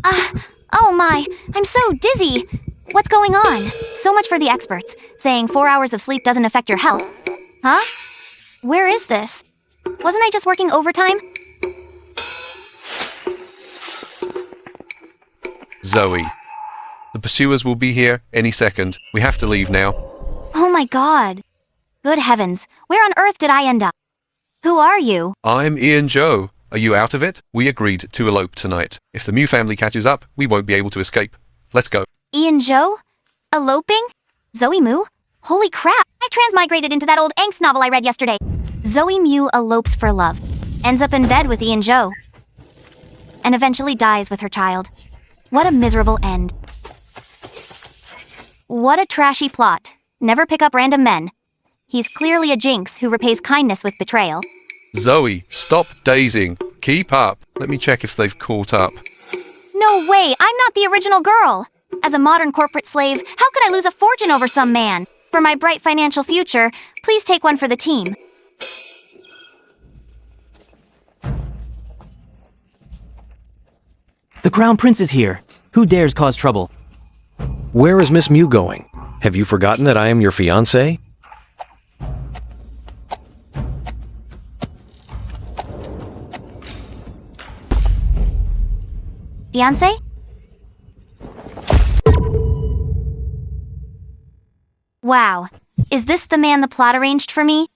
Oh my, I'm so dizzy. What's going on? So much for the experts, saying 4 hours of sleep doesn't affect your health. Huh? Where is this? Wasn't I just working overtime? Zoe. The pursuers will be here any second. We have to leave now. Oh my god. Good heavens, where on earth did I end up? Who are you? I'm ENG. Are you out of it? We agreed to elope tonight. If the Mew family catches up, we won't be able to escape. Let's go. ENG? Eloping? Zoe Mew? Holy crap, I transmigrated into that old angst novel I read yesterday. Zoe Mew elopes for love, ends up in bed with ENG, and eventually dies with her child. What a miserable end. What a trashy plot. Never pick up random men. He's clearly a jinx who repays kindness with betrayal. Zoe, stop dazing. Keep up. Let me check if they've caught up. No way, I'm not the original girl. As a modern corporate slave, how could I lose a fortune over some man? For my bright financial future, please take one for the team. The Crown Prince is here. Who dares cause trouble? Where is Miss Mew going? Have you forgotten that I am your fiancé? Fiancé? Wow, is this the man the plot arranged for me?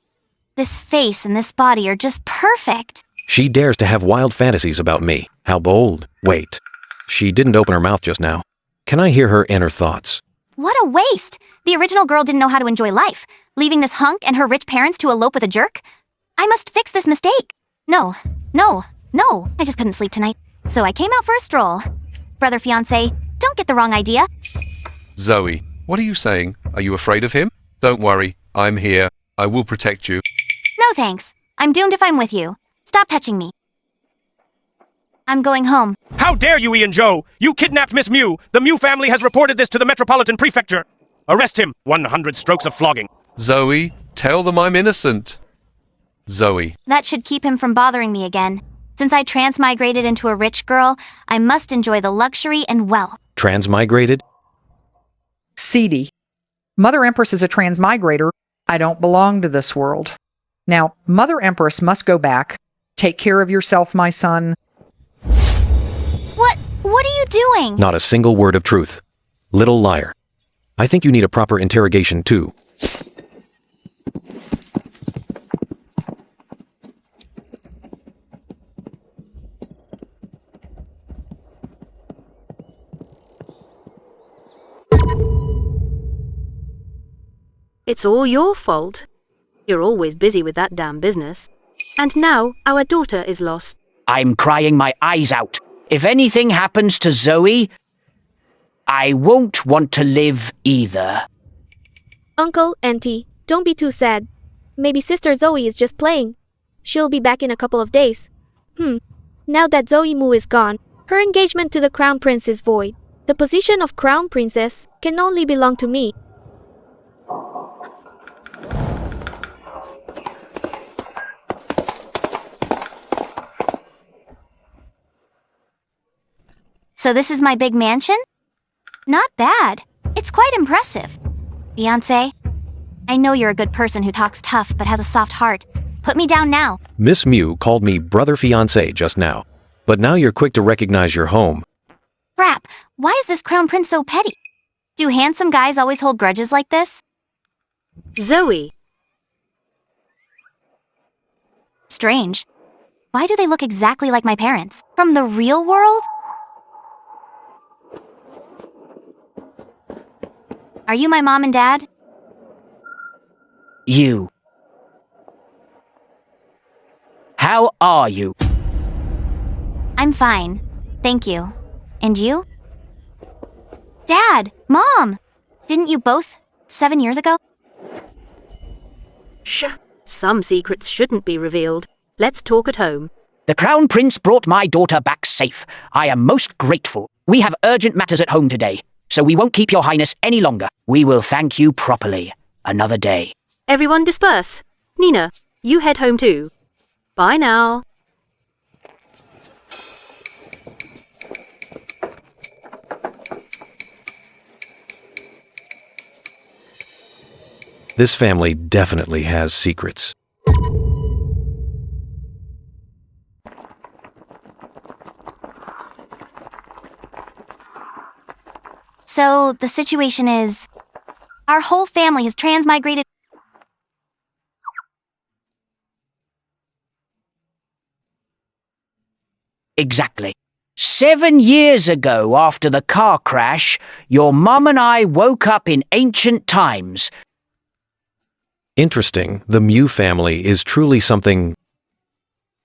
This face and this body are just perfect. She dares to have wild fantasies about me. How bold. Wait. She didn't open her mouth just now. Can I hear her inner thoughts? What a waste! The original girl didn't know how to enjoy life, leaving this hunk and her rich parents to elope with a jerk. I must fix this mistake. No, I just couldn't sleep tonight. So I came out for a stroll. Brother fiancé, don't get the wrong idea. Zoe, what are you saying? Are you afraid of him? Don't worry. I'm here. I will protect you. No thanks. I'm doomed if I'm with you. Stop touching me. I'm going home. How dare you, ENG! You kidnapped Miss Mew! The Mew family has reported this to the Metropolitan Prefecture! Arrest him! 100 strokes of flogging. Zoe, tell them I'm innocent. Zoe. That should keep him from bothering me again. Since I transmigrated into a rich girl, I must enjoy the luxury and wealth. Transmigrated? Seedy. Mother Empress is a transmigrator. I don't belong to this world. Now, Mother Empress must go back. Take care of yourself, my son. What are you doing? Not a single word of truth. Little liar. I think you need a proper interrogation, too. It's all your fault. You're always busy with that damn business. And now our daughter is lost. I'm crying my eyes out. If anything happens to Zoe, I won't want to live either. Uncle, Auntie, don't be too sad. Maybe Sister Zoe is just playing. She'll be back in a couple of days. Now that Zoe Mew is gone, her engagement to the Crown Prince is void. The position of Crown Princess can only belong to me. So this is my big mansion? Not bad. It's quite impressive. Fiancé, I know you're a good person who talks tough but has a soft heart. Put me down now. Miss Mew called me brother fiancé just now. But now you're quick to recognize your home. Crap, why is this Crown Prince so petty? Do handsome guys always hold grudges like this? Zoe. Strange. Why do they look exactly like my parents? From the real world? Are you my mom and dad? You. How are you? I'm fine. Thank you. And you? Dad! Mom! Didn't you both 7 years ago? Shh. Some secrets shouldn't be revealed. Let's talk at home. The Crown Prince brought my daughter back safe. I am most grateful. We have urgent matters at home today, so we won't keep your highness any longer. We will thank you properly another day. Everyone disperse. Nina, you head home too. Bye now. This family definitely has secrets. So, the situation is, our whole family has transmigrated. Exactly. 7 years ago, after the car crash, your mum and I woke up in ancient times. Interesting, the Mew family is truly something.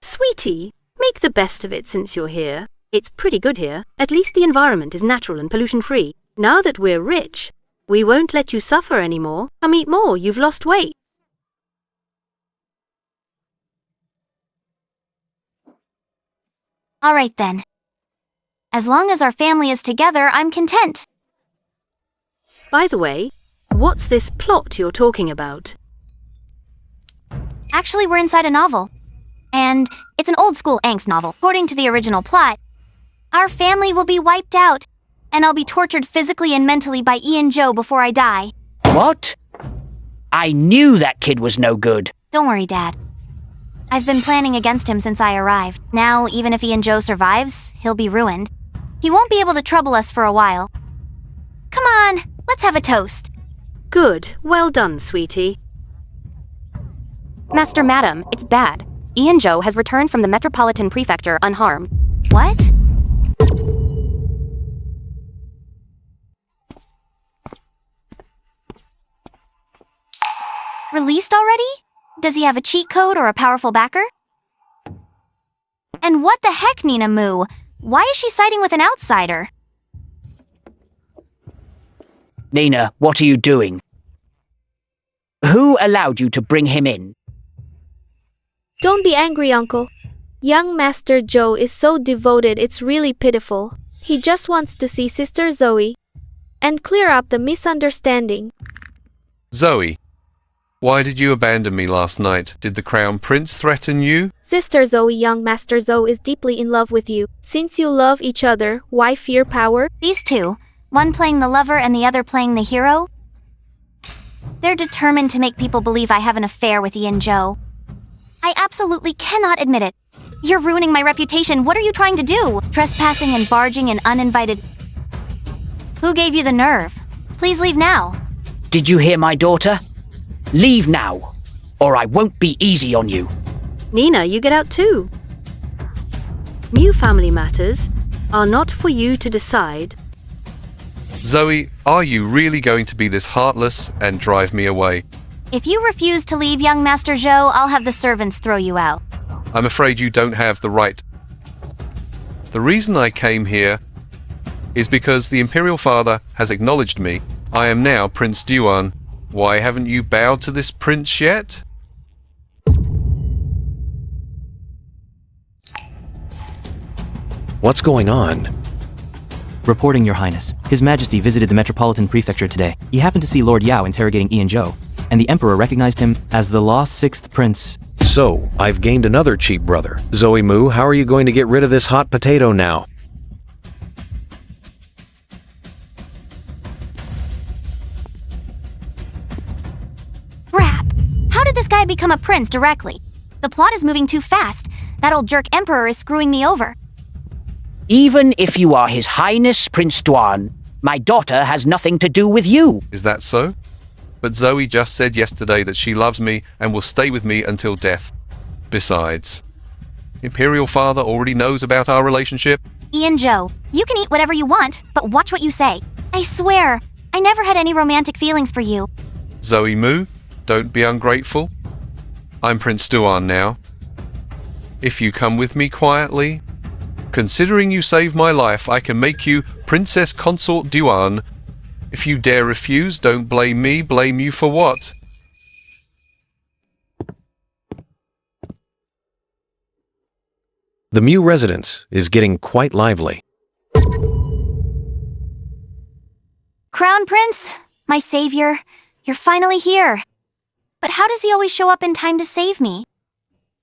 Sweetie, make the best of it since you're here. It's pretty good here. At least the environment is natural and pollution-free. Now that we're rich, we won't let you suffer anymore. Come eat more, you've lost weight. All right then. As long as our family is together, I'm content. By the way, what's this plot you're talking about? Actually, we're inside a novel. And it's an old-school angst novel. According to the original plot, our family will be wiped out, and I'll be tortured physically and mentally by ENG before I die. What? I knew that kid was no good. Don't worry, Dad. I've been planning against him since I arrived. Now, even if ENG survives, he'll be ruined. He won't be able to trouble us for a while. Come on, let's have a toast. Good. Well done, sweetie. Master, Madam, it's bad. ENG has returned from the Metropolitan Prefecture unharmed. What? Released already? Does he have a cheat code or a powerful backer? And what the heck, Nina Moo? Why is she siding with an outsider? Nina, what are you doing? Who allowed you to bring him in? Don't be angry, Uncle. Young Master Joe is so devoted it's really pitiful. He just wants to see Sister Zoe and clear up the misunderstanding. Zoe, why did you abandon me last night? Did the Crown Prince threaten you? Sister Zoe, young Master Zoe is deeply in love with you. Since you love each other, why fear power? These two, one playing the lover and the other playing the hero, they're determined to make people believe I have an affair with ENG. I absolutely cannot admit it. You're ruining my reputation. What are you trying to do? Trespassing and barging and uninvited. Who gave you the nerve? Please leave now. Did you hear my daughter? Leave now, or I won't be easy on you. Nina, you get out too. Mew family matters are not for you to decide. Zoe, are you really going to be this heartless and drive me away? If you refuse to leave, young Master Zhou, I'll have the servants throw you out. I'm afraid you don't have the right. The reason I came here is because the Imperial Father has acknowledged me. I am now Prince Duan. Why haven't you bowed to this prince yet? What's going on? Reporting, Your Highness. His Majesty visited the Metropolitan Prefecture today. He happened to see Lord Yao interrogating ENG, and the Emperor recognized him as the lost sixth prince. So, I've gained another cheap brother. Zoe Moo, how are you going to get rid of this hot potato now? Crap! How did this guy become a prince directly? The plot is moving too fast. That old jerk Emperor is screwing me over. Even if you are His Highness Prince Duan, my daughter has nothing to do with you. Is that so? But Zoe just said yesterday that she loves me and will stay with me until death. Besides, Imperial Father already knows about our relationship. ENG, you can eat whatever you want, but watch what you say. I swear, I never had any romantic feelings for you. Zoe Moo, don't be ungrateful. I'm Prince Duan now. If you come with me quietly, considering you saved my life, I can make you Princess Consort Duan. If you dare refuse, don't blame me, blame you for what? The Mew residence is getting quite lively. Crown Prince, my savior, you're finally here. But how does he always show up in time to save me?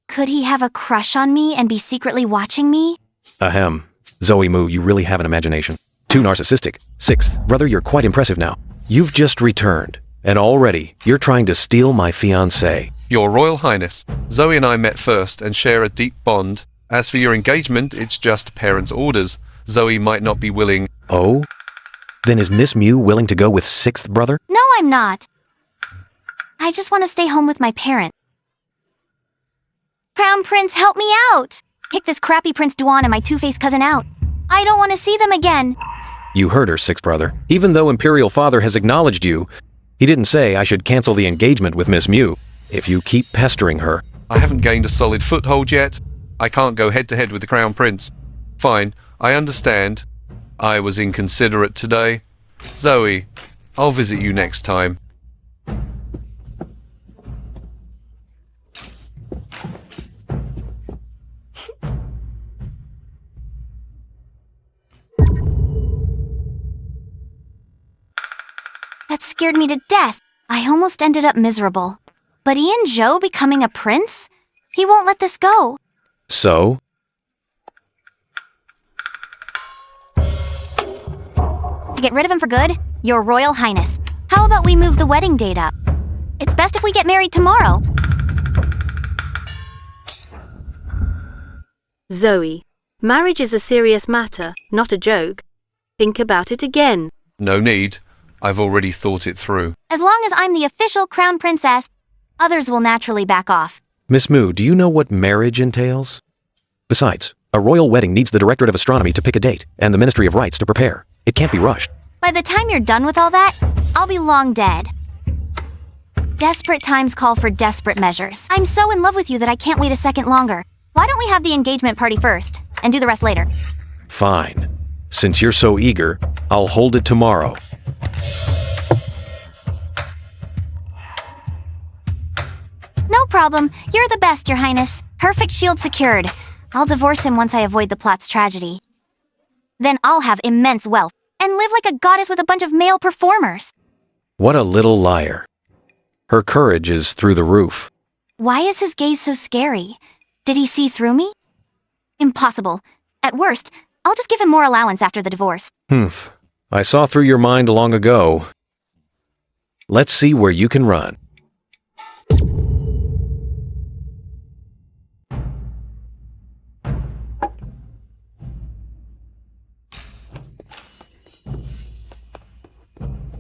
Could he have a crush on me and be secretly watching me? Ahem. Zoe Moo, you really have an imagination. Too narcissistic. Sixth, brother, you're quite impressive now. You've just returned. And already, you're trying to steal my fiancée. Your Royal Highness, Zoe and I met first and share a deep bond. As for your engagement, it's just parents' orders. Zoe might not be willing. Oh? Then is Miss Mew willing to go with sixth brother? No, I'm not. I just want to stay home with my parents. Crown Prince, help me out! Kick this crappy Prince Duan and my two-faced cousin out. I don't want to see them again. You heard her, sixth brother. Even though Imperial Father has acknowledged you, he didn't say I should cancel the engagement with Miss Mew. If you keep pestering her. I haven't gained a solid foothold yet. I can't go head-to-head with the Crown Prince. Fine, I understand. I was inconsiderate today. Zoe, I'll visit you next time. That scared me to death. I almost ended up miserable. But ENG becoming a prince? He won't let this go. So? To get rid of him for good, Your Royal Highness. How about we move the wedding date up? It's best if we get married tomorrow. Zoe, marriage is a serious matter, not a joke. Think about it again. No need. I've already thought it through. As long as I'm the official crown princess, others will naturally back off. Miss Mew, do you know what marriage entails? Besides, a royal wedding needs the Directorate of Astronomy to pick a date, and the Ministry of Rites to prepare. It can't be rushed. By the time you're done with all that, I'll be long dead. Desperate times call for desperate measures. I'm so in love with you that I can't wait a second longer. Why don't we have the engagement party first, and do the rest later? Fine. Since you're so eager, I'll hold it tomorrow. No problem. You're the best, Your Highness. Perfect shield secured. I'll divorce him once I avoid the plot's tragedy. Then I'll have immense wealth, and live like a goddess with a bunch of male performers. What a little liar. Her courage is through the roof. Why is his gaze so scary? Did he see through me? Impossible. At worst, I'll just give him more allowance after the divorce. Humph. I saw through your mind long ago. Let's see where you can run.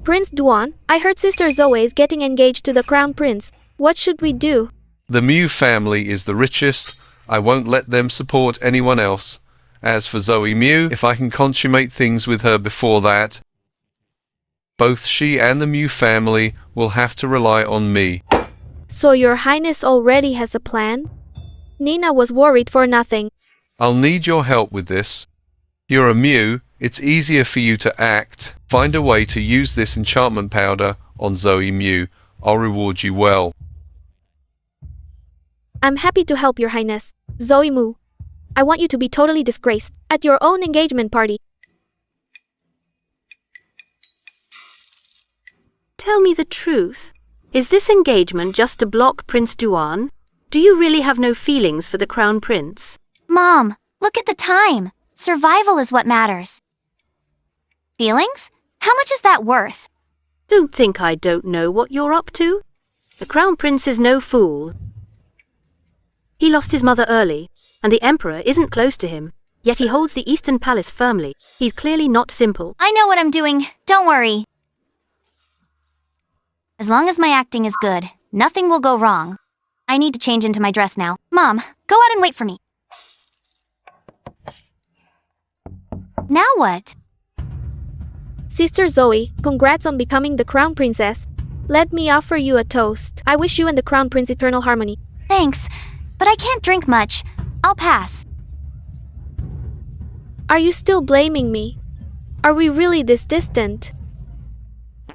Prince Duan, I heard Sister Zoe is getting engaged to the Crown Prince. What should we do? The Mew family is the richest. I won't let them support anyone else. As for Zoe Mew, if I can consummate things with her before that, both she and the Mew family will have to rely on me. So Your Highness already has a plan? Nina was worried for nothing. I'll need your help with this. You're a Mew. It's easier for you to act. Find a way to use this enchantment powder on Zoe Mew. I'll reward you well. I'm happy to help, Your Highness. Zoe Mew, I want you to be totally disgraced at your own engagement party. Tell me the truth. Is this engagement just to block Prince Duan? Do you really have no feelings for the Crown Prince? Mom, look at the time. Survival is what matters. Feelings? How much is that worth? Don't think I don't know what you're up to. The Crown Prince is no fool. He lost his mother early, and the Emperor isn't close to him, yet he holds the Eastern Palace firmly. He's clearly not simple. I know what I'm doing. Don't worry. As long as my acting is good, nothing will go wrong. I need to change into my dress now. Mom, go out and wait for me. Now what? Sister Zoe, congrats on becoming the Crown Princess. Let me offer you a toast. I wish you and the Crown Prince eternal harmony. Thanks, but I can't drink much. I'll pass. Are you still blaming me? Are we really this distant?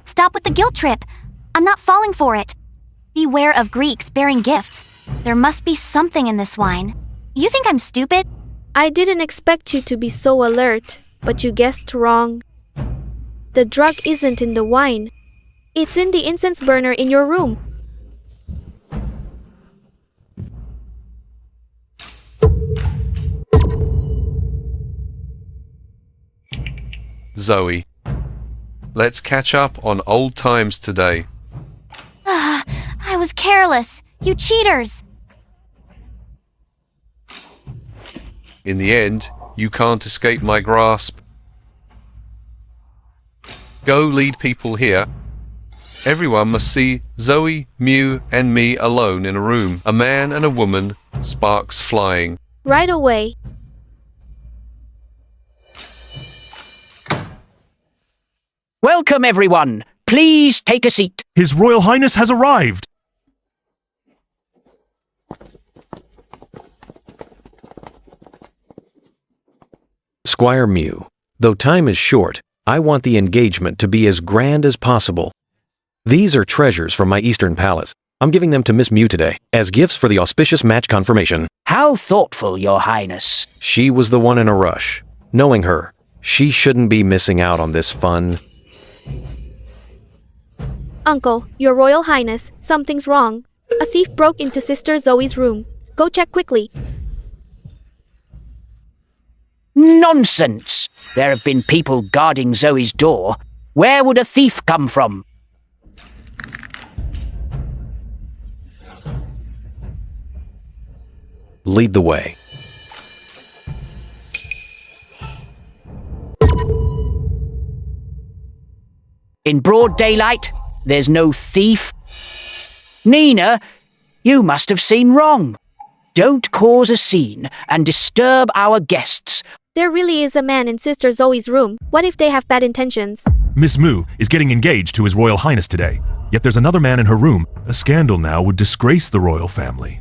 Stop with the guilt trip. I'm not falling for it. Beware of Greeks bearing gifts. There must be something in this wine. You think I'm stupid? I didn't expect you to be so alert, but you guessed wrong. The drug isn't in the wine. It's in the incense burner in your room. Zoe, let's catch up on old times today. careless! You cheaters! In the end, you can't escape my grasp. Go lead people here. Everyone must see Zoe, Mew, and me alone in a room. A man and a woman, sparks flying. Right away. Welcome, everyone. Please take a seat. His Royal Highness has arrived. Squire Mew, though time is short, I want the engagement to be as grand as possible. These are treasures from my Eastern Palace. I'm giving them to Miss Mew today, as gifts for the auspicious match confirmation. How thoughtful, Your Highness. She was the one in a rush. Knowing her, she shouldn't be missing out on this fun. Uncle, Your Royal Highness, something's wrong. A thief broke into Sister Zoe's room. Go check quickly. Nonsense! There have been people guarding Zoe's door. Where would a thief come from? Lead the way. In broad daylight, there's no thief. Nina, you must have seen wrong. Don't cause a scene and disturb our guests. There really is a man in Sister Zoe's room. What if they have bad intentions? Miss Mew is getting engaged to His Royal Highness today. Yet there's another man in her room. A scandal now would disgrace the royal family.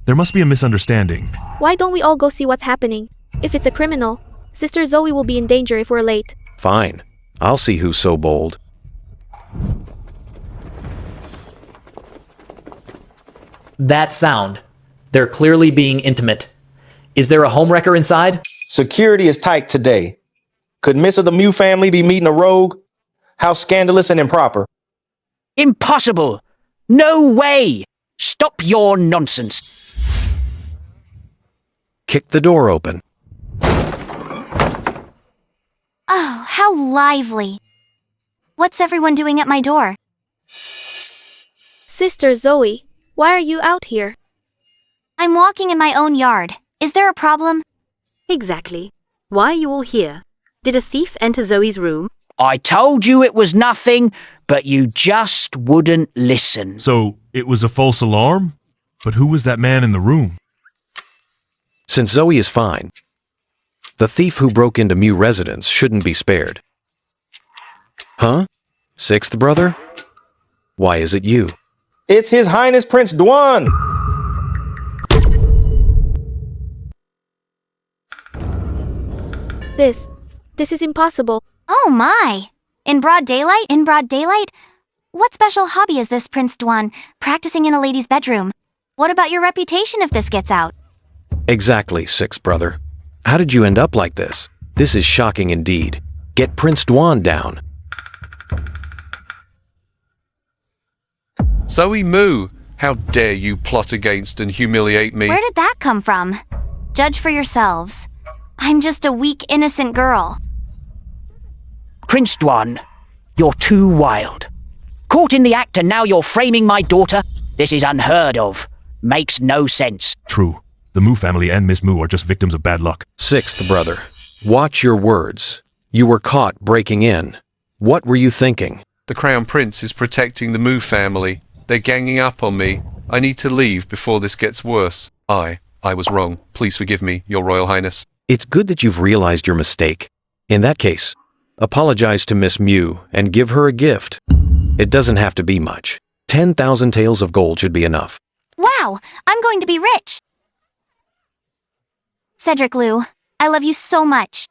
There must be a misunderstanding. Why don't we all go see what's happening? If it's a criminal, Sister Zoe will be in danger if we're late. Fine. I'll see who's so bold. That sound. They're clearly being intimate. Is there a homewrecker inside? Security is tight today. Could Miss of the Mew family be meeting a rogue? How scandalous and improper. Impossible! No way! Stop your nonsense. Kick the door open. Oh, how lively. What's everyone doing at my door? Sister Zoe, why are you out here? I'm walking in my own yard. Is there a problem? Exactly. Why are you all here? Did a thief enter Zoe's room? I told you it was nothing, but you just wouldn't listen. So, it was a false alarm? But who was that man in the room? Since Zoe is fine, the thief who broke into Mew residence shouldn't be spared. Huh? Sixth brother? Why is it you? It's His Highness Prince Duan. This is impossible. Oh my! In broad daylight? In broad daylight? What special hobby is this, Prince Duan? Practicing in a lady's bedroom? What about your reputation if this gets out? Exactly, sixth brother. How did you end up like this? This is shocking indeed. Get Prince Duan down. Zoe Moo, how dare you plot against and humiliate me? Where did that come from? Judge for yourselves. I'm just a weak, innocent girl. Prince Duan, you're too wild. Caught in the act and now you're framing my daughter? This is unheard of. Makes no sense. True. The Moo family and Miss Moo are just victims of bad luck. Sixth brother, watch your words. You were caught breaking in. What were you thinking? The Crown Prince is protecting the Moo family. They're ganging up on me. I need to leave before this gets worse. I was wrong. Please forgive me, Your Royal Highness. It's good that you've realized your mistake. In that case, apologize to Miss Mew and give her a gift. It doesn't have to be much. 10,000 taels of gold should be enough. Wow! I'm going to be rich! Cedric Lou, I love you so much.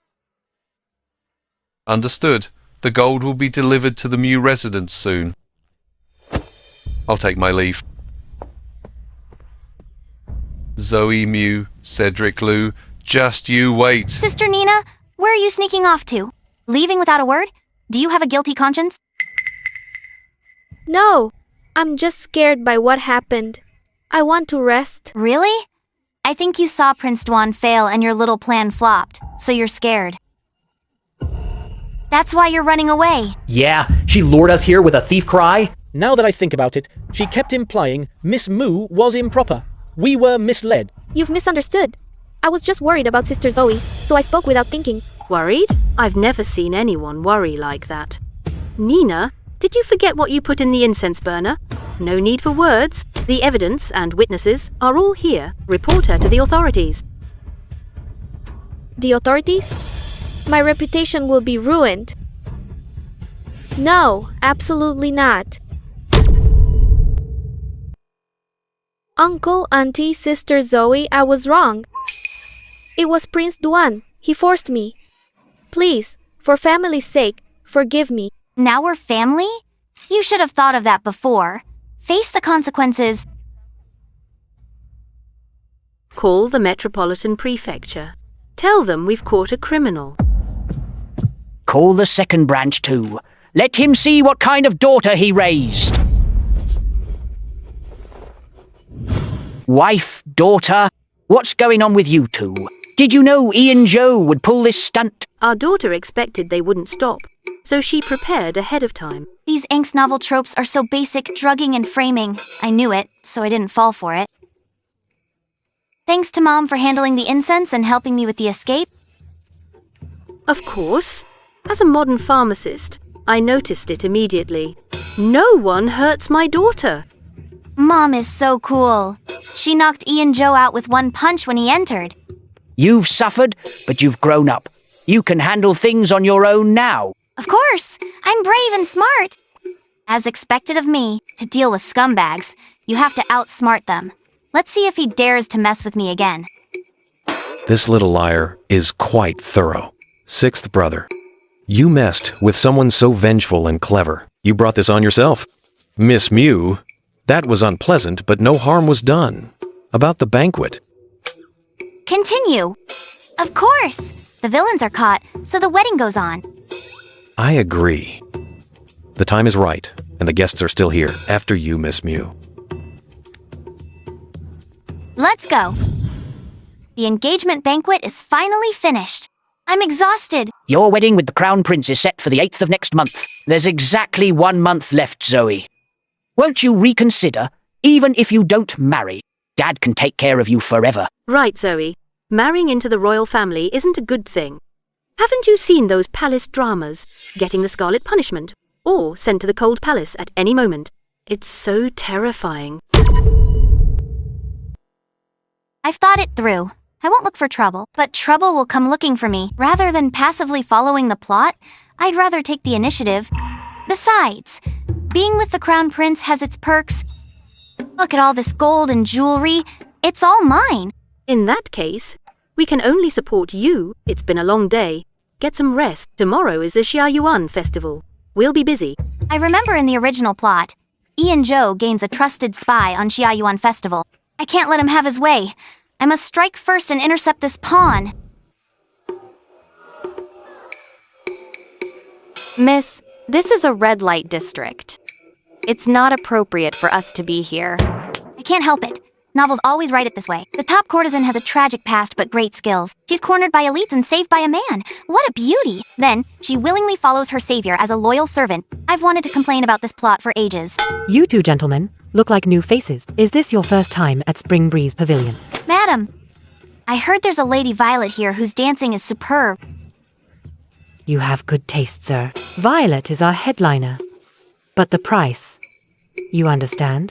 Understood. The gold will be delivered to the Mew residence soon. I'll take my leave. Zoe Mew, Cedric Lou, just you wait. Sister Nina, where are you sneaking off to? Leaving without a word? Do you have a guilty conscience? No, I'm just scared by what happened. I want to rest. Really? I think you saw Prince Duan fail and your little plan flopped, so you're scared. That's why you're running away. Yeah, she lured us here with a thief cry. Now that I think about it, she kept implying Miss Moo was improper. We were misled. You've misunderstood. I was just worried about Sister Zoe, so I spoke without thinking. Worried? I've never seen anyone worry like that. Nina, did you forget what you put in the incense burner? No need for words. The evidence and witnesses are all here. Report her to the authorities. The authorities? My reputation will be ruined. No, absolutely not. Uncle, Auntie, Sister Zoe, I was wrong. It was Prince Duan. He forced me. Please, for family's sake, forgive me. Now we're family? You should have thought of that before. Face the consequences. Call the Metropolitan Prefecture. Tell them we've caught a criminal. Call the second branch too. Let him see what kind of daughter he raised. Wife, daughter, what's going on with you two? Did you know ENG would pull this stunt? Our daughter expected they wouldn't stop, so she prepared ahead of time. These angst novel tropes are so basic, drugging and framing. I knew it, so I didn't fall for it. Thanks to Mom for handling the incense and helping me with the escape. Of course. As a modern pharmacist, I noticed it immediately. No one hurts my daughter. Mom is so cool. She knocked ENG out with one punch when he entered. You've suffered, but you've grown up. You can handle things on your own now. Of course, I'm brave and smart. As expected of me, to deal with scumbags, you have to outsmart them. Let's see if he dares to mess with me again. This little liar is quite thorough. Sixth brother. You messed with someone so vengeful and clever. You brought this on yourself. Miss Mew, that was unpleasant, but no harm was done. About the banquet. Continue. Of course. The villains are caught, so the wedding goes on. I agree. The time is right, and the guests are still here. After you, Miss Mew. Let's go. The engagement banquet is finally finished. I'm exhausted. Your wedding with the Crown Prince is set for the 8th of next month. There's exactly 1 month left, Zoe. Won't you reconsider? Even if you don't marry, Dad can take care of you forever. Right, Zoe. Marrying into the royal family isn't a good thing. Haven't you seen those palace dramas? Getting the Scarlet Punishment, or sent to the Cold Palace at any moment. It's so terrifying. I've thought it through. I won't look for trouble, but trouble will come looking for me. Rather than passively following the plot, I'd rather take the initiative. Besides, being with the Crown Prince has its perks. Look at all this gold and jewelry. It's all mine. In that case, we can only support you. It's been a long day. Get some rest. Tomorrow is the Xia Yuan festival. We'll be busy. I remember in the original plot, ENG gains a trusted spy on Xia Yuan festival. I can't let him have his way. I must strike first and intercept this pawn. Miss, this is a red light district. It's not appropriate for us to be here. I can't help it. Novels always write it this way. The top courtesan has a tragic past but great skills. She's cornered by elites and saved by a man. What a beauty! Then, she willingly follows her savior as a loyal servant. I've wanted to complain about this plot for ages. You two gentlemen look like new faces. Is this your first time at Spring Breeze Pavilion? Madam, I heard there's a Lady Violet here whose dancing is superb. You have good taste, sir. Violet is our headliner. But the price, you understand?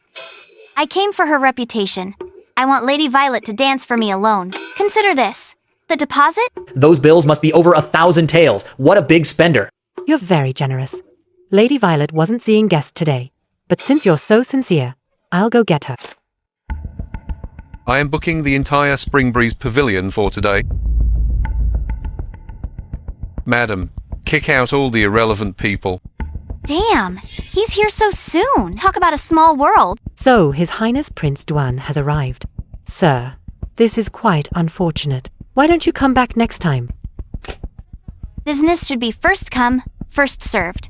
I came for her reputation. I want Lady Violet to dance for me alone. Consider this. The deposit? Those bills must be over 1,000 taels. What a big spender. You're very generous. Lady Violet wasn't seeing guests today. But since you're so sincere, I'll go get her. I am booking the entire Spring Breeze Pavilion for today. Madam, kick out all the irrelevant people. Damn, he's here so soon. Talk about a small world. So, His Highness Prince Duan has arrived. Sir, this is quite unfortunate. Why don't you come back next time? Business should be first come, first served.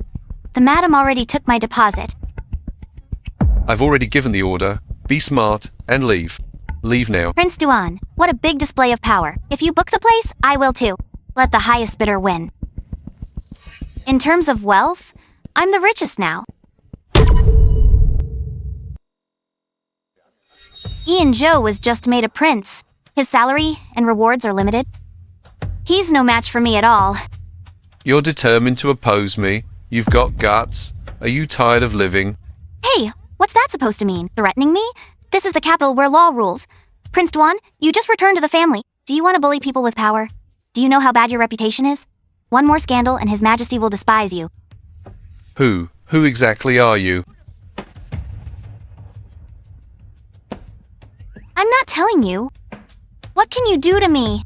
The madam already took my deposit. I've already given the order. Be smart and leave. Leave now. Prince Duan, what a big display of power. If you book the place, I will too. Let the highest bidder win. In terms of wealth, I'm the richest now. ENG was just made a prince. His salary and rewards are limited. He's no match for me at all. You're determined to oppose me. You've got guts. Are you tired of living? Hey, what's that supposed to mean? Threatening me? This is the capital where law rules. Prince Duan, you just returned to the family. Do you want to bully people with power? Do you know how bad your reputation is? One more scandal and His Majesty will despise you. Who? Who exactly are you? I'm not telling you. What can you do to me?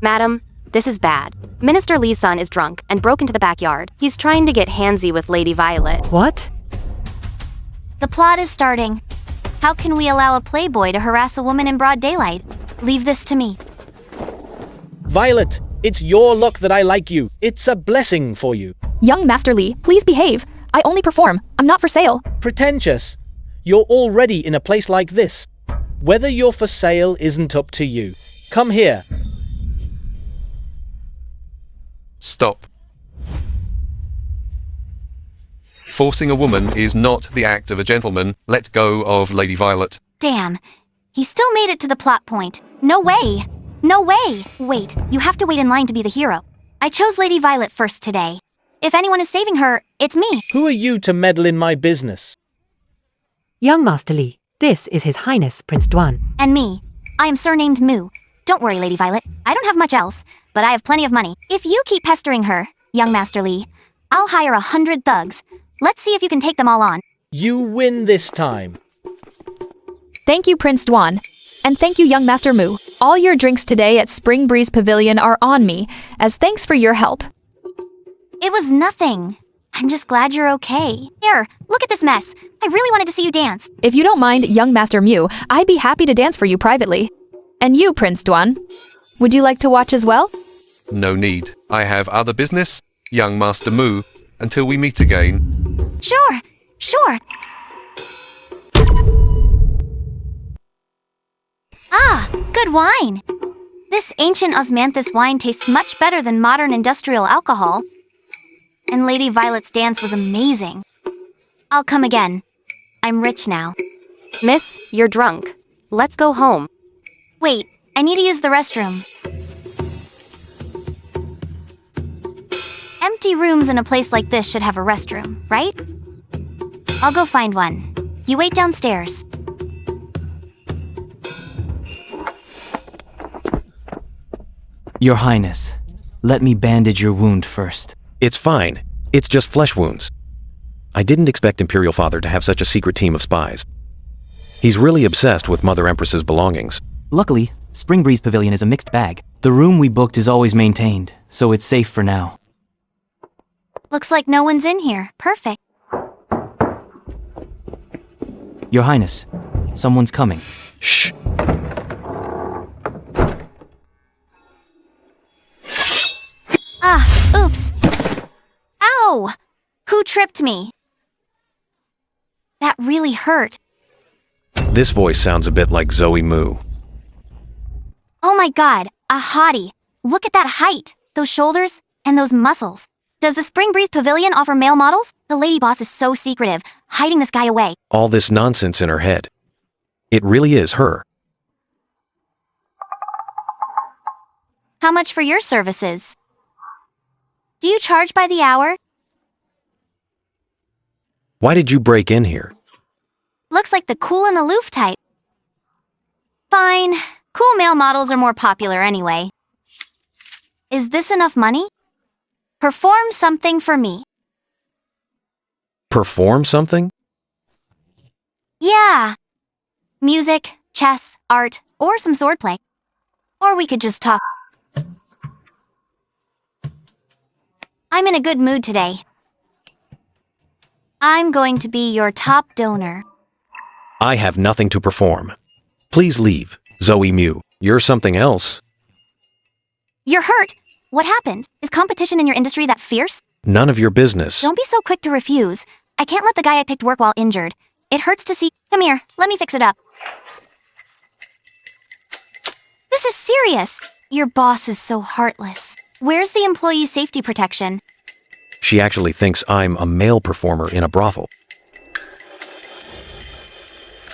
Madam, this is bad. Minister Lee's son is drunk and broke into the backyard. He's trying to get handsy with Lady Violet. What? The plot is starting. How can we allow a playboy to harass a woman in broad daylight? Leave this to me. Violet, it's your luck that I like you. It's a blessing for you. Young Master Lee, please behave. I only perform. I'm not for sale. Pretentious. You're already in a place like this. Whether you're for sale isn't up to you. Come here. Stop. Forcing a woman is not the act of a gentleman. Let go of Lady Violet. Damn. He still made it to the plot point. No way. No way. Wait, you have to wait in line to be the hero. I chose Lady Violet first today. If anyone is saving her, it's me. Who are you to meddle in my business? Young Master Lee, this is His Highness Prince Duan. And me. I am surnamed Moo. Don't worry, Lady Violet. I don't have much else, but I have plenty of money. If you keep pestering her, young Master Lee, I'll hire 100 thugs. Let's see if you can take them all on. You win this time. Thank you, Prince Duan. And thank you, young Master Moo. All your drinks today at Spring Breeze Pavilion are on me, as thanks for your help. It was nothing. I'm just glad you're okay. Here, look at this mess. I really wanted to see you dance. If you don't mind, young Master Mew, I'd be happy to dance for you privately. And you, Prince Duan, would you like to watch as well? No need. I have other business, young Master Moo, until we meet again. Sure, sure. Ah, good wine. This ancient osmanthus wine tastes much better than modern industrial alcohol. And Lady Violet's dance was amazing. I'll come again. I'm rich now. Miss, you're drunk. Let's go home. Wait, I need to use the restroom. Empty rooms in a place like this should have a restroom, right? I'll go find one. You wait downstairs. Your Highness, let me bandage your wound first. It's fine. It's just flesh wounds. I didn't expect Imperial Father to have such a secret team of spies. He's really obsessed with Mother Empress's belongings. Luckily, Spring Breeze Pavilion is a mixed bag. The room we booked is always maintained, so it's safe for now. Looks like no one's in here. Perfect. Your Highness, someone's coming. Shh. Ah, oops. Ow! Who tripped me? That really hurt. This voice sounds a bit like Zoe Moo. Oh my god, a hottie. Look at that height, those shoulders, and those muscles. Does the Spring Breeze Pavilion offer male models? The lady boss is so secretive, hiding this guy away. All this nonsense in her head. It really is her. How much for your services? Do you charge by the hour? Why did you break in here? Looks like the cool and aloof type. Fine. Cool male models are more popular anyway. Is this enough money? Perform something for me. Perform something? Yeah. Music, chess, art, or some swordplay. Or we could just talk. I'm in a good mood today. I'm going to be your top donor. I have nothing to perform. Please leave, Zoe Mew. You're something else. You're hurt. What happened? Is competition in your industry that fierce? None of your business. Don't be so quick to refuse. I can't let the guy I picked work while injured. It hurts to see. Come here, let me fix it up. This is serious. Your boss is so heartless. Where's the employee safety protection? She actually thinks I'm a male performer in a brothel.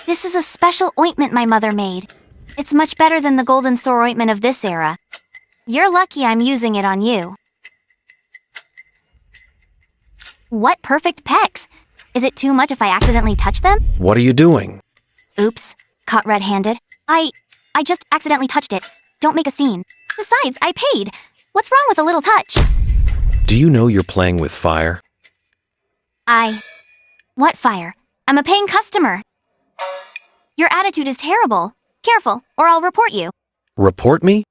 This is a special ointment my mother made. It's much better than the golden sore ointment of this era. You're lucky I'm using it on you. What perfect pecs! Is it too much if I accidentally touch them? What are you doing? Oops, caught red-handed. I just accidentally touched it. Don't make a scene. Besides, I paid. What's wrong with a little touch? Do you know you're playing with fire? What fire? I'm a paying customer. Your attitude is terrible. Careful, or I'll report you. Report me?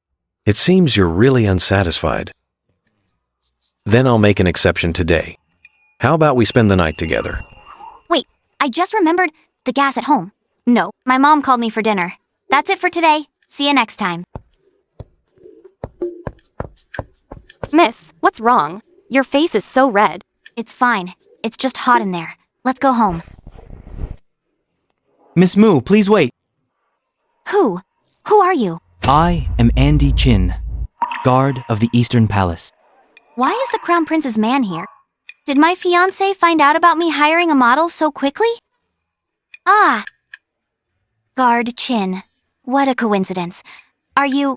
It seems you're really unsatisfied. Then I'll make an exception today. How about we spend the night together? Wait, I just remembered the gas at home. No, my mom called me for dinner. That's it for today. See you next time. Miss, what's wrong? Your face is so red. It's fine. It's just hot in there. Let's go home. Miss Moo, please wait. Who? Who are you? I am Andy Chin, guard of the Eastern Palace. Why is the Crown Prince's man here? Did my fiancé find out about me hiring a model so quickly? Ah! Guard Chin. What a coincidence. Are you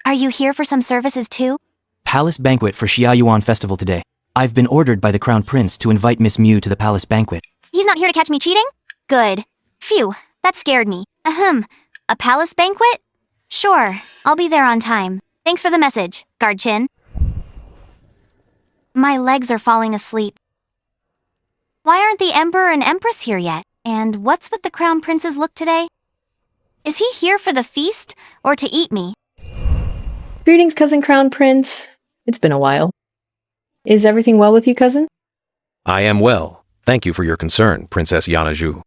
here for some services too? Palace banquet for Xiaoyuan Festival today. I've been ordered by the Crown Prince to invite Miss Mew to the palace banquet. He's not here to catch me cheating? Good. Phew, that scared me. Ahem. A palace banquet? Sure, I'll be there on time. Thanks for the message, Guard Chin. My legs are falling asleep. Why aren't the Emperor and Empress here yet? And what's with the Crown Prince's look today? Is he here for the feast, or to eat me? Greetings, Cousin Crown Prince. It's been a while. Is everything well with you, cousin? I am well. Thank you for your concern, Princess Yana Zhu.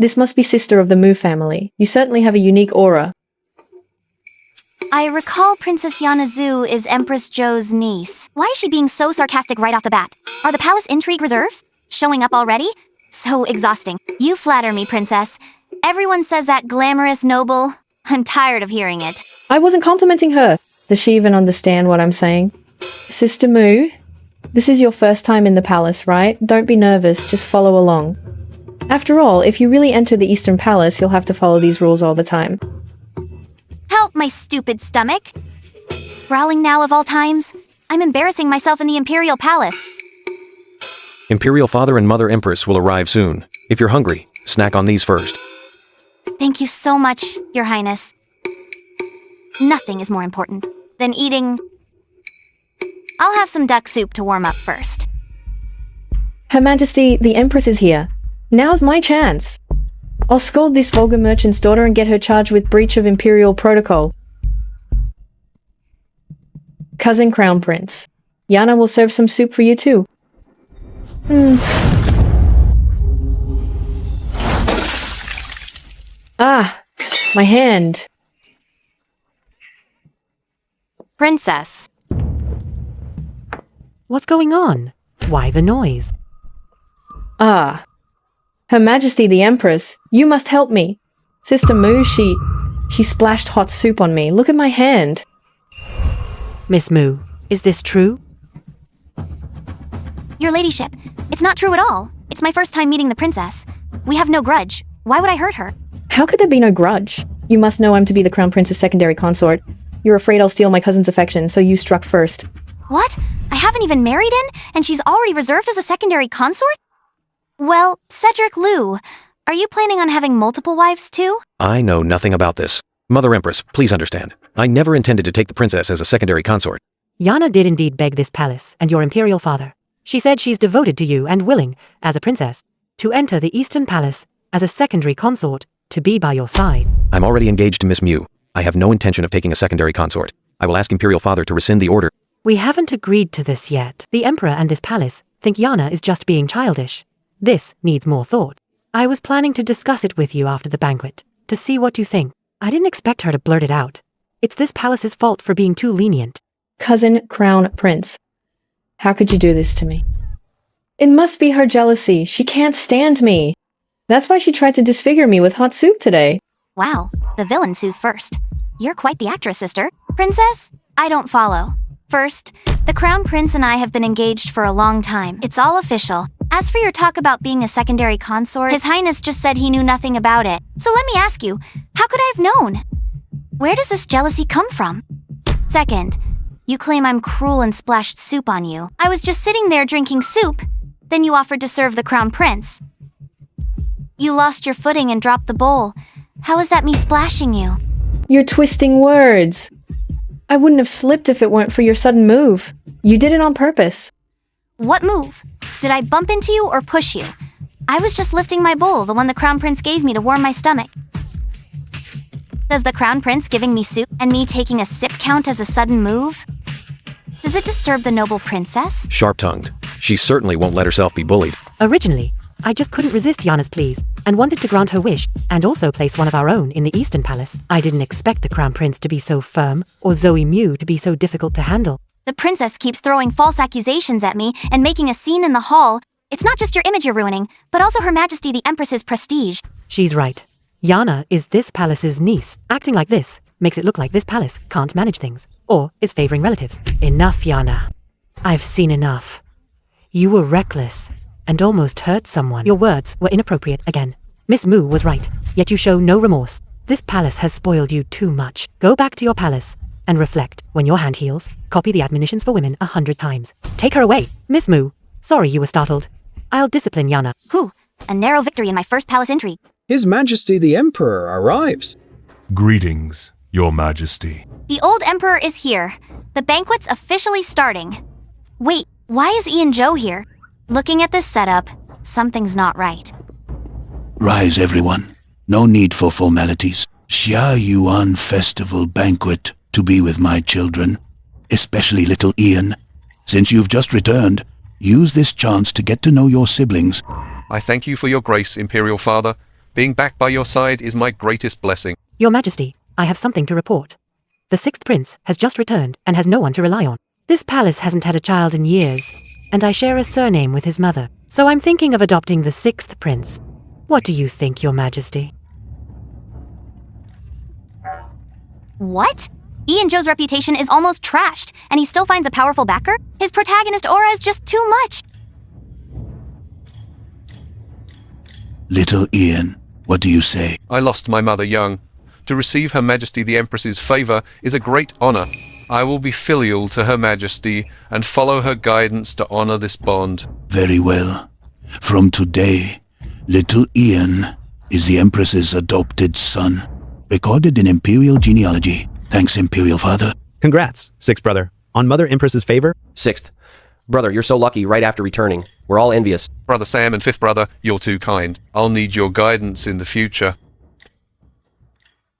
This must be sister of the Mu family. You certainly have a unique aura. I recall Princess Yana Zhu is Empress Zhou's niece. Why is she being so sarcastic right off the bat? Are the palace intrigue reserves showing up already? So exhausting. You flatter me, Princess. Everyone says that glamorous noble. I'm tired of hearing it. I wasn't complimenting her. Does she even understand what I'm saying? Sister Mu, this is your first time in the palace, right? Don't be nervous, just follow along. After all, if you really enter the Eastern Palace, you'll have to follow these rules all the time. Help, my stupid stomach. Growling now of all times? I'm embarrassing myself in the Imperial Palace. Imperial Father and Mother Empress will arrive soon. If you're hungry, snack on these first. Thank you so much, Your Highness. Nothing is more important than eating. I'll have some duck soup to warm up first. Her Majesty, the Empress is here. Now's my chance. I'll scold this vulgar merchant's daughter and get her charged with breach of Imperial protocol. Cousin Crown Prince, Yana will serve some soup for you too. Ah, my hand. Princess. What's going on? Why the noise? Ah. Her Majesty the Empress, you must help me. Sister Mu, she splashed hot soup on me. Look at my hand. Miss Mu, is this true? Your ladyship, it's not true at all. It's my first time meeting the princess. We have no grudge. Why would I hurt her? How could there be no grudge? You must know I'm to be the Crown Prince's secondary consort. You're afraid I'll steal my cousin's affection, so you struck first. What? I haven't even married in, and she's already reserved as a secondary consort? Well, Cedric Liu, are you planning on having multiple wives too? I know nothing about this. Mother Empress, please understand. I never intended to take the princess as a secondary consort. Yana did indeed beg this palace and your imperial father. She said she's devoted to you and willing, as a princess, to enter the Eastern Palace as a secondary consort to be by your side. I'm already engaged to Miss Mew. I have no intention of taking a secondary consort. I will ask Imperial Father to rescind the order. We haven't agreed to this yet. The Emperor and this palace think Yana is just being childish. This needs more thought. I was planning to discuss it with you after the banquet, to see what you think. I didn't expect her to blurt it out. It's this palace's fault for being too lenient. Cousin Crown Prince, how could you do this to me? It must be her jealousy. She can't stand me. That's why she tried to disfigure me with hot soup today. Wow, the villain sues first. You're quite the actress, sister. Princess, I don't follow. First, the Crown Prince and I have been engaged for a long time. It's all official. As for your talk about being a secondary consort, His Highness just said he knew nothing about it. So let me ask you, how could I have known? Where does this jealousy come from? Second, you claim I'm cruel and splashed soup on you. I was just sitting there drinking soup. Then you offered to serve the Crown Prince. You lost your footing and dropped the bowl. How is that me splashing you? You're twisting words. I wouldn't have slipped if it weren't for your sudden move. You did it on purpose. What move? Did I bump into you or push you? I was just lifting my bowl, the one the Crown Prince gave me to warm my stomach. Does the Crown Prince giving me soup and me taking a sip count as a sudden move? Does it disturb the noble princess? Sharp-tongued. She certainly won't let herself be bullied. Originally, I just couldn't resist Yana's pleas and wanted to grant her wish and also place one of our own in the Eastern Palace. I didn't expect the Crown Prince to be so firm or Zoe Mew to be so difficult to handle. The princess keeps throwing false accusations at me and making a scene in the hall. It's not just your image you're ruining, but also Her Majesty the Empress's prestige. She's right. Yana is this palace's niece. Acting like this makes it look like this palace can't manage things or is favoring relatives. Enough, Yana. I've seen enough. You were reckless and almost hurt someone. Your words were inappropriate again. Miss Moo was right, yet you show no remorse. This palace has spoiled you too much. Go back to your palace and reflect. When your hand heals, copy the admonitions for women 100 times. Take her away. Miss Moo, sorry you were startled. I'll discipline Yana. Whew, a narrow victory in my first palace intrigue. His Majesty the Emperor arrives. Greetings, Your Majesty. The old emperor is here. The banquet's officially starting. Wait, why is ENG here? Looking at this setup, something's not right. Rise, everyone. No need for formalities. Xia Yuan Festival Banquet to be with my children, especially little Ian. Since you've just returned, use this chance to get to know your siblings. I thank you for your grace, Imperial Father. Being back by your side is my greatest blessing. Your Majesty, I have something to report. The sixth prince has just returned and has no one to rely on. This palace hasn't had a child in years, and I share a surname with his mother. So I'm thinking of adopting the sixth prince. What do you think, Your Majesty? What? ENG's reputation is almost trashed, and he still finds a powerful backer? His protagonist aura is just too much. Little Ian, what do you say? I lost my mother young. To receive Her Majesty the Empress's favor is a great honor. I will be filial to Her Majesty and follow her guidance to honor this bond. Very well. From today, little Ian is the Empress's adopted son, recorded in Imperial genealogy. Thanks, Imperial Father. Congrats, Sixth Brother. On Mother Empress's favor? Sixth. Brother, you're so lucky right after returning. We're all envious. Brother Sam and fifth brother, you're too kind. I'll need your guidance in the future.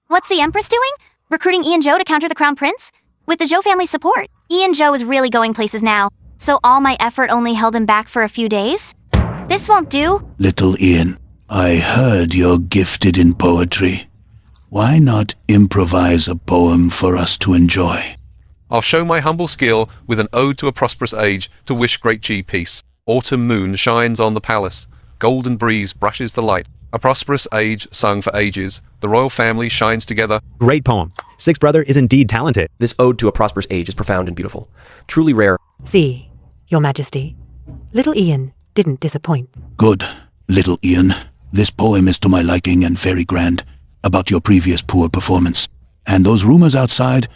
What's the Empress doing? Recruiting ENG to counter the Crown Prince? With the Zhou family's support, ENG is really going places now. So all my effort only held him back for a few days? This won't do. Little Ian, I heard you're gifted in poetry. Why not improvise a poem for us to enjoy? I'll show my humble skill with an ode to a prosperous age to wish great G peace. Autumn moon shines on the palace. Golden breeze brushes the light. A prosperous age sung for ages. The royal family shines together. Great poem. Sixth Brother is indeed talented. This ode to a prosperous age is profound and beautiful. Truly rare. See, Your Majesty, little Ian didn't disappoint. Good, little Ian. This poem is to my liking and very grand. About your previous poor performance. And those rumors outside,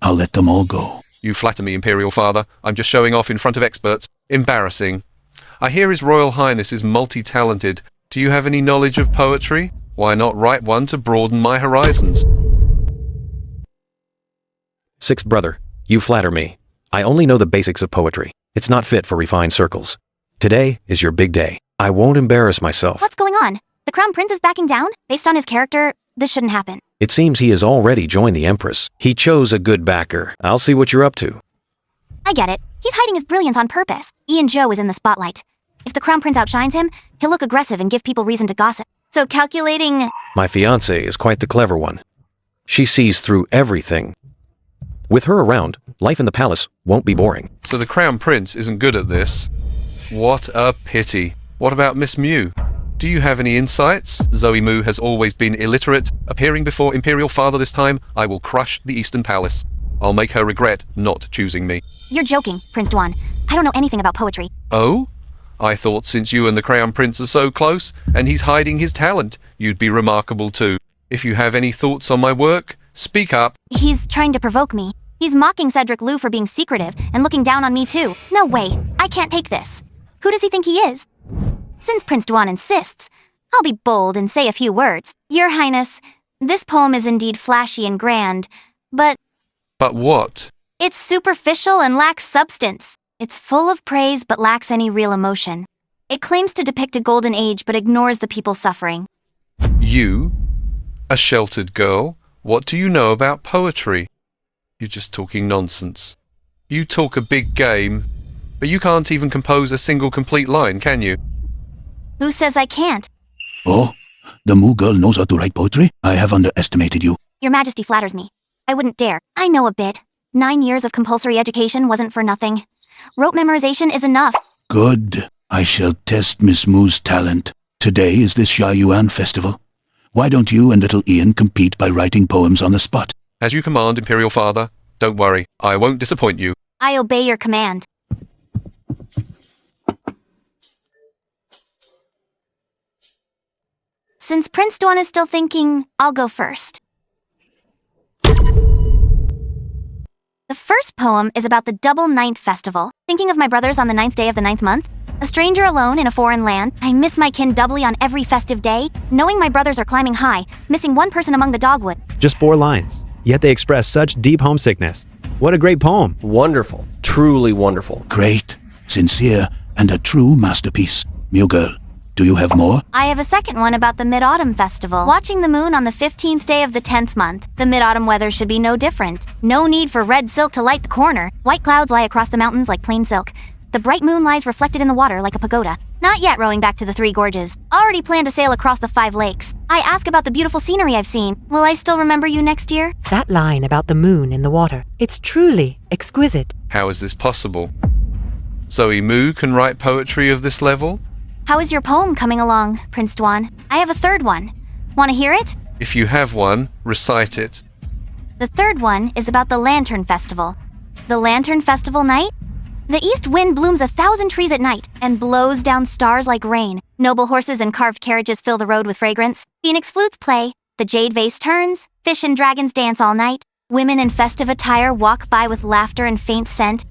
I'll let them all go. You flatter me, Imperial Father. I'm just showing off in front of experts. Embarrassing. I hear His Royal Highness is multi-talented. Do you have any knowledge of poetry? Why not write one to broaden my horizons? Sixth Brother, you flatter me. I only know the basics of poetry. It's not fit for refined circles. Today is your big day. I won't embarrass myself. What's going on? The Crown Prince is backing down? Based on his character, this shouldn't happen. It seems he has already joined the Empress. He chose a good backer. I'll see what you're up to. I get it. He's hiding his brilliance on purpose. ENG is in the spotlight. If the Crown Prince outshines him, he'll look aggressive and give people reason to gossip. So calculating... My fiancée is quite the clever one. She sees through everything. With her around, life in the palace won't be boring. So the Crown Prince isn't good at this. What a pity. What about Miss Mew? Do you have any insights? Zoe Moo has always been illiterate. Appearing before Imperial Father this time, I will crush the Eastern Palace. I'll make her regret not choosing me. You're joking, Prince Duan. I don't know anything about poetry. Oh? I thought since you and the Crown Prince are so close, and he's hiding his talent, you'd be remarkable too. If you have any thoughts on my work, speak up. He's trying to provoke me. He's mocking Cedric Lou for being secretive and looking down on me too. No way. I can't take this. Who does he think he is? Since Prince Duan insists, I'll be bold and say a few words. Your Highness, this poem is indeed flashy and grand, but But what? it's superficial and lacks substance. It's full of praise but lacks any real emotion. It claims to depict a golden age but ignores the people suffering. You? A sheltered girl? What do you know about poetry? You're just talking nonsense. You talk a big game, but you can't even compose a single complete line, can you? Who says I can't? Oh, the Moo girl knows how to write poetry? I have underestimated you. Your Majesty flatters me. I wouldn't dare. I know a bit. 9 years of compulsory education wasn't for nothing. Rote memorization is enough. Good. I shall test Miss Moo's talent. Today is the Xia Yuan festival. Why don't you and little Ian compete by writing poems on the spot? As you command, Imperial Father. Don't worry, I won't disappoint you. I obey your command. Since Prince Duan is still thinking, I'll go first. The first poem is about the double ninth festival. Thinking of my brothers on the 9th day of the 9th month? A stranger alone in a foreign land, I miss my kin doubly on every festive day, knowing my brothers are climbing high, missing one person among the dogwood. Just 4 lines, yet they express such deep homesickness. What a great poem. Wonderful. Truly wonderful. Great, sincere, and a true masterpiece. Mew girl, do you have more? I have a second one about the Mid-Autumn Festival. Watching the moon on the 15th day of the 10th month. The mid-autumn weather should be no different. No need for red silk to light the corner. White clouds lie across the mountains like plain silk. The bright moon lies reflected in the water like a pagoda. Not yet rowing back to the 3 gorges. Already planned to sail across the 5 lakes. I ask about the beautiful scenery I've seen. Will I still remember you next year? That line about the moon in the water, it's truly exquisite. How is this possible? Zoe Moo can write poetry of this level? How is your poem coming along, Prince Duan? I have a third one. Want to hear it? If you have one, recite it. The third one is about the Lantern Festival. The Lantern Festival night? The east wind blooms 1,000 trees at night and blows down stars like rain. Noble horses and carved carriages fill the road with fragrance. Phoenix flutes play. The jade vase turns. Fish and dragons dance all night. Women in festive attire walk by with laughter and faint scent.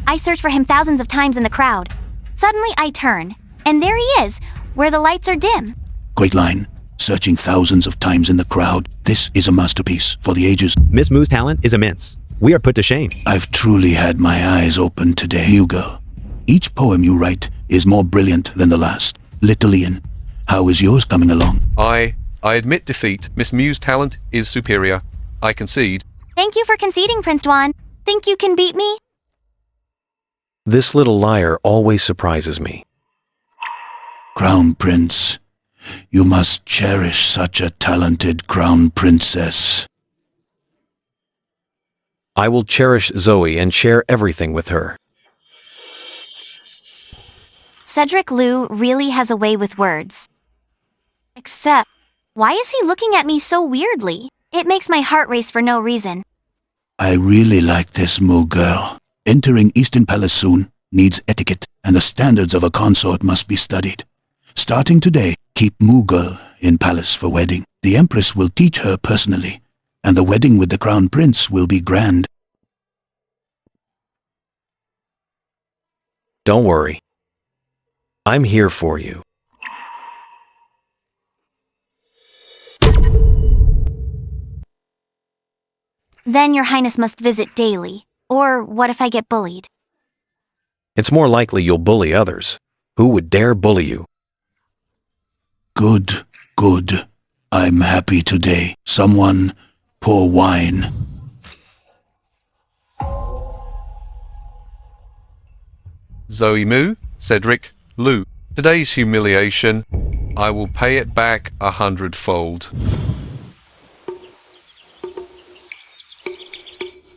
I search for him thousands of times in the crowd. Suddenly I turn, and there he is, where the lights are dim. Great line. Searching thousands of times in the crowd. This is a masterpiece for the ages. Miss Moo's talent is immense. We are put to shame. I've truly had my eyes open today, Mew girl. Each poem you write is more brilliant than the last. Little Ian, how is yours coming along? I admit defeat. Miss Mew's talent is superior. I concede. Thank you for conceding, Prince Duan. Think you can beat me? This little liar always surprises me. Crown Prince, you must cherish such a talented Crown Princess. I will cherish Zoe and share everything with her. Cedric Lou really has a way with words. Except, why is he looking at me so weirdly? It makes my heart race for no reason. I really like this Moo girl. Entering Eastern Palace soon needs etiquette, and the standards of a consort must be studied. Starting today, keep Moo girl in palace for wedding. The Empress will teach her personally, and the wedding with the Crown Prince will be grand. Don't worry. I'm here for you. Then your highness must visit daily. Or what if I get bullied? It's more likely you'll bully others. Who would dare bully you? Good, good. I'm happy today. Someone pour wine. Zoe Moo, Cedric Lou. Today's humiliation, I will pay it back 100-fold.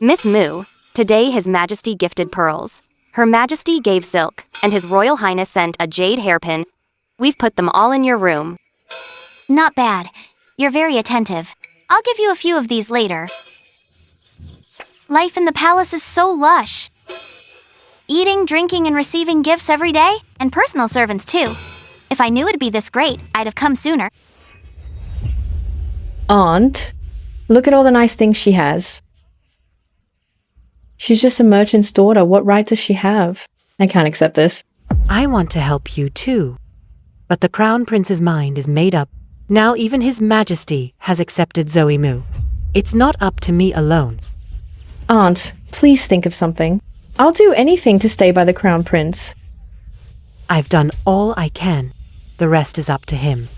Miss Moo, today His Majesty gifted pearls. Her Majesty gave silk, and His Royal Highness sent a jade hairpin. We've put them all in your room. Not bad. You're very attentive. I'll give you a few of these later. Life in the palace is so lush. Eating, drinking, and receiving gifts every day, and personal servants too. If I knew it'd be this great, I'd have come sooner. Aunt, look at all the nice things she has. She's just a merchant's daughter. What right does she have? I can't accept this. I want to help you too. But the Crown Prince's mind is made up. Now even His Majesty has accepted Zoe Mu. It's not up to me alone. Aunt, please think of something. I'll do anything to stay by the Crown Prince. I've done all I can. The rest is up to him.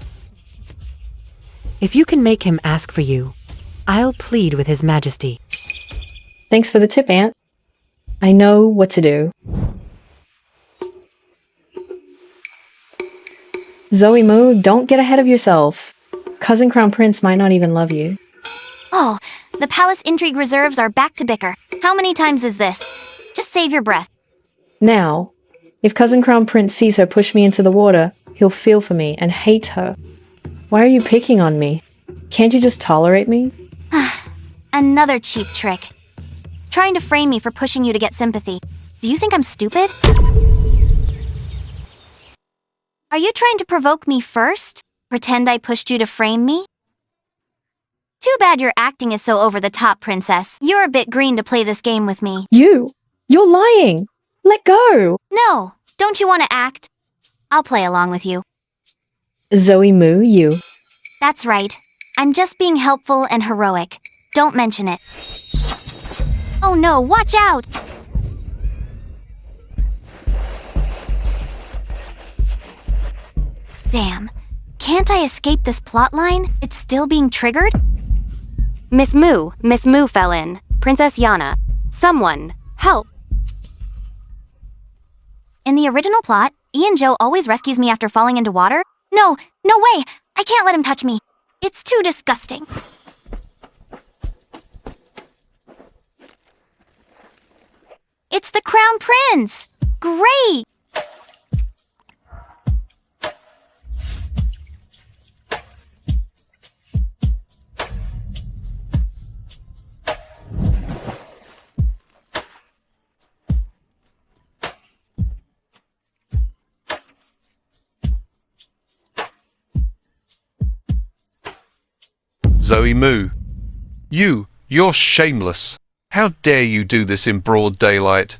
If you can make him ask for you, I'll plead with His Majesty. Thanks for the tip, Aunt. I know what to do. Zoe Mu, don't get ahead of yourself. Cousin Crown Prince might not even love you. Oh, the palace intrigue reserves are back to bicker. How many times is this? Just save your breath. Now, if Cousin Crown Prince sees her push me into the water, he'll feel for me and hate her. Why are you picking on me? Can't you just tolerate me? Another cheap trick. Trying to frame me for pushing you to get sympathy. Do you think I'm stupid? Are you trying to provoke me first? Pretend I pushed you to frame me? Too bad your acting is so over the top, Princess. You're a bit green to play this game with me. You're lying! Let go! No, don't you want to act? I'll play along with you. Zoe Mu, you. That's right. I'm just being helpful and heroic. Don't mention it. Oh no, watch out! Damn. Can't I escape this plotline? It's still being triggered? Miss Mu fell in. Princess Yana. Someone, help. In the original plot, ENG always rescues me after falling into water? No way! I can't let him touch me. It's too disgusting. It's the Crown Prince! Great! Zoe Mu. You're shameless. How dare you do this in broad daylight?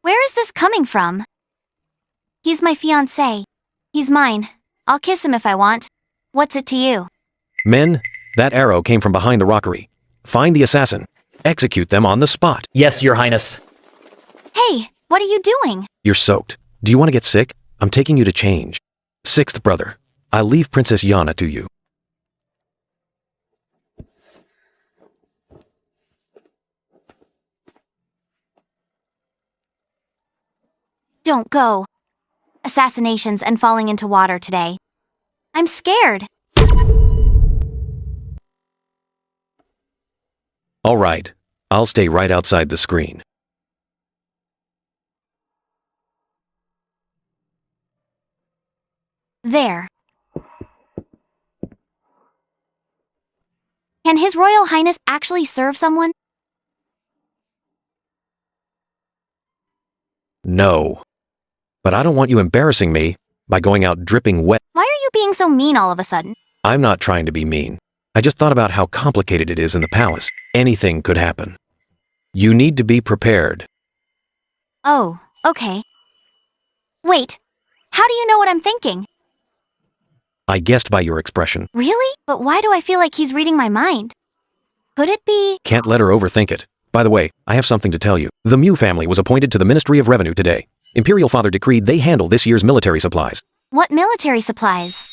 Where is this coming from? He's my fiancé. He's mine. I'll kiss him if I want. What's it to you? Men, that arrow came from behind the rockery. Find the assassin. Execute them on the spot. Yes, Your Highness. Hey, what are you doing? You're soaked. Do you want to get sick? I'm taking you to change. Sixth brother, I'll leave Princess Yana to you. Don't go. Assassinations and falling into water today. I'm scared. All right, I'll stay right outside the screen. There. Can His Royal Highness actually serve someone? No. But I don't want you embarrassing me by going out dripping wet. Why are you being so mean all of a sudden? I'm not trying to be mean. I just thought about how complicated it is in the palace. Anything could happen. You need to be prepared. Oh, okay. Wait, how do you know what I'm thinking? I guessed by your expression. Really? But why do I feel like he's reading my mind? Could it be? Can't let her overthink it. By the way, I have something to tell you. The Mu family was appointed to the Ministry of Revenue today. Imperial Father decreed they handle this year's military supplies. What military supplies?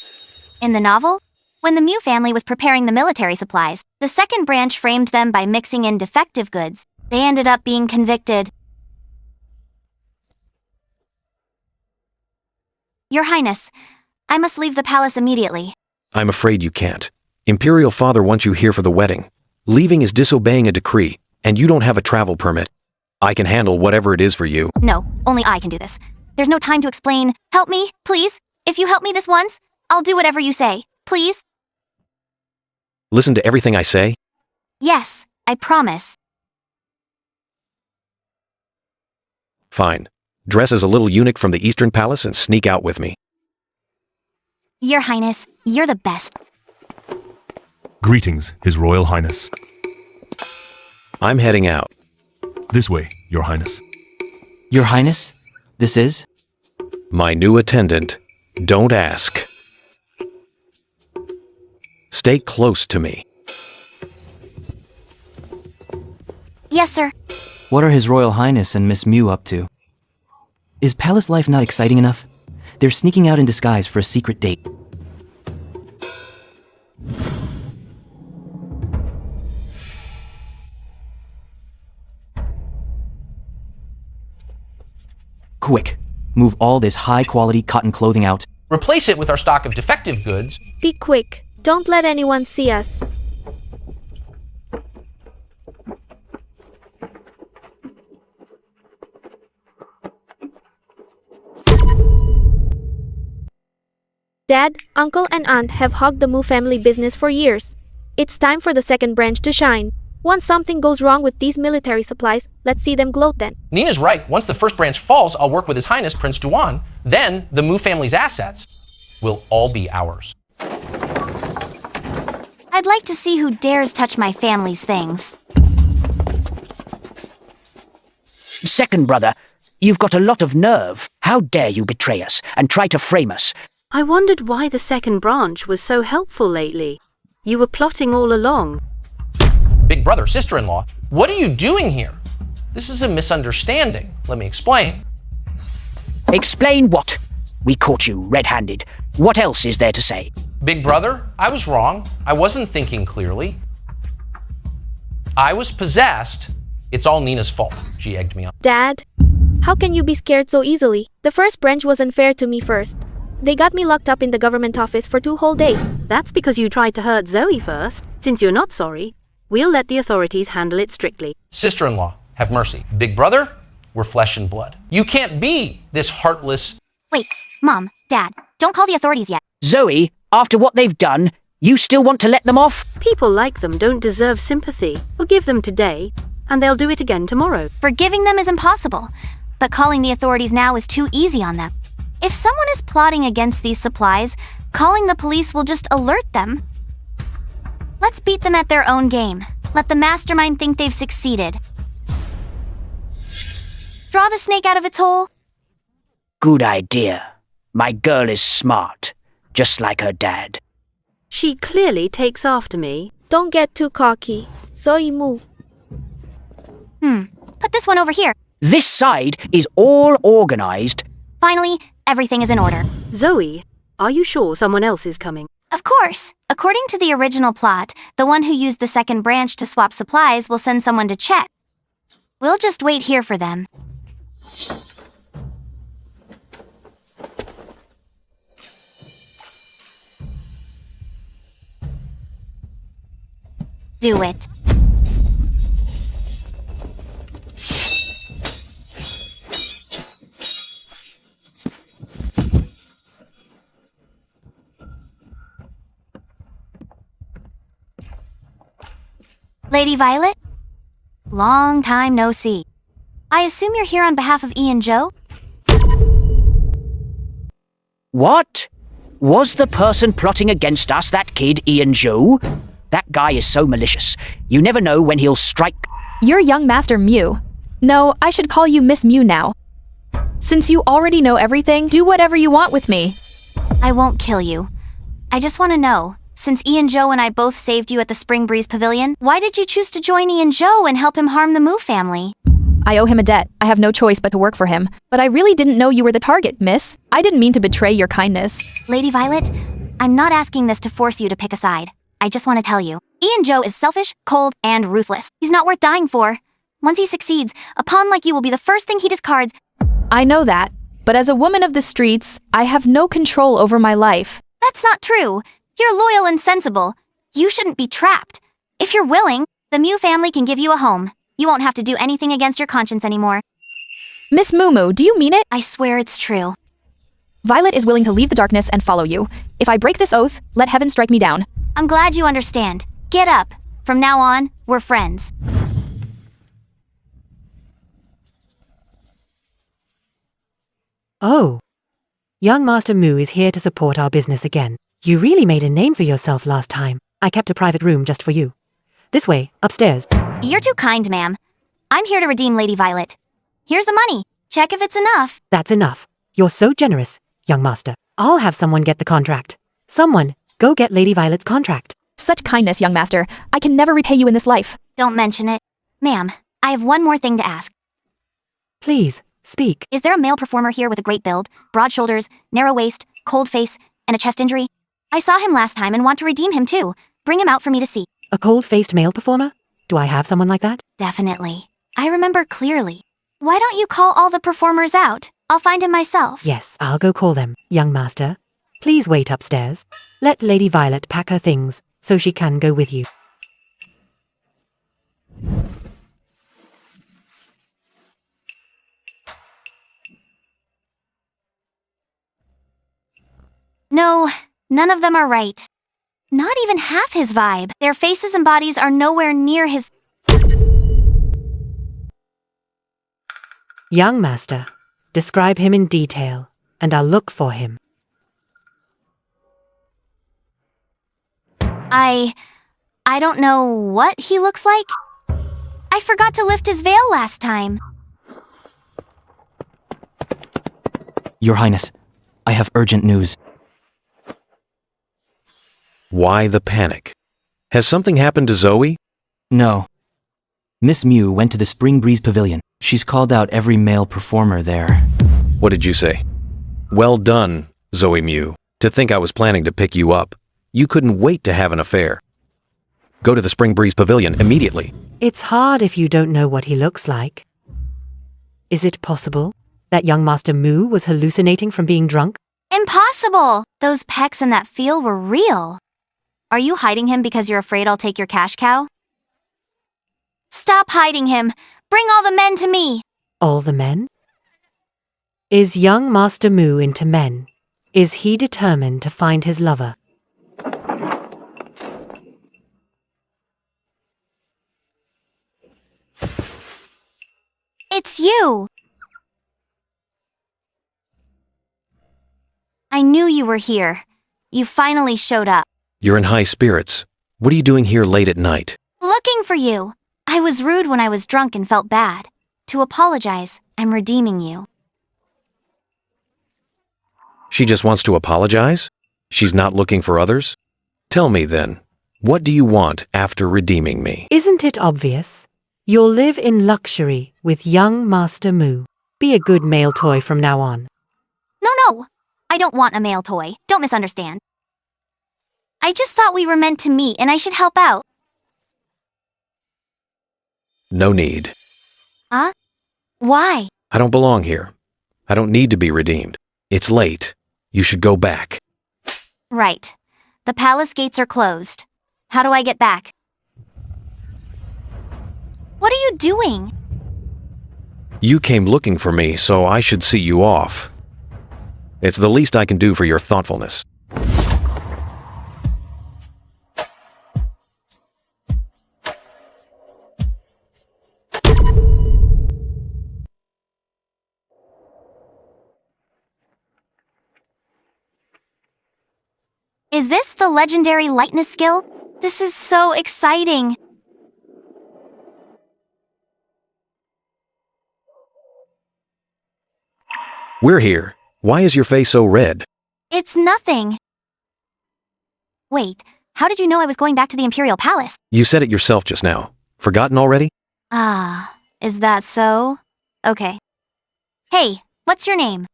In the novel? When the Mu family was preparing the military supplies, the second branch framed them by mixing in defective goods. They ended up being convicted. Your Highness, I must leave the palace immediately. I'm afraid you can't. Imperial Father wants you here for the wedding. Leaving is disobeying a decree, and you don't have a travel permit. I can handle whatever it is for you. No, only I can do this. There's no time to explain. Help me, please. If you help me this once, I'll do whatever you say. Please? Listen to everything I say. Yes, I promise. Fine. Dress as a little eunuch from the Eastern Palace and sneak out with me. Your Highness, you're the best. Greetings, His Royal Highness. I'm heading out. This way, Your Highness. Your Highness, this is? My new attendant. Don't ask. Stay close to me. Yes, sir. What are His Royal Highness and Miss Mew up to? Is palace life not exciting enough? They're sneaking out in disguise for a secret date. Quick, move all this high-quality cotton clothing out. Replace it with our stock of defective goods. Be quick. Don't let anyone see us. Dad, Uncle, and Aunt have hogged the Moo family business for years. It's time for the second branch to shine. Once something goes wrong with these military supplies, let's see them gloat then. Nina's right. Once the first branch falls, I'll work with His Highness Prince Duan. Then the Moo family's assets will all be ours. I'd like to see who dares touch my family's things. Second brother, you've got a lot of nerve. How dare you betray us and try to frame us? I wondered why the second branch was so helpful lately. You were plotting all along. Big brother, sister-in-law, what are you doing here? This is a misunderstanding. Let me explain. Explain what? We caught you red-handed. What else is there to say? Big brother, I was wrong. I wasn't thinking clearly. I was possessed. It's all Nina's fault. She egged me on. Dad, how can you be scared so easily? The first branch was unfair to me first. They got me locked up in the government office for 2 whole days. That's because you tried to hurt Zoe first. Since you're not sorry, we'll let the authorities handle it strictly. Sister-in-law, have mercy. Big brother, we're flesh and blood. You can't be this heartless... Wait, Mom, Dad, don't call the authorities yet. Zoe, after what they've done, you still want to let them off? People like them don't deserve sympathy. Forgive them today, and they'll do it again tomorrow. Forgiving them is impossible, but calling the authorities now is too easy on them. If someone is plotting against these supplies, calling the police will just alert them. Let's beat them at their own game. Let the mastermind think they've succeeded. Draw the snake out of its hole. Good idea. My girl is smart, just like her dad. She clearly takes after me. Don't get too cocky. Zoe Moo. Put this one over here. This side is all organized. Finally, everything is in order. Zoe, are you sure someone else is coming? Of course. According to the original plot, the one who used the second branch to swap supplies will send someone to check. We'll just wait here for them. Do it. Lady Violet? Long time no see. I assume you're here on behalf of Ian Joe? What? Was the person plotting against us that kid, Ian Joe? That guy is so malicious. You never know when he'll strike. You're young Master Mew. No, I should call you Miss Mew now. Since you already know everything, do whatever you want with me. I won't kill you. I just want to know, since Ian Joe and I both saved you at the Spring Breeze Pavilion, why did you choose to join Ian Joe and help him harm the Moo family? I owe him a debt. I have no choice but to work for him. But I really didn't know you were the target, miss. I didn't mean to betray your kindness. Lady Violet, I'm not asking this to force you to pick a side. I just want to tell you, Ian Joe is selfish, cold, and ruthless. He's not worth dying for. Once he succeeds, a pawn like you will be the first thing he discards. I know that, but as a woman of the streets, I have no control over my life. That's not true. You're loyal and sensible. You shouldn't be trapped. If you're willing, the Mew family can give you a home. You won't have to do anything against your conscience anymore. Miss Moo Moo, do you mean it? I swear it's true. Violet is willing to leave the darkness and follow you. If I break this oath, let heaven strike me down. I'm glad you understand. Get up. From now on, we're friends. Oh. Young Master Mu is here to support our business again. You really made a name for yourself last time. I kept a private room just for you. This way, upstairs. You're too kind, ma'am. I'm here to redeem Lady Violet. Here's the money. Check if it's enough. That's enough. You're so generous, young master. I'll have someone get the contract. Someone, go get Lady Violet's contract. Such kindness, young master. I can never repay you in this life. Don't mention it. Ma'am, I have one more thing to ask. Please, speak. Is there a male performer here with a great build, broad shoulders, narrow waist, cold face, and a chest injury? I saw him last time and want to redeem him too. Bring him out for me to see. A cold-faced male performer? Do I have someone like that? Definitely. I remember clearly. Why don't you call all the performers out? I'll find him myself. Yes, I'll go call them, young master. Please wait upstairs. Let Lady Violet pack her things so she can go with you. No, none of them are right. Not even half his vibe. Their faces and bodies are nowhere near his... Young master, describe him in detail, and I'll look for him. I don't know what he looks like. I forgot to lift his veil last time. Your Highness, I have urgent news. Why the panic? Has something happened to Zoe? No. Miss Mew went to the Spring Breeze Pavilion. She's called out every male performer there. What did you say? Well done, Zoe Mew. To think I was planning to pick you up. You couldn't wait to have an affair. Go to the Spring Breeze Pavilion immediately. It's hard if you don't know what he looks like. Is it possible that young Master Mu was hallucinating from being drunk? Impossible! Those pecs and that feel were real. Are you hiding him because you're afraid I'll take your cash cow? Stop hiding him! Bring all the men to me! All the men? Is young Master Mu into men? Is he determined to find his lover? It's you! I knew you were here. You finally showed up. You're in high spirits. What are you doing here late at night? Looking for you. I was rude when I was drunk and felt bad. To apologize, I'm redeeming you. She just wants to apologize? She's not looking for others? Tell me then, what do you want after redeeming me? Isn't it obvious? You'll live in luxury with young Master Mu. Be a good male toy from now on. No. I don't want a male toy. Don't misunderstand. I just thought we were meant to meet and I should help out. No need. Huh? Why? I don't belong here. I don't need to be redeemed. It's late. You should go back. Right. The palace gates are closed. How do I get back? What are you doing? You came looking for me, so I should see you off. It's the least I can do for your thoughtfulness. Is this the legendary lightness skill? This is so exciting. We're here. Why is your face so red? It's nothing. Wait, how did you know I was going back to the Imperial Palace? You said it yourself just now. Forgotten already? Ah, is that so? Okay. Hey, what's your name?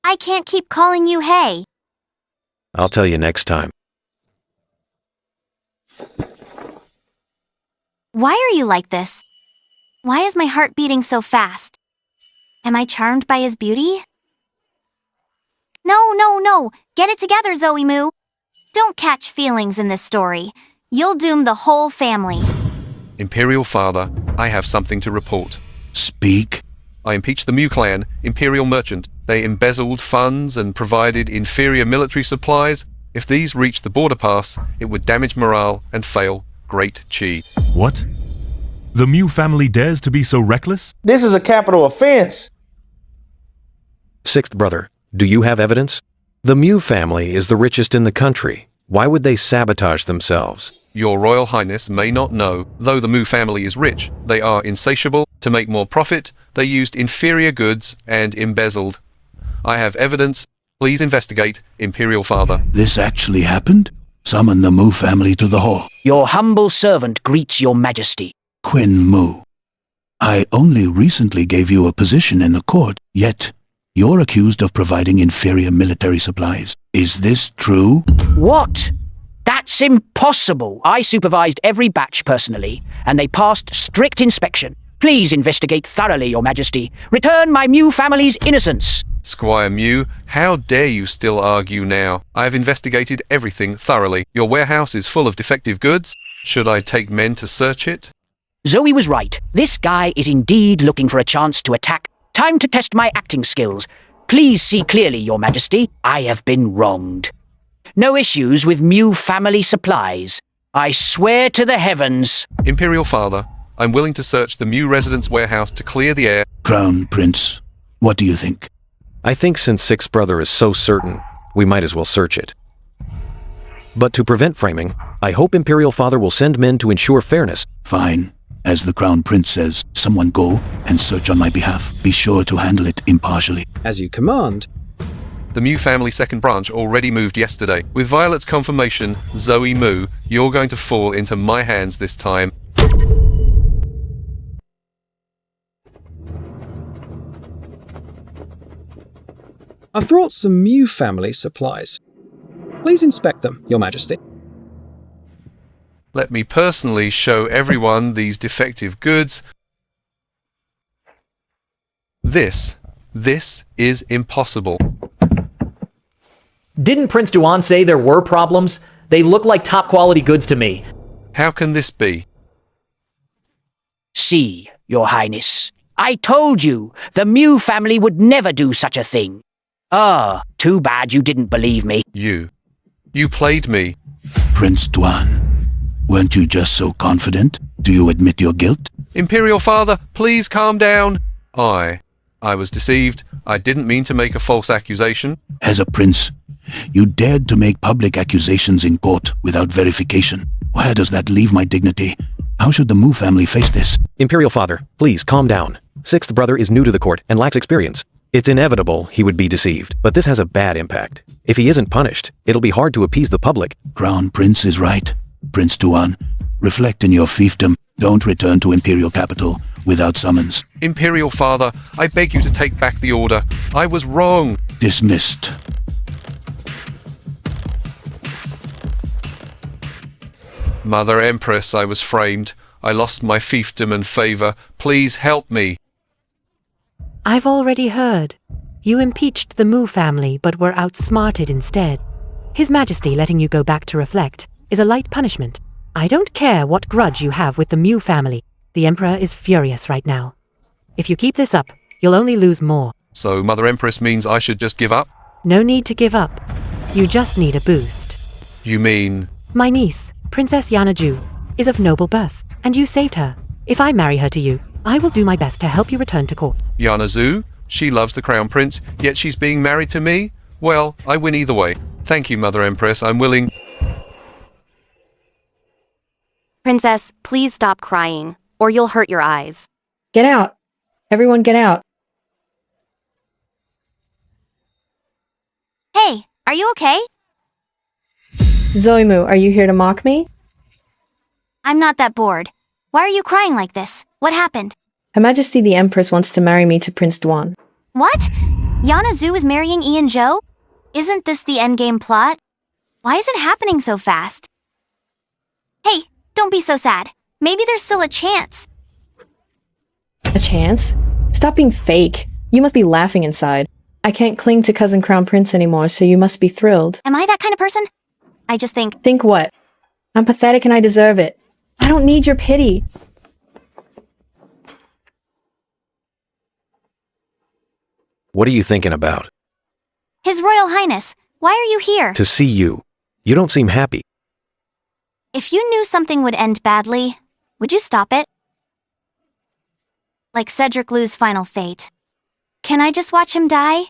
I can't keep calling you hey. I'll tell you next time. Why are you like this? Why is my heart beating so fast? Am I charmed by his beauty? No. Get it together, Zoe Mu. Don't catch feelings in this story. You'll doom the whole family. Imperial Father, I have something to report. Speak. I impeached the Mu clan, Imperial merchant. They embezzled funds and provided inferior military supplies. If these reached the border pass, it would damage morale and fail Great Chi. What? The Mu family dares to be so reckless? This is a capital offense. Sixth brother, do you have evidence? The Mew family is the richest in the country. Why would they sabotage themselves? Your Royal Highness may not know, though the Mu family is rich, they are insatiable. To make more profit, they used inferior goods and embezzled. I have evidence. Please investigate, Imperial Father. This actually happened? Summon the Mu family to the hall. Your humble servant greets your majesty. Quinn Mu. I only recently gave you a position in the court, yet you're accused of providing inferior military supplies. Is this true? What? That's impossible. I supervised every batch personally, and they passed strict inspection. Please investigate thoroughly, your majesty. Return my Mew family's innocence. Squire Mew, how dare you still argue now? I have investigated everything thoroughly. Your warehouse is full of defective goods. Should I take men to search it? Zoe was right. This guy is indeed looking for a chance to attack. Time to test my acting skills. Please see clearly, your majesty. I have been wronged. No issues with Mew family supplies. I swear to the heavens. Imperial Father, I'm willing to search the Mew residence warehouse to clear the air. Crown Prince, what do you think? I think since Sixth brother is so certain, we might as well search it. But to prevent framing, I hope Imperial Father will send men to ensure fairness. Fine. As the Crown Prince says, someone go and search on my behalf. Be sure to handle it impartially. As you command. The Mew family second branch already moved yesterday. With Violet's confirmation, Zoe Mu, you're going to fall into my hands this time. I've brought some Mew family supplies. Please inspect them, Your Majesty. Let me personally show everyone these defective goods. This is impossible. Didn't Prince Duan say there were problems? They look like top quality goods to me. How can this be? See, your highness. I told you, the Mew family would never do such a thing. Ah, too bad you didn't believe me. You played me. Prince Duan, weren't you just so confident? Do you admit your guilt? Imperial Father, please calm down. I was deceived. I didn't mean to make a false accusation. As a prince, you dared to make public accusations in court without verification. Where does that leave my dignity? How should the Mu family face this? Imperial Father, please calm down. Sixth brother is new to the court and lacks experience. It's inevitable he would be deceived, but this has a bad impact. If he isn't punished, it'll be hard to appease the public. Crown Prince is right. Prince Duan, reflect in your fiefdom. Don't return to Imperial capital without summons. Imperial Father, I beg you to take back the order. I was wrong. Dismissed. Mother Empress, I was framed. I lost my fiefdom and favor. Please help me. I've already heard. You impeached the Mu family but were outsmarted instead. His Majesty letting you go back to reflect is a light punishment. I don't care what grudge you have with the Mew family. The Emperor is furious right now. If you keep this up, you'll only lose more. So Mother Empress means I should just give up? No need to give up. You just need a boost. You mean? My niece, Princess Yana Ju, is of noble birth, and you saved her. If I marry her to you, I will do my best to help you return to court. Yana Zhu? She loves the Crown Prince, yet she's being married to me? Well, I win either way. Thank you, Mother Empress. I'm willing. Princess, please stop crying, or you'll hurt your eyes. Get out. Everyone get out. Hey, are you okay? Zoe Mu, are you here to mock me? I'm not that bored. Why are you crying like this? What happened? Her Majesty the Empress wants to marry me to Prince Duan. What? Yana Zhu is marrying ENG? Isn't this the endgame plot? Why is it happening so fast? Hey, don't be so sad. Maybe there's still a chance. A chance? Stop being fake. You must be laughing inside. I can't cling to Cousin Crown Prince anymore, so you must be thrilled. Am I that kind of person? I just think... Think what? I'm pathetic and I deserve it. I don't need your pity. What are you thinking about? His Royal Highness, why are you here? To see you. You don't seem happy. If you knew something would end badly, would you stop it? Like Cedric Lu's final fate. Can I just watch him die?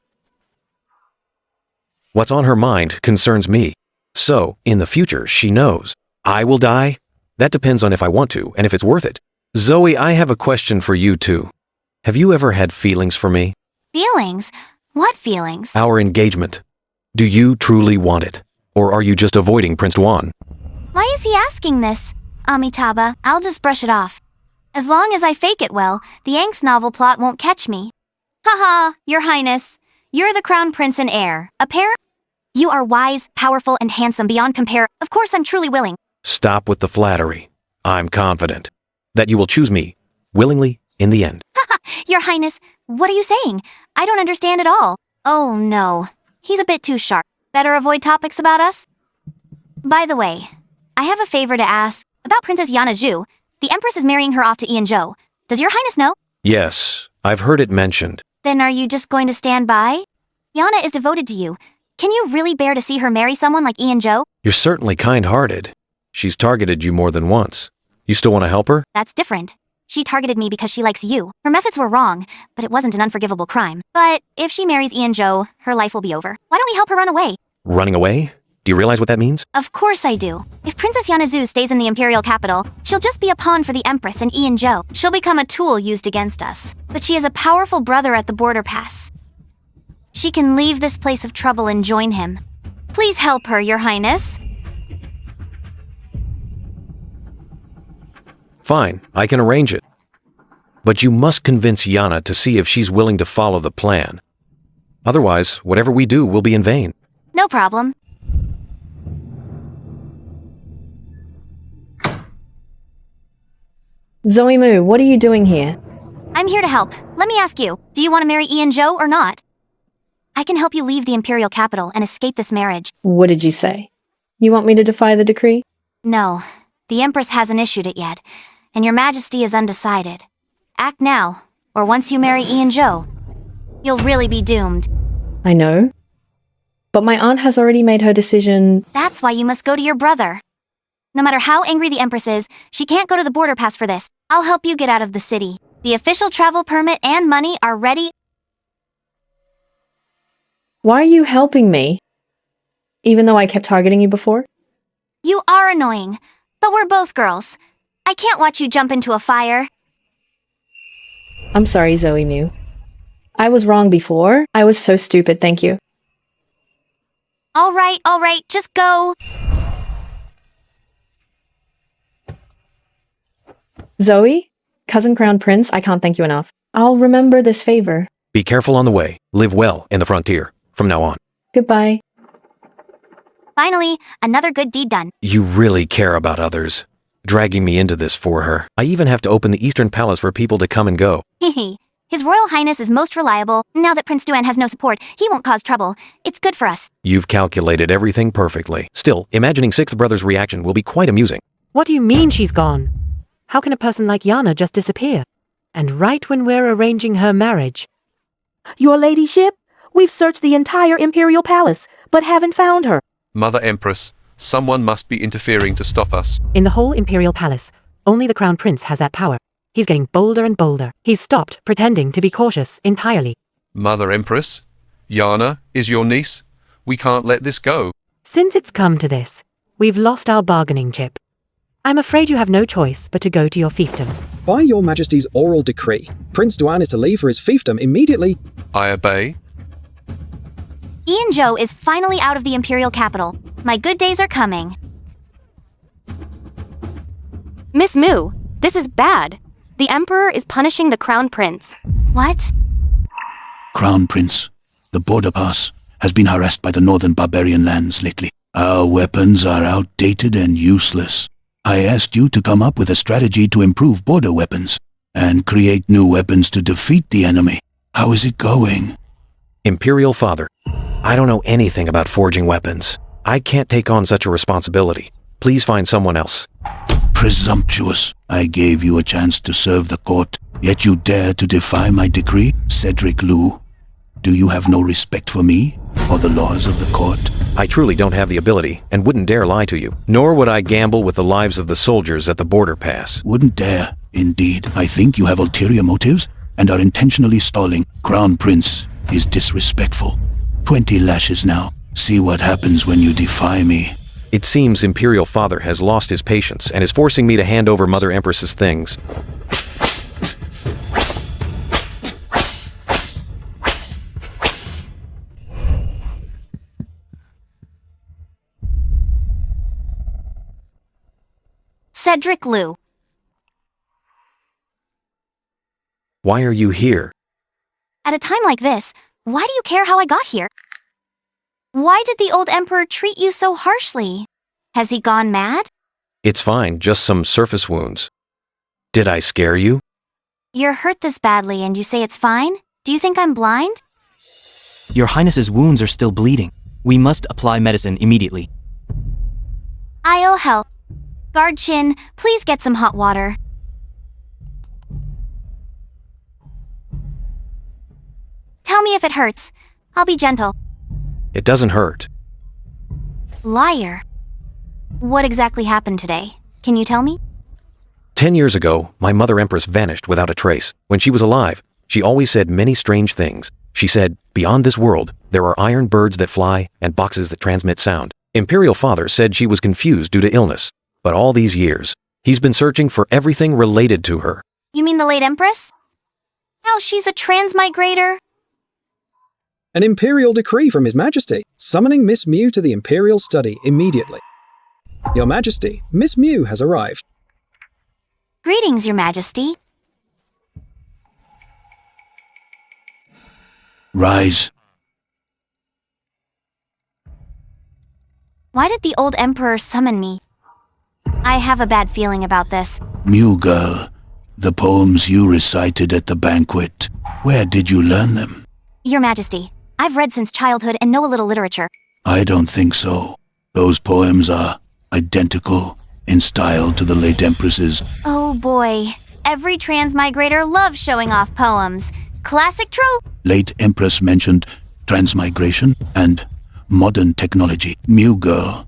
What's on her mind concerns me. So, in the future, she knows. I will die? That depends on if I want to and if it's worth it. Zoe, I have a question for you too. Have you ever had feelings for me? Feelings? What feelings? Our engagement. Do you truly want it? Or are you just avoiding Prince Duan? Why is he asking this? Amitabha, I'll just brush it off. As long as I fake it well, the angst novel plot won't catch me. Haha, Your Highness. You're the crown prince and heir. You are wise, powerful, and handsome beyond compare. Of course I'm truly willing. Stop with the flattery. I'm confident that you will choose me, willingly, in the end. Haha, Your Highness, what are you saying? I don't understand at all. Oh no, he's a bit too sharp. Better avoid topics about us? By the way, I have a favor to ask. About Princess Yana Zhu. The Empress is marrying her off to Zhou. Does Your Highness know? Yes, I've heard it mentioned. Then are you just going to stand by? Yana is devoted to you. Can you really bear to see her marry someone like Zhou? You're certainly kind-hearted. She's targeted you more than once. You still want to help her? That's different. She targeted me because she likes you. Her methods were wrong, but it wasn't an unforgivable crime. But if she marries Zhou, her life will be over. Why don't we help her run away? Running away? Do you realize what that means? Of course I do. If Princess Yana Zhu stays in the imperial capital, she'll just be a pawn for the Empress and Zhou. She'll become a tool used against us. But she has a powerful brother at the border pass. She can leave this place of trouble and join him. Please help her, Your Highness. Fine, I can arrange it. But you must convince Yana to see if she's willing to follow the plan. Otherwise, whatever we do will be in vain. No problem. Zoe Mu, what are you doing here? I'm here to help. Let me ask you, do you want to marry Zhou or not? I can help you leave the imperial capital and escape this marriage. What did you say? You want me to defy the decree? No, the Empress hasn't issued it yet, and Your Majesty is undecided. Act now, or once you marry Zhou, you'll really be doomed. I know. But my aunt has already made her decision. That's why you must go to your brother. No matter how angry the Empress is, she can't go to the border pass for this. I'll help you get out of the city. The official travel permit and money are ready. Why are you helping me? Even though I kept targeting you before? You are annoying, but we're both girls. I can't watch you jump into a fire. I'm sorry, Zoe Mu. I was wrong before. I was so stupid, thank you. All right, just go. Zoe? Cousin Crown Prince, I can't thank you enough. I'll remember this favor. Be careful on the way. Live well in the frontier, from now on. Goodbye. Finally, another good deed done. You really care about others. Dragging me into this for her. I even have to open the Eastern Palace for people to come and go. Hehe. His Royal Highness is most reliable. Now that Prince Duan has no support, he won't cause trouble. It's good for us. You've calculated everything perfectly. Still, imagining Sixth Brother's reaction will be quite amusing. What do you mean she's gone? How can a person like Yana just disappear? And right when we're arranging her marriage. Your ladyship, we've searched the entire imperial palace, but haven't found her. Mother Empress, someone must be interfering to stop us. In the whole imperial palace, only the crown prince has that power. He's getting bolder and bolder. He's stopped pretending to be cautious entirely. Mother Empress, Yana is your niece. We can't let this go. Since it's come to this, we've lost our bargaining chip. I'm afraid you have no choice but to go to your fiefdom. By Your Majesty's oral decree, Prince Duan is to leave for his fiefdom immediately. I obey. Zhou is finally out of the imperial capital. My good days are coming. Miss Mu, this is bad. The Emperor is punishing the Crown Prince. What? Crown Prince, the border pass has been harassed by the northern barbarian lands lately. Our weapons are outdated and useless. I asked you to come up with a strategy to improve border weapons and create new weapons to defeat the enemy. How is it going? Imperial Father, I don't know anything about forging weapons. I can't take on such a responsibility. Please find someone else. Presumptuous. I gave you a chance to serve the court, yet you dare to defy my decree? Cedric Liu, do you have no respect for me or the laws of the court? I truly don't have the ability and wouldn't dare lie to you. Nor would I gamble with the lives of the soldiers at the border pass. Wouldn't dare, indeed. I think you have ulterior motives and are intentionally stalling. Crown Prince is disrespectful. 20 lashes now. See what happens when you defy me. It seems Imperial Father has lost his patience and is forcing me to hand over Mother Empress's things. Cedric Liu. Why are you here? At a time like this, why do you care how I got here? Why did the old emperor treat you so harshly? Has he gone mad? It's fine, just some surface wounds. Did I scare you? You're hurt this badly and you say it's fine? Do you think I'm blind? Your Highness's wounds are still bleeding. We must apply medicine immediately. I'll help. Guard Chin, please get some hot water. Tell me if it hurts. I'll be gentle. It doesn't hurt. Liar. What exactly happened today? Can you tell me? 10 years ago, my Mother Empress vanished without a trace. When she was alive, she always said many strange things. She said, beyond this world, there are iron birds that fly and boxes that transmit sound. Imperial Father said she was confused due to illness. But all these years, he's been searching for everything related to her. You mean the late Empress? Oh, she's a transmigrator? An Imperial decree from His Majesty, summoning Miss Mew to the Imperial study immediately. Your Majesty, Miss Mew has arrived. Greetings, Your Majesty. Rise. Why did the old Emperor summon me? I have a bad feeling about this. Mew girl, the poems you recited at the banquet, where did you learn them? Your Majesty, I've read since childhood and know a little literature. I don't think so. Those poems are identical in style to the late Empress's. Oh boy, every transmigrator loves showing off poems. Classic trope. Late Empress mentioned transmigration and modern technology. Mew girl,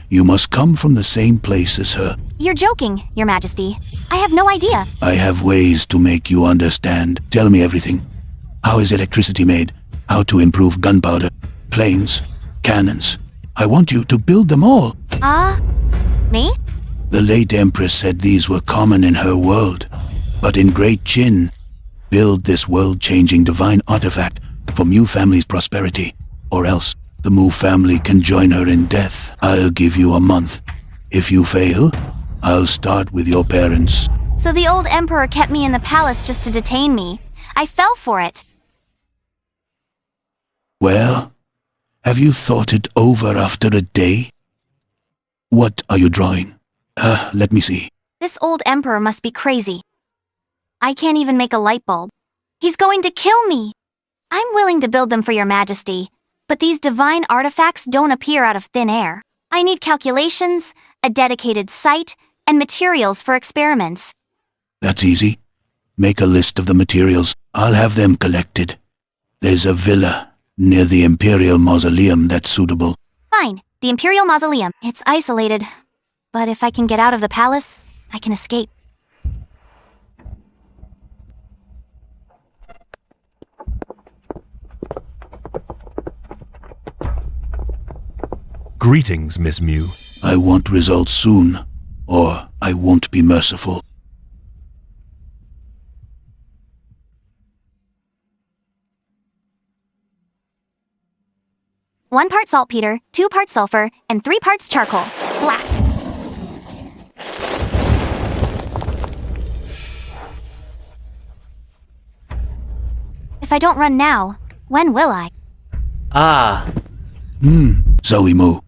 you must come from the same place as her. You're joking, Your Majesty. I have no idea. I have ways to make you understand. Tell me everything. How is electricity made? How to improve gunpowder, planes, cannons. I want you to build them all. Me? The late Empress said these were common in her world. But in Great Chin, build this world-changing divine artifact for Mew family's prosperity. Or else, the Mu family can join her in death. I'll give you a month. If you fail, I'll start with your parents. So the old Emperor kept me in the palace just to detain me. I fell for it. Well, have you thought it over after a day? What are you drawing? Let me see. This old Emperor must be crazy. I can't even make a light bulb. He's going to kill me. I'm willing to build them for Your Majesty, but these divine artifacts don't appear out of thin air. I need calculations, a dedicated site, and materials for experiments. That's easy. Make a list of the materials. I'll have them collected. There's a villa near the Imperial Mausoleum that's suitable. Fine, the Imperial Mausoleum. It's isolated, but if I can get out of the palace, I can escape. Greetings, Miss Mew. I want results soon, or I won't be merciful. One part saltpeter, 2 parts sulfur, and 3 parts charcoal. Blast! If I don't run now, when will I? Zoe Mu,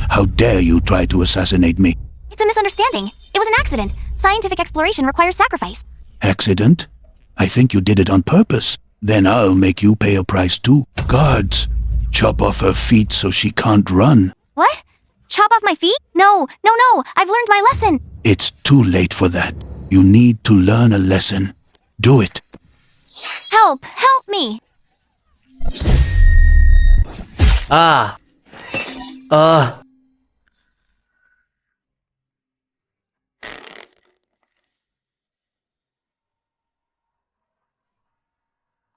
how dare you try to assassinate me? It's a misunderstanding. It was an accident. Scientific exploration requires sacrifice. Accident? I think you did it on purpose. Then I'll make you pay a price too. Guards, chop off her feet so she can't run. What? Chop off my feet? No, I've learned my lesson. It's too late for that. You need to learn a lesson. Do it. Help me.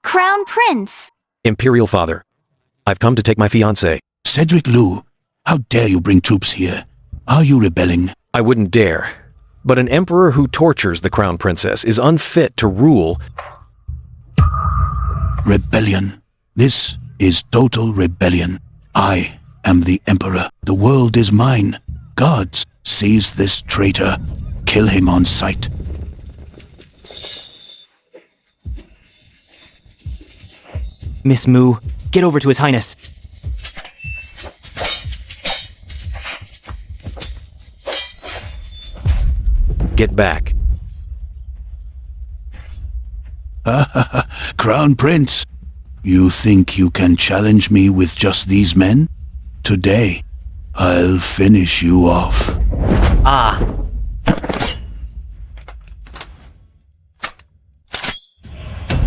Crown Prince. Imperial Father, I've come to take my fiancée. Cedric Liu, how dare you bring troops here? Are you rebelling? I wouldn't dare. But an emperor who tortures the crown princess is unfit to rule. Rebellion. This is total rebellion. I am the emperor. The world is mine. Guards, seize this traitor. Kill him on sight. Miss Mu, get over to His Highness. Get back. Crown Prince, you think you can challenge me with just these men? Today, I'll finish you off. Ah.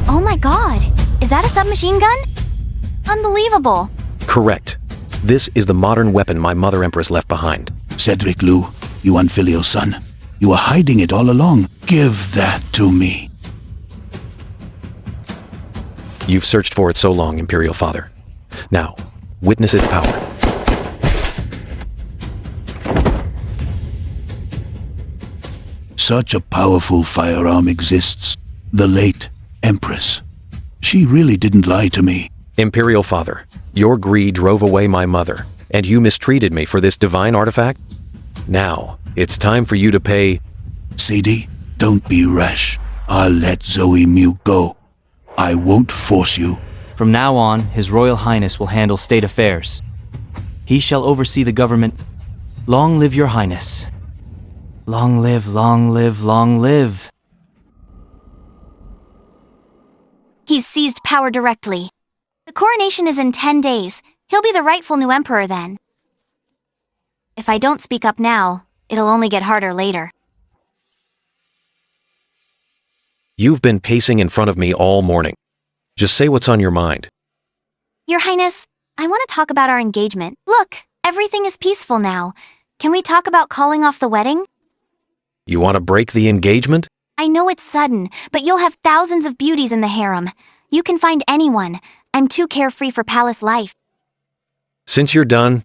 Oh my god! Is that a submachine gun? Unbelievable! Correct. This is the modern weapon my mother empress left behind. Cedric Liu, you unfilial son. You were hiding it all along. Give that to me. You've searched for it so long, Imperial Father. Now, witness its power. Such a powerful firearm exists. The late Empress. She really didn't lie to me. Imperial Father, your greed drove away my mother, and you mistreated me for this divine artifact? Now, it's time for you to pay... Sadie, don't be rash. I'll let Zoe Mew go. I won't force you. From now on, His Royal Highness will handle state affairs. He shall oversee the government. Long live your highness. Long live, long live, long live. He's seized power directly. The coronation is in 10 days. He'll be the rightful new emperor then. If I don't speak up now, it'll only get harder later. You've been pacing in front of me all morning. Just say what's on your mind. Your Highness, I want to talk about our engagement. Look, everything is peaceful now. Can we talk about calling off the wedding? You want to break the engagement? I know it's sudden, but you'll have thousands of beauties in the harem. You can find anyone. I'm too carefree for palace life. Since you're done,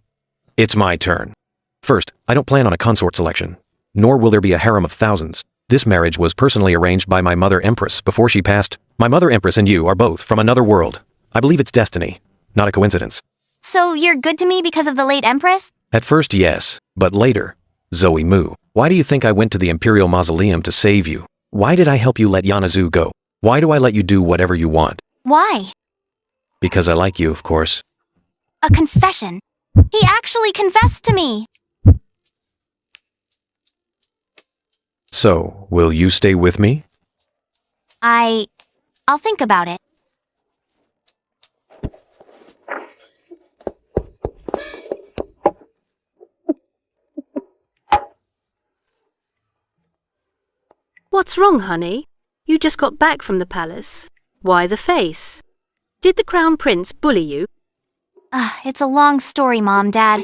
it's my turn. First, I don't plan on a consort selection, nor will there be a harem of thousands. This marriage was personally arranged by my mother empress before she passed. My mother empress and you are both from another world. I believe it's destiny, not a coincidence. So you're good to me because of the late empress? At first, yes, but later, Zoe Mu, why do you think I went to the Imperial Mausoleum to save you? Why did I help you let Yanazu go? Why do I let you do whatever you want? Why? Because I like you, of course. A confession. He actually confessed to me. So, will you stay with me? I'll think about it. What's wrong, honey? You just got back from the palace. Why the face? Did the Crown Prince bully you? It's a long story, Mom, Dad.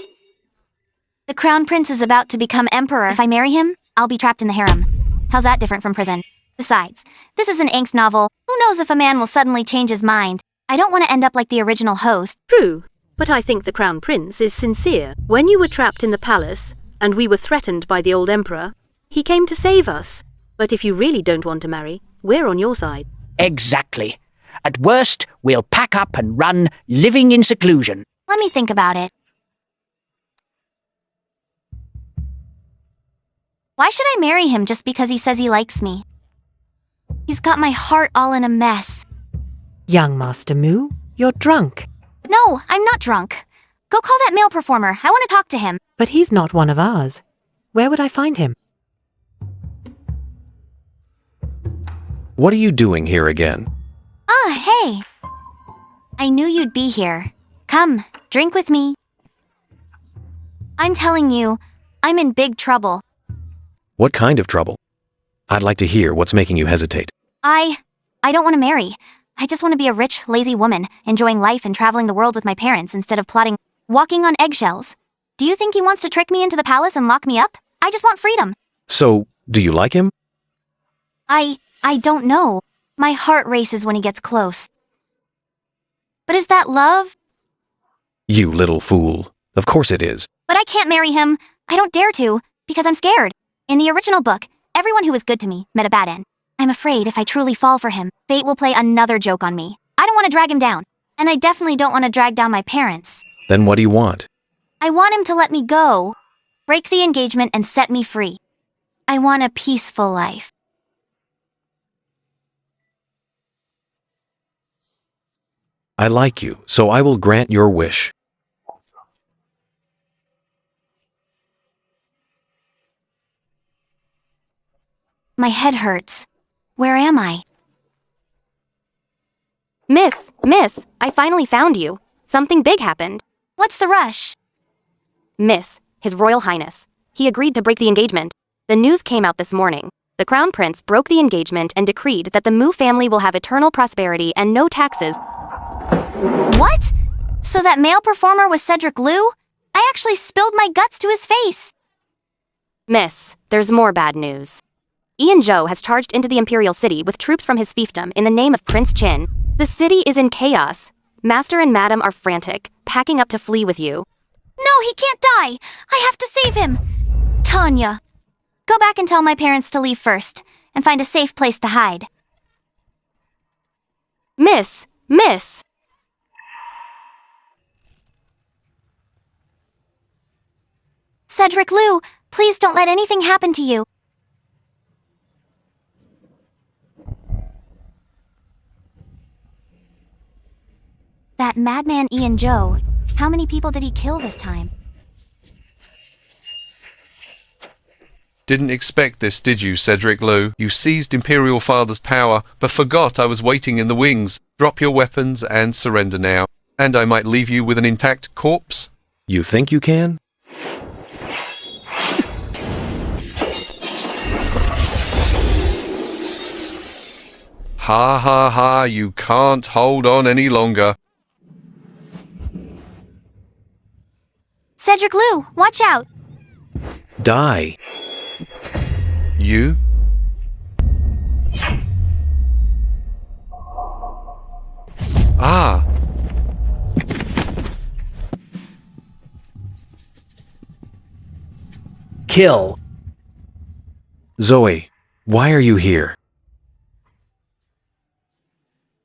The Crown Prince is about to become emperor. If I marry him, I'll be trapped in the harem. How's that different from prison? Besides, this is an angst novel. Who knows if a man will suddenly change his mind? I don't want to end up like the original host. True, but I think the Crown Prince is sincere. When you were trapped in the palace, and we were threatened by the old emperor, he came to save us. But if you really don't want to marry, we're on your side. Exactly. At worst, we'll pack up and run, living in seclusion. Let me think about it. Why should I marry him just because he says he likes me? He's got my heart all in a mess. Young Master Mu, you're drunk. No, I'm not drunk. Go call that male performer. I want to talk to him. But he's not one of ours. Where would I find him? What are you doing here again? Hey. I knew you'd be here. Come, drink with me. I'm telling you, I'm in big trouble. What kind of trouble? I'd like to hear what's making you hesitate. I don't want to marry. I just want to be a rich, lazy woman, enjoying life and traveling the world with my parents instead of walking on eggshells. Do you think he wants to trick me into the palace and lock me up? I just want freedom. So, do you like him? I don't know. My heart races when he gets close. But is that love? You little fool. Of course it is. But I can't marry him. I don't dare to, because I'm scared. In the original book, everyone who was good to me met a bad end. I'm afraid if I truly fall for him, fate will play another joke on me. I don't want to drag him down. And I definitely don't want to drag down my parents. Then what do you want? I want him to let me go, break the engagement, and set me free. I want a peaceful life. I like you, so I will grant your wish. My head hurts. Where am I? Miss, I finally found you. Something big happened. What's the rush? Miss, His Royal Highness. He agreed to break the engagement. The news came out this morning. The Crown Prince broke the engagement and decreed that the Mu family will have eternal prosperity and no taxes. What? So that male performer was Cedric Liu? I actually spilled my guts to his face. Miss, there's more bad news. ENG has charged into the Imperial City with troops from his fiefdom in the name of Prince Qin. The city is in chaos. Master and Madam are frantic, packing up to flee with you. No, he can't die. I have to save him. Tanya, go back and tell my parents to leave first and find a safe place to hide. Miss! Cedric Liu, please don't let anything happen to you. That madman ENG, how many people did he kill this time? Didn't expect this, did you, Cedric Liu? You seized Imperial Father's power, but forgot I was waiting in the wings. Drop your weapons and surrender now. And I might leave you with an intact corpse. You think you can? Ha ha ha, you can't hold on any longer. Cedric Liu, watch out! Die. You? Ah! Kill. Zoe, why are you here?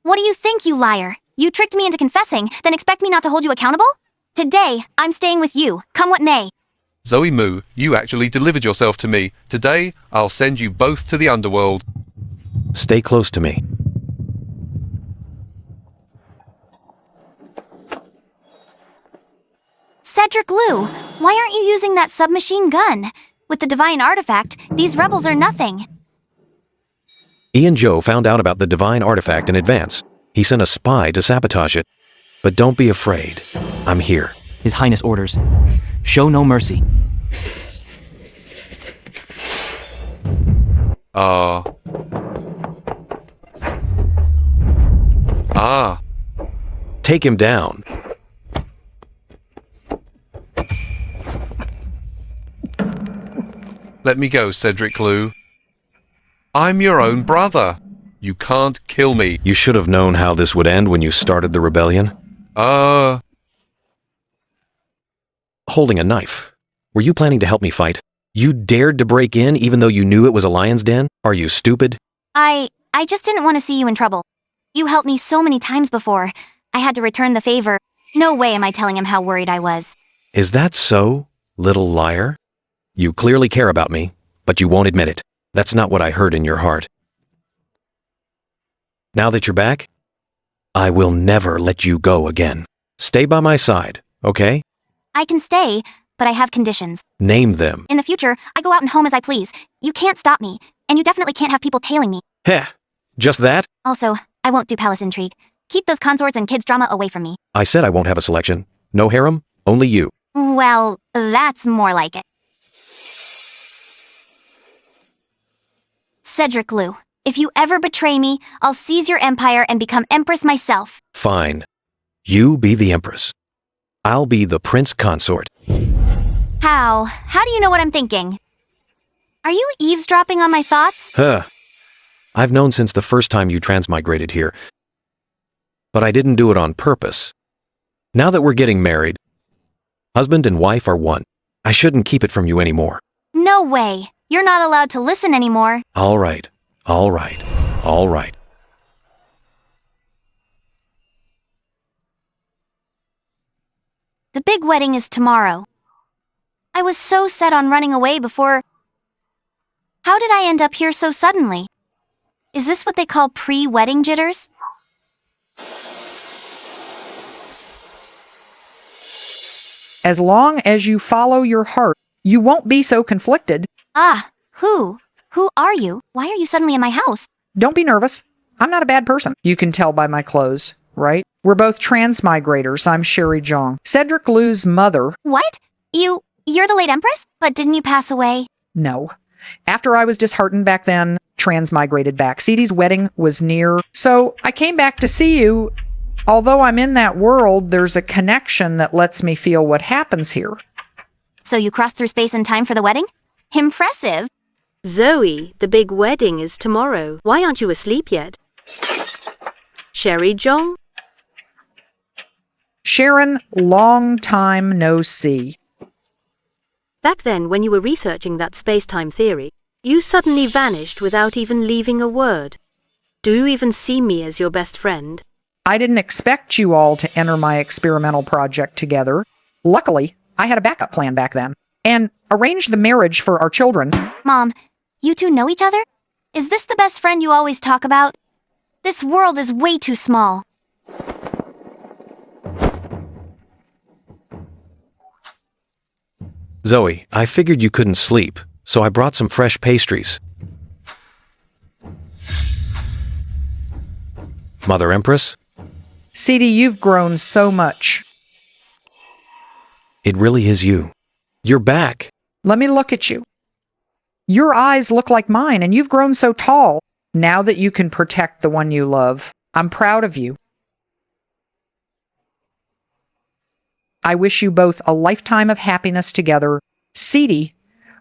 What do you think, you liar? You tricked me into confessing, then expect me not to hold you accountable? Today, I'm staying with you, come what may. Zoe Mu, you actually delivered yourself to me. Today, I'll send you both to the underworld. Stay close to me. Cedric Liu, why aren't you using that submachine gun? With the divine artifact, these rebels are nothing. ENG found out about the divine artifact in advance. He sent a spy to sabotage it. But don't be afraid. I'm here. His Highness orders. Show no mercy. Ah. Take him down. Let me go, Cedric Liu. I'm your own brother. You can't kill me. You should have known how this would end when you started the rebellion. Holding a knife. Were you planning to help me fight? You dared to break in even though you knew it was a lion's den? Are you stupid? I just didn't want to see you in trouble. You helped me so many times before. I had to return the favor. No way am I telling him how worried I was. Is that so, little liar? You clearly care about me, but you won't admit it. That's not what I heard in your heart. Now that you're back, I will never let you go again. Stay by my side, okay? I can stay, but I have conditions. Name them. In the future, I go out and home as I please. You can't stop me, and you definitely can't have people tailing me. Heh, just that? Also, I won't do palace intrigue. Keep those consorts and kids drama away from me. I said I won't have a selection. No harem, only you. Well, that's more like it. Cedric Liu, if you ever betray me, I'll seize your empire and become empress myself. Fine. You be the empress. I'll be the prince consort. How? How do you know what I'm thinking? Are you eavesdropping on my thoughts? Huh. I've known since the first time you transmigrated here. But I didn't do it on purpose. Now that we're getting married, husband and wife are one. I shouldn't keep it from you anymore. No way. You're not allowed to listen anymore. All right, all right, all right. The big wedding is tomorrow. I was so set on running away before. How did I end up here so suddenly? Is this what they call pre-wedding jitters? As long as you follow your heart, you won't be so conflicted. Ah, who? Who are you? Why are you suddenly in my house? Don't be nervous. I'm not a bad person. You can tell by my clothes, right? We're both transmigrators. I'm Sherry Jong. Cedric Liu's mother. What? You're the late Empress? But didn't you pass away? No. After I was disheartened back then, transmigrated back. Cece's wedding was near, so I came back to see you. Although I'm in that world, there's a connection that lets me feel what happens here. So you crossed through space and time for the wedding? Impressive. Zoe, the big wedding is tomorrow. Why aren't you asleep yet? Sherry Jong? Sharon, long time no see. Back then, when you were researching that space-time theory, you suddenly vanished without even leaving a word. Do you even see me as your best friend? I didn't expect you all to enter my experimental project together. Luckily, I had a backup plan back then, and arranged the marriage for our children. Mom, you two know each other? Is this the best friend you always talk about? This world is way too small. Zoe, I figured you couldn't sleep, so I brought some fresh pastries. Mother Empress? Cece, you've grown so much. It really is you. You're back. Let me look at you. Your eyes look like mine, and you've grown so tall. Now that you can protect the one you love, I'm proud of you. I wish you both a lifetime of happiness together. Cece,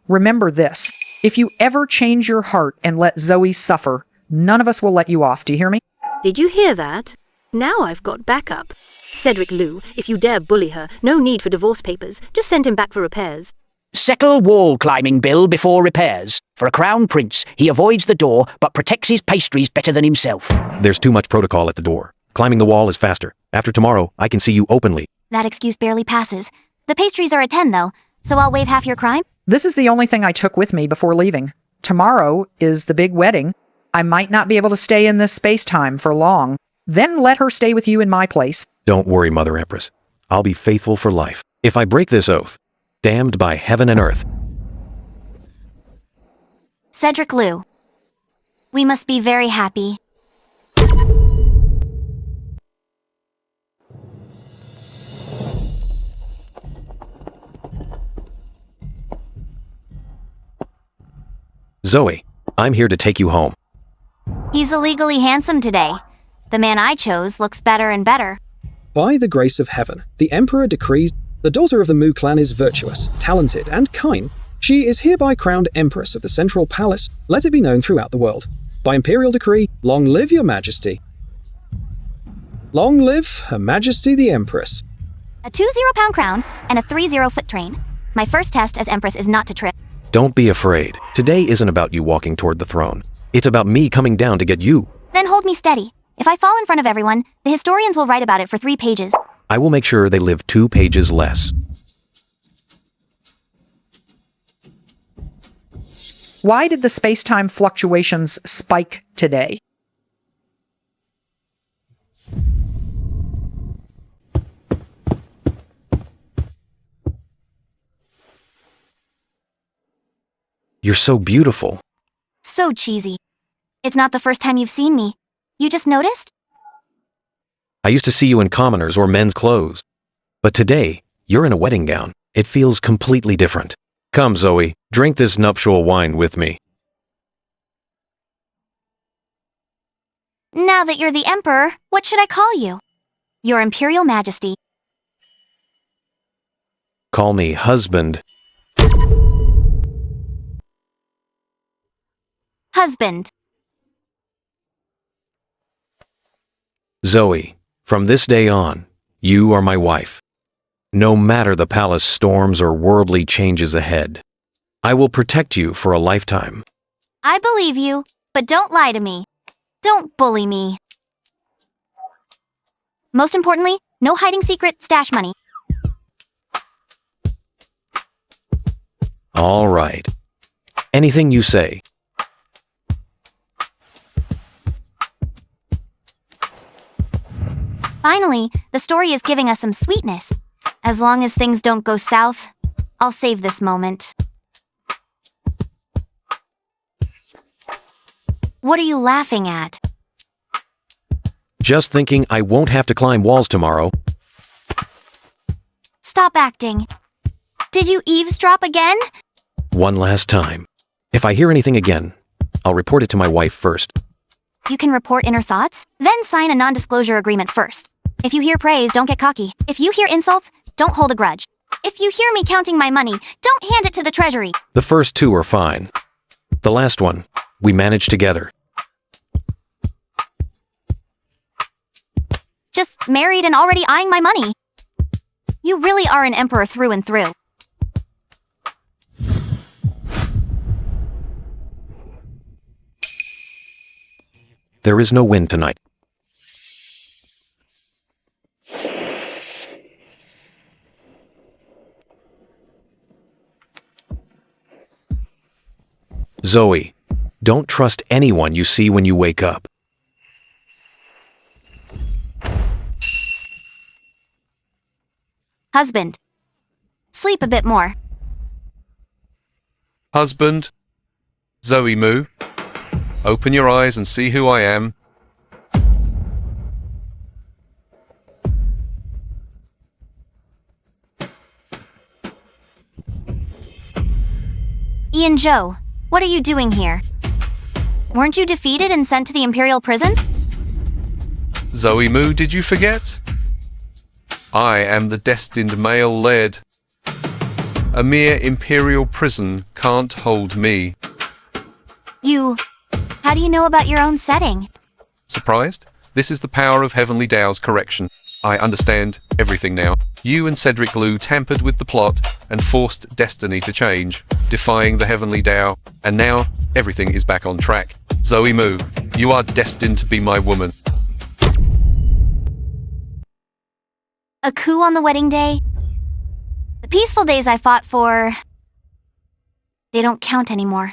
remember this. If you ever change your heart and let Zoe suffer, none of us will let you off. Do you hear me? Did you hear that? Now I've got backup. Cedric Liu, if you dare bully her, no need for divorce papers. Just send him back for repairs. Settle wall climbing bill before repairs. For a crown prince, he avoids the door but protects his pastries better than himself. There's too much protocol at the door. Climbing the wall is faster. After tomorrow, I can see you openly. That excuse barely passes. The pastries are a 10, though, so I'll waive half your crime? This is the only thing I took with me before leaving. Tomorrow is the big wedding. I might not be able to stay in this space-time for long. Then let her stay with you in my place. Don't worry, Mother Empress. I'll be faithful for life. If I break this oath, damned by heaven and earth. Cedric Liu. We must be very happy. Zoe, I'm here to take you home. He's illegally handsome today. The man I chose looks better and better. By the grace of heaven, the Emperor decrees the daughter of the Mu clan is virtuous, talented, and kind. She is hereby crowned Empress of the Central Palace. Let it be known throughout the world. By imperial decree, long live your majesty. Long live Her Majesty the Empress. A 20-pound crown and a 30-foot train. My first test as Empress is not to trip. Don't be afraid. Today isn't about you walking toward the throne. It's about me coming down to get you. Then hold me steady. If I fall in front of everyone, the historians will write about it for 3 pages. I will make sure they live 2 pages less. Why did the space-time fluctuations spike today? You're so beautiful. So cheesy. It's not the first time you've seen me. You just noticed? I used to see you in commoners or men's clothes. But today, you're in a wedding gown. It feels completely different. Come, Zoe, drink this nuptial wine with me. Now that you're the Emperor, what should I call you? Your Imperial Majesty. Call me husband. Husband. Zoe, from this day on, You are my wife. No matter the palace storms or worldly changes ahead, I will protect you for a lifetime. I believe you, but don't lie to me. Don't bully me. Most importantly, no hiding secret stash money. All right. Anything you say. Finally, the story is giving us some sweetness. As long as things don't go south, I'll save this moment. What are you laughing at? Just thinking I won't have to climb walls tomorrow. Stop acting. Did you eavesdrop again? One last time. If I hear anything again, I'll report it to my wife first. You can report inner thoughts, then sign a non-disclosure agreement first. If you hear praise, don't get cocky. If you hear insults, don't hold a grudge. If you hear me counting my money, don't hand it to the treasury. The first two are fine. The last one, we managed together. Just married and already eyeing my money. You really are an emperor through and through. There is no wind tonight. Zoe, don't trust anyone you see when you wake up. Husband. Sleep a bit more. Husband, Zoe Moo, open your eyes and see who I am. ENG, what are you doing here? Weren't you defeated and sent to the Imperial prison? Zoe Moo, did you forget? I am the destined male led. A mere Imperial prison can't hold me. How do you know about your own setting? Surprised? This is the power of Heavenly Tao's correction. I understand everything now. You and Cedric Lou tampered with the plot and forced destiny to change, defying the Heavenly Tao, and now everything is back on track. Zoe Moo, you are destined to be my woman. A coup on the wedding day? The peaceful days I fought for... they don't count anymore.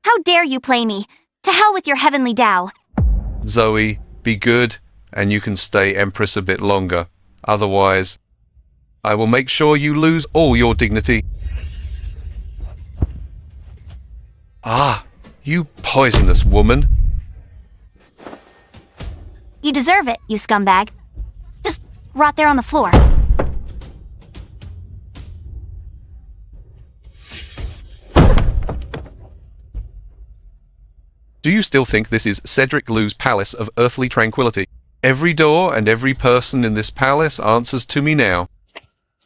How dare you play me? To hell with your Heavenly Tao. Zoe, be good, and you can stay Empress a bit longer. Otherwise, I will make sure you lose all your dignity. Ah, you poisonous woman. You deserve it, you scumbag. Just rot there on the floor. Do you still think this is Cedric Lou's palace of earthly tranquility? Every door and every person in this palace answers to me now.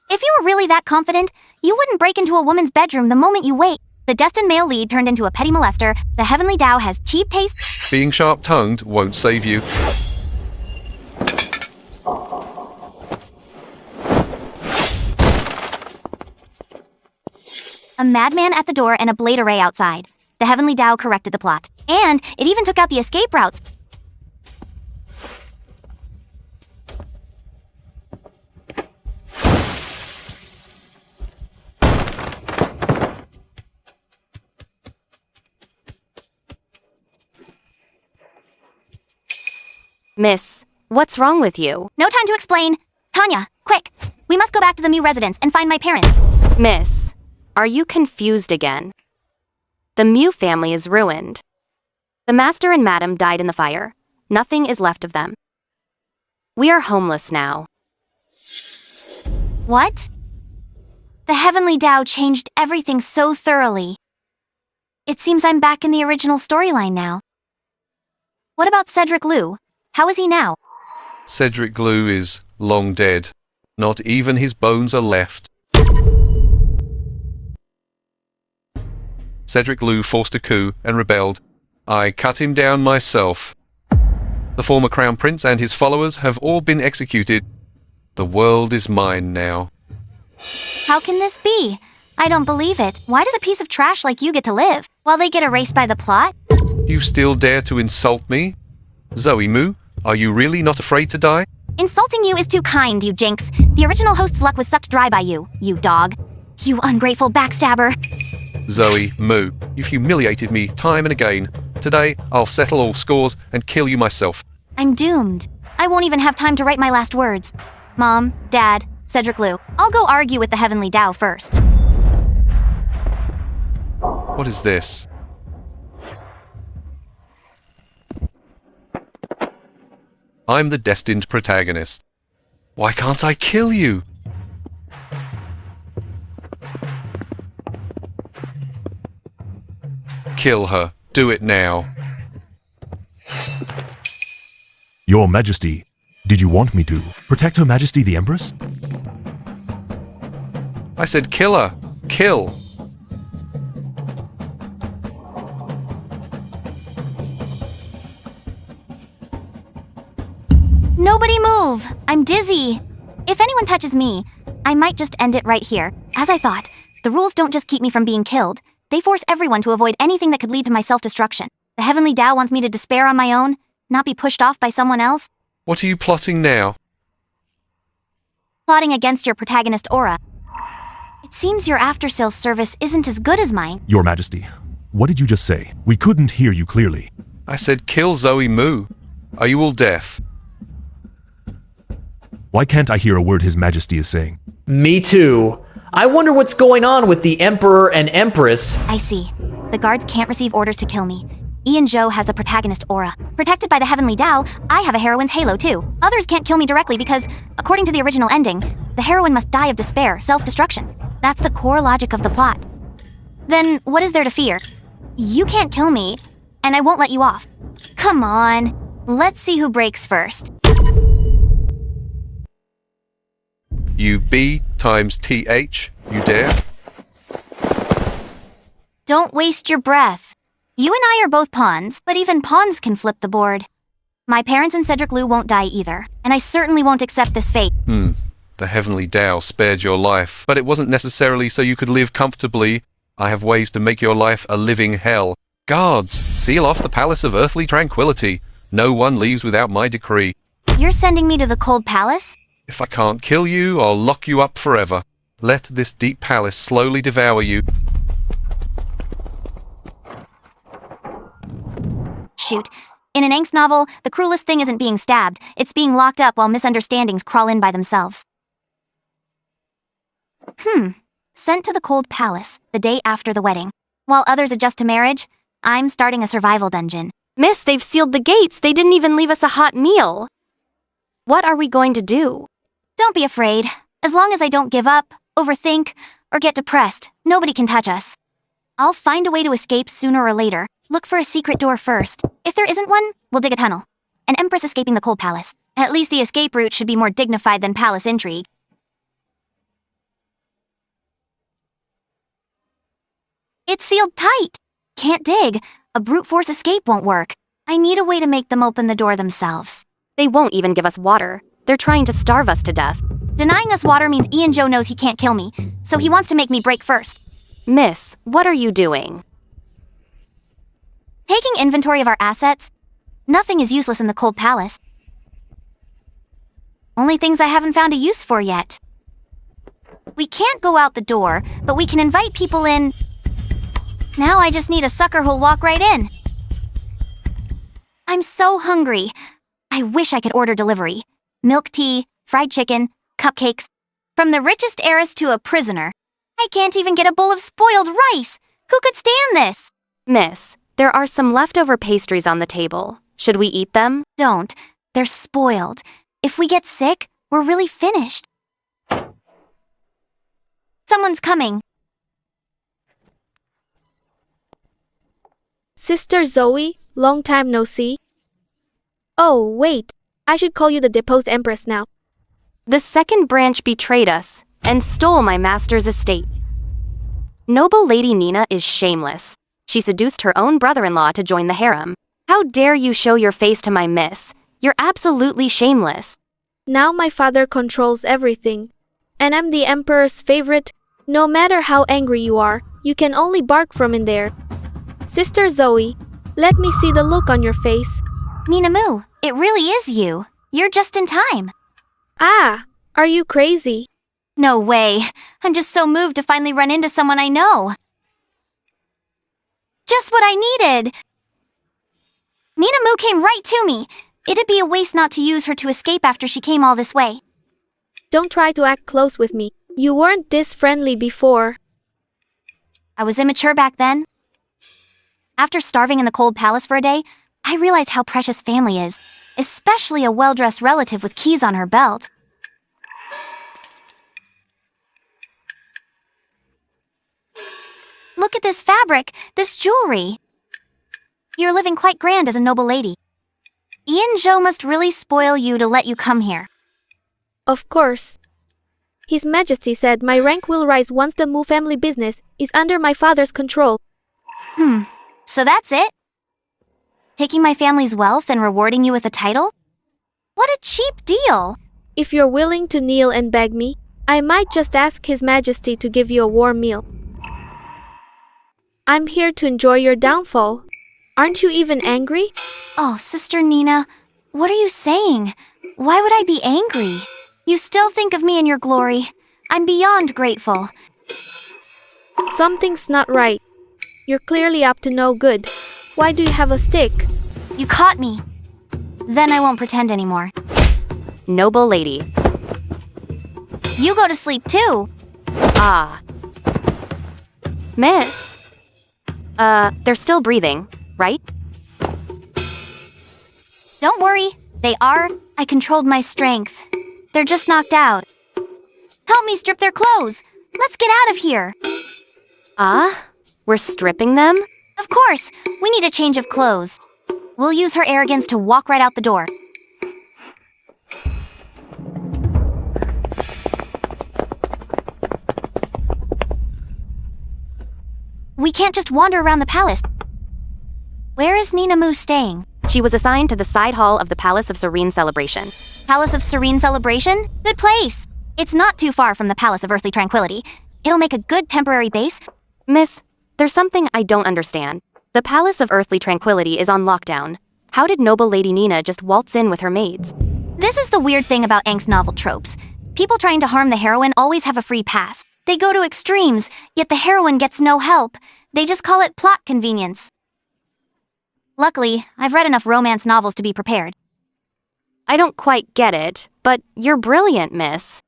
If you were really that confident, you wouldn't break into a woman's bedroom the moment you wake. The destined male lead turned into a petty molester. The Heavenly Tao has cheap taste. Being sharp-tongued won't save you. A madman at the door and a blade array outside. The Heavenly Tao corrected the plot. And it even took out the escape routes. Miss, what's wrong with you? No time to explain. Tanya, quick. We must go back to the Mew residence and find my parents. Miss, are you confused again? The Mew family is ruined. The master and madam died in the fire. Nothing is left of them. We are homeless now. What? The Heavenly Tao changed everything so thoroughly. It seems I'm back in the original storyline now. What about Cedric Lou? How is he now? Cedric Lou is long dead. Not even his bones are left. Cedric Lou forced a coup and rebelled. I cut him down myself. The former Crown Prince and his followers have all been executed. The world is mine now. How can this be? I don't believe it. Why does a piece of trash like you get to live, while they get erased by the plot? You still dare to insult me? Zoe Moo, are you really not afraid to die? Insulting you is too kind, you jinx. The original host's luck was sucked dry by you, you dog. You ungrateful backstabber. Zoe Moo, you've humiliated me time and again. Today, I'll settle all scores and kill you myself. I'm doomed. I won't even have time to write my last words. Mom, Dad, Cedric Lou, I'll go argue with the Heavenly Tao first. What is this? I'm the destined protagonist. Why can't I kill you? Kill her. Do it now. Your Majesty, did you want me to protect Her Majesty the Empress? I said kill her. Kill. Nobody move! I'm dizzy. If anyone touches me, I might just end it right here. As I thought, the rules don't just keep me from being killed. They force everyone to avoid anything that could lead to my self-destruction. The Heavenly Tao wants me to despair on my own, not be pushed off by someone else. What are you plotting now? Plotting against your protagonist aura. It seems your after-sales service isn't as good as mine. Your Majesty, what did you just say? We couldn't hear you clearly. I said kill Zoe Moo. Are you all deaf? Why can't I hear a word His Majesty is saying? Me too. I wonder what's going on with the Emperor and Empress. I see. The guards can't receive orders to kill me. ENG has the protagonist aura. Protected by the Heavenly Tao, I have a heroine's halo too. Others can't kill me directly because, according to the original ending, the heroine must die of despair, self-destruction. That's the core logic of the plot. Then, what is there to fear? You can't kill me, and I won't let you off. Come on, let's see who breaks first. You B times TH, you dare? Don't waste your breath. You and I are both pawns, but even pawns can flip the board. My parents and Cedric Lou won't die either, and I certainly won't accept this fate. The Heavenly Tao spared your life, but it wasn't necessarily so you could live comfortably. I have ways to make your life a living hell. Guards, seal off the Palace of Earthly Tranquility. No one leaves without my decree. You're sending me to the Cold Palace? If I can't kill you, I'll lock you up forever. Let this deep palace slowly devour you. Shoot. In an angst novel, the cruelest thing isn't being stabbed, it's being locked up while misunderstandings crawl in by themselves. Sent to the Cold Palace, the day after the wedding. While others adjust to marriage, I'm starting a survival dungeon. Miss, they've sealed the gates. They didn't even leave us a hot meal. What are we going to do? Don't be afraid. As long as I don't give up, overthink, or get depressed, nobody can touch us. I'll find a way to escape sooner or later. Look for a secret door first. If there isn't one, we'll dig a tunnel. An empress escaping the Cold Palace. At least the escape route should be more dignified than palace intrigue. It's sealed tight. Can't dig. A brute force escape won't work. I need a way to make them open the door themselves. They won't even give us water. They're trying to starve us to death. Denying us water means ENG knows he can't kill me, so he wants to make me break first. Miss, what are you doing? Taking inventory of our assets. Nothing is useless in the Cold Palace. Only things I haven't found a use for yet. We can't go out the door, but we can invite people in. Now I just need a sucker who'll walk right in. I'm so hungry. I wish I could order delivery. Milk tea, fried chicken, cupcakes. From the richest heiress to a prisoner. I can't even get a bowl of spoiled rice. Who could stand this? Miss, there are some leftover pastries on the table. Should we eat them? Don't. They're spoiled. If we get sick, we're really finished. Someone's coming. Sister Zoe, long time no see. Oh, wait. I should call you the deposed empress now. The second branch betrayed us and stole my master's estate. Noble Lady Nina is shameless. She seduced her own brother-in-law to join the harem. How dare you show your face to my miss? You're absolutely shameless. Now my father controls everything. And I'm the Emperor's favorite. No matter how angry you are, you can only bark from in there. Sister Zoe, let me see the look on your face. Nina Moo, it really is you. You're just in time. Ah, are you crazy? No way. I'm just so moved to finally run into someone I know. Just what I needed. Nina Moo came right to me. It'd be a waste not to use her to escape after she came all this way. Don't try to act close with me. You weren't this friendly before. I was immature back then. After starving in the cold palace for a day, I realized how precious family is, especially a well-dressed relative with keys on her belt. Look at this fabric, this jewelry. You're living quite grand as a noble lady. ENG must really spoil you to let you come here. Of course. His Majesty said my rank will rise once the Mu family business is under my father's control. So that's it? Taking my family's wealth and rewarding you with a title? What a cheap deal! If you're willing to kneel and beg me, I might just ask His Majesty to give you a warm meal. I'm here to enjoy your downfall. Aren't you even angry? Oh, Sister Nina, what are you saying? Why would I be angry? You still think of me in your glory. I'm beyond grateful. Something's not right. You're clearly up to no good. Why do you have a stick? You caught me. Then I won't pretend anymore. Noble lady. You go to sleep too. Ah. Miss. They're still breathing, right? Don't worry. They are. I controlled my strength. They're just knocked out. Help me strip their clothes. Let's get out of here. We're stripping them? Of course. We need a change of clothes. We'll use her arrogance to walk right out the door. We can't just wander around the palace. Where is Nina Moo staying? She was assigned to the side hall of the Palace of Serene Celebration. Palace of Serene Celebration? Good place. It's not too far from the Palace of Earthly Tranquility. It'll make a good temporary base. Miss, there's something I don't understand. The Palace of Earthly Tranquility is on lockdown. How did noble Lady Nina just waltz in with her maids? This is the weird thing about angst novel tropes. People trying to harm the heroine always have a free pass. They go to extremes, yet the heroine gets no help. They just call it plot convenience. Luckily, I've read enough romance novels to be prepared. I don't quite get it, but you're brilliant, miss.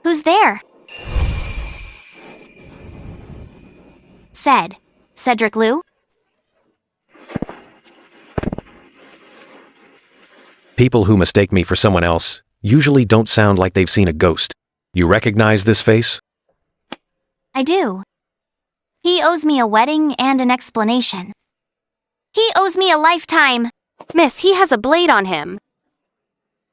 Who's there? Cedric Liu? People who mistake me for someone else usually don't sound like they've seen a ghost. You recognize this face? I do. He owes me a wedding and an explanation. He owes me a lifetime. Miss, he has a blade on him.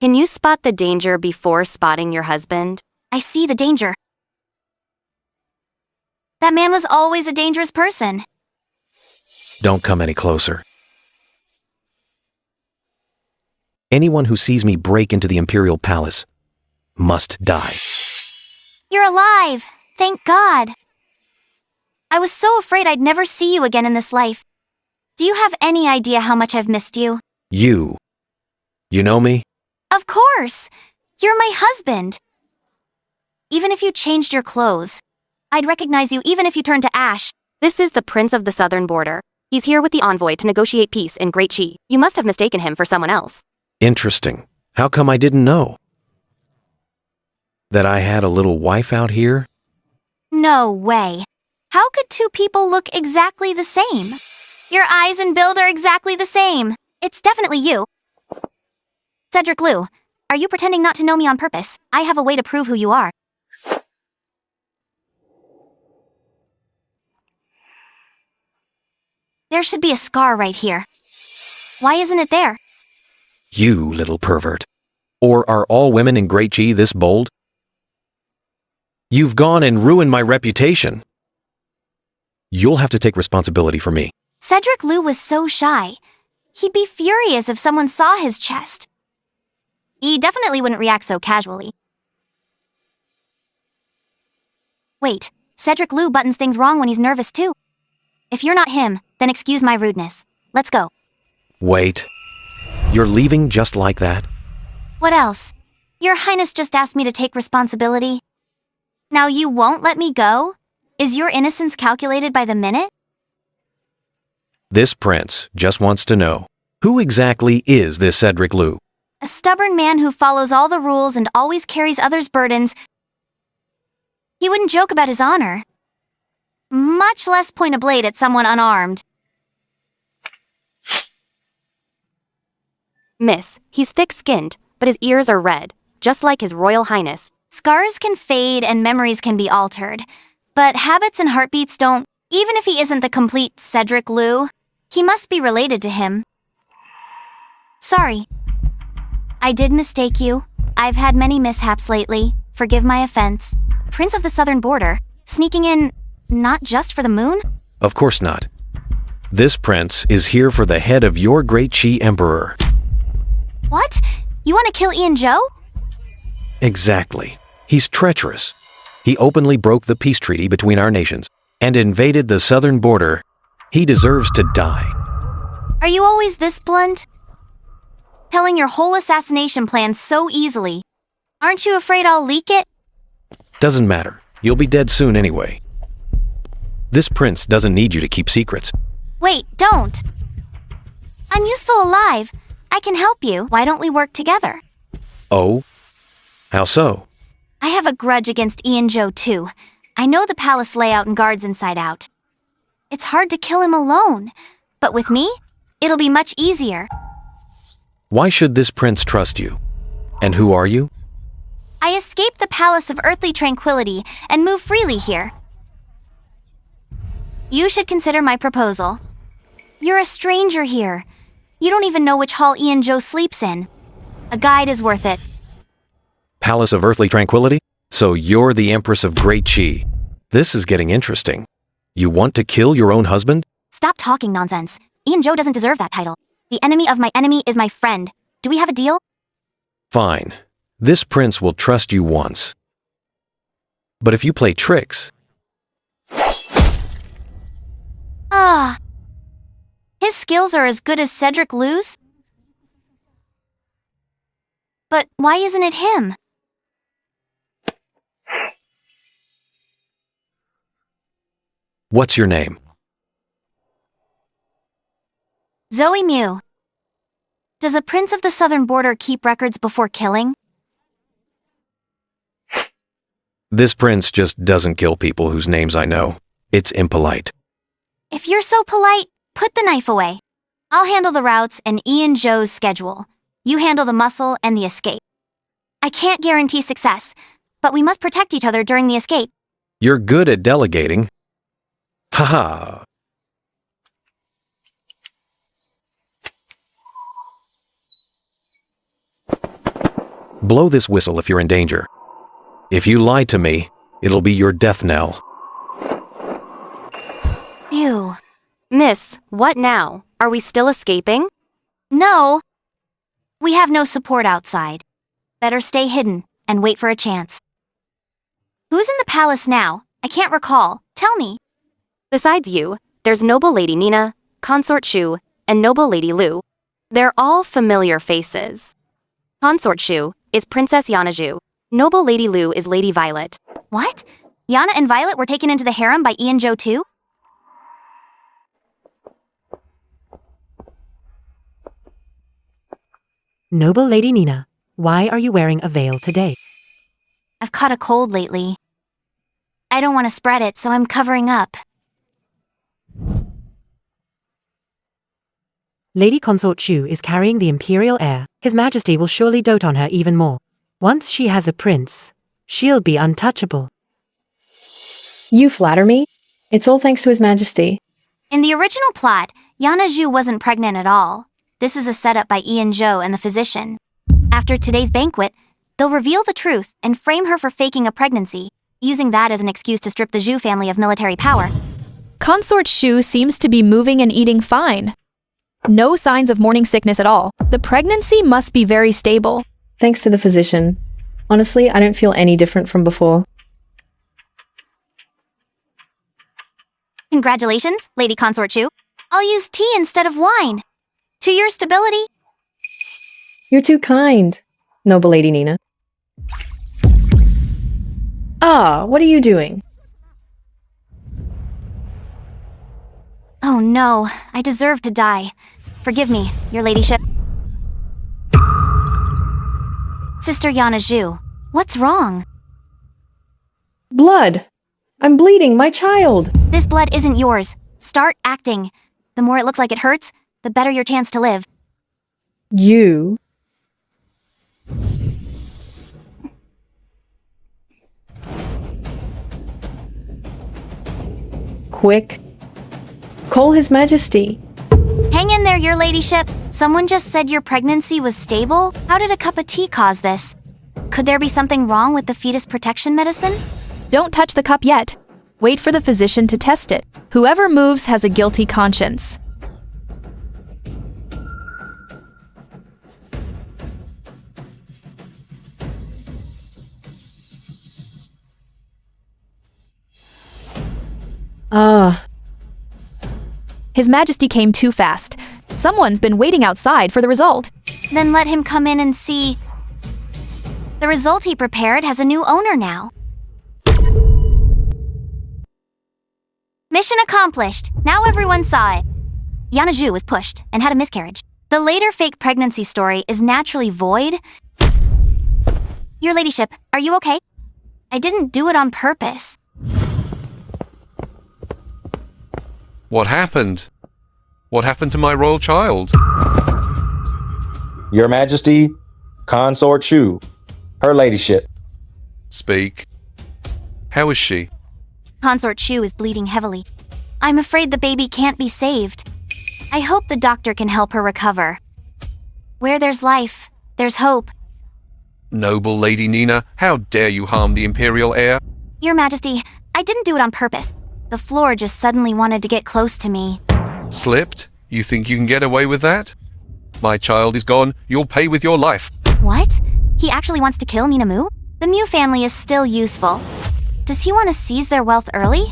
Can you spot the danger before spotting your husband? I see the danger. That man was always a dangerous person. Don't come any closer. Anyone who sees me break into the Imperial Palace must die. You're alive! Thank God! I was so afraid I'd never see you again in this life. Do you have any idea how much I've missed you? You know me? Of course! You're my husband! Even if you changed your clothes, I'd recognize you even if you turned to ash. This is the Prince of the Southern Border. He's here with the envoy to negotiate peace in Great Chi. You must have mistaken him for someone else. Interesting. How come I didn't know? That I had a little wife out here? No way. How could two people look exactly the same? Your eyes and build are exactly the same. It's definitely you. Cedric Liu, are you pretending not to know me on purpose? I have a way to prove who you are. There should be a scar right here. Why isn't it there? You little pervert. Or are all women in Great Chi this bold? You've gone and ruined my reputation. You'll have to take responsibility for me. Cedric Lou was so shy. He'd be furious if someone saw his chest. He definitely wouldn't react so casually. Wait, Cedric Lou buttons things wrong when he's nervous too. If you're not him, then excuse my rudeness. Let's go. Wait. You're leaving just like that? What else? Your Highness just asked me to take responsibility. Now you won't let me go? Is your innocence calculated by the minute? This prince just wants to know, who exactly is this Cedric Lou? A stubborn man who follows all the rules and always carries others' burdens. He wouldn't joke about his honor. Much less point a blade at someone unarmed. Miss, he's thick-skinned, but his ears are red, just like His Royal Highness. Scars can fade and memories can be altered, but habits and heartbeats don't. Even if he isn't the complete Cedric Lou, he must be related to him. Sorry. I did mistake you. I've had many mishaps lately. Forgive my offense. Prince of the Southern Border, sneaking in not just for the moon? Of course not. This prince is here for the head of your great Qi Emperor. What? You want to kill ENG? Exactly. He's treacherous. He openly broke the peace treaty between our nations and invaded the southern border. He deserves to die. Are you always this blunt? Telling your whole assassination plan so easily. Aren't you afraid I'll leak it? Doesn't matter. You'll be dead soon anyway. This prince doesn't need you to keep secrets. Wait, don't. I'm useful alive. I can help you. Why don't we work together? Oh? How so? I have a grudge against ENG too. I know the palace layout and guards inside out. It's hard to kill him alone, but with me, it'll be much easier. Why should this prince trust you? And who are you? I escaped the Palace of Earthly Tranquility and move freely here. You should consider my proposal. You're a stranger here. You don't even know which hall ENG sleeps in. A guide is worth it. Palace of Earthly Tranquility? So you're the Empress of Great Qi. This is getting interesting. You want to kill your own husband? Stop talking nonsense. ENG doesn't deserve that title. The enemy of my enemy is my friend. Do we have a deal? Fine. This prince will trust you once. But if you play tricks... Ah. His skills are as good as Cedric Lou's? But why isn't it him? What's your name? Zoe Mew. Does a prince of the southern border keep records before killing? This prince just doesn't kill people whose names I know. It's impolite. If you're so polite, put the knife away. I'll handle the routes and ENG's schedule. You handle the muscle and the escape. I can't guarantee success, but we must protect each other during the escape. You're good at delegating. Haha. Blow this whistle if you're in danger. If you lie to me, it'll be your death knell. Ew. Miss, what now? Are we still escaping? No. We have no support outside. Better stay hidden and wait for a chance. Who's in the palace now? I can't recall. Tell me. Besides you, there's Noble Lady Nina, Consort Shu, and Noble Lady Lu. They're all familiar faces. Consort Shu is Princess Yana Zhu. Noble Lady Lu is Lady Violet. What? Yana and Violet were taken into the harem by ENG too? Noble Lady Nina, why are you wearing a veil today? I've caught a cold lately. I don't want to spread it, so I'm covering up. Lady Consort Shu is carrying the imperial heir. His Majesty will surely dote on her even more. Once she has a prince, she'll be untouchable. You flatter me? It's all thanks to His Majesty. In the original plot, Yana Zhu wasn't pregnant at all. This is a setup by ENG and the physician. After today's banquet, they'll reveal the truth and frame her for faking a pregnancy, using that as an excuse to strip the Zhu family of military power. Consort Shu seems to be moving and eating fine. No signs of morning sickness at all. The pregnancy must be very stable. Thanks to the physician. Honestly, I don't feel any different from before. Congratulations, Lady Consort Chu. I'll use tea instead of wine. To your stability. You're too kind, noble Lady Nina. Ah, what are you doing? Oh no, I deserve to die. Forgive me, your ladyship. Sister Yana Zhu, what's wrong? Blood! I'm bleeding, my child! This blood isn't yours. Start acting. The more it looks like it hurts, the better your chance to live. You? Quick. Call His Majesty. Hang in there, your ladyship. Someone just said your pregnancy was stable? How did a cup of tea cause this? Could there be something wrong with the fetus protection medicine? Don't touch the cup yet. Wait for the physician to test it. Whoever moves has a guilty conscience. Ah. His Majesty came too fast. Someone's been waiting outside for the result. Then let him come in and see. The result he prepared has a new owner now. Mission accomplished. Now everyone saw it. Yana Zhu was pushed and had a miscarriage. The later fake pregnancy story is naturally void. Your ladyship, are you okay? I didn't do it on purpose. What happened? What happened to my royal child? Your Majesty, Consort Shu, her ladyship. Speak. How is she? Consort Shu is bleeding heavily. I'm afraid the baby can't be saved. I hope the doctor can help her recover. Where there's life, there's hope. Noble Lady Nina, how dare you harm the Imperial heir? Your Majesty, I didn't do it on purpose. The floor just suddenly wanted to get close to me. Slipped? You think you can get away with that? My child is gone. You'll pay with your life. What? He actually wants to kill Nina Mu? The Mu family is still useful. Does he want to seize their wealth early?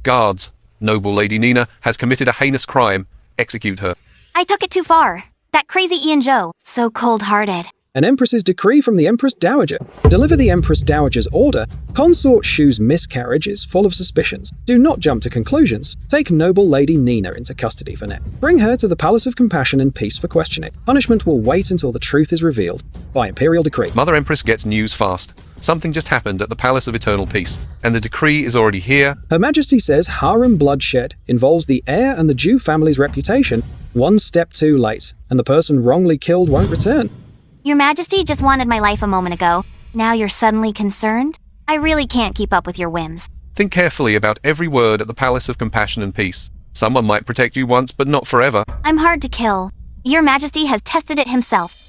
Guards, Noble Lady Nina has committed a heinous crime. Execute her. I took it too far. That crazy ENG, so cold-hearted. An Empress's decree from the Empress Dowager. Deliver the Empress Dowager's order. Consort Shu's miscarriage is full of suspicions. Do not jump to conclusions. Take Noble Lady Nina into custody for now. Bring her to the Palace of Compassion and Peace for questioning. Punishment will wait until the truth is revealed. By Imperial Decree. Mother Empress gets news fast. Something just happened at the Palace of Eternal Peace, and the decree is already here. Her Majesty says harem bloodshed involves the heir and the Jew family's reputation. One step too late, and the person wrongly killed won't return. Your Majesty just wanted my life a moment ago. Now you're suddenly concerned? I really can't keep up with your whims. Think carefully about every word at the Palace of Compassion and Peace. Someone might protect you once, but not forever. I'm hard to kill. Your Majesty has tested it himself.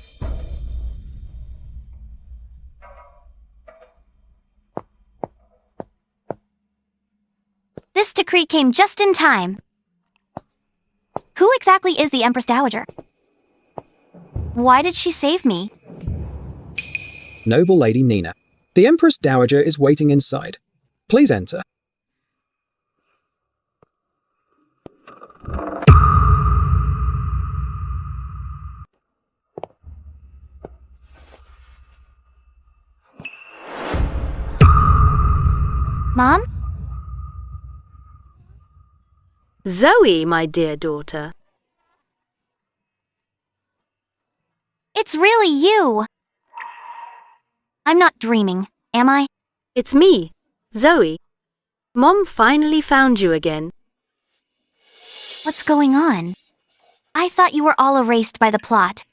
This decree came just in time. Who exactly is the Empress Dowager? Why did she save me? Noble Lady Nina. The Empress Dowager is waiting inside. Please enter. Mom? Zoe, my dear daughter. It's really you! I'm not dreaming, am I? It's me, Zoe. Mom finally found you again. What's going on? I thought you were all erased by the plot.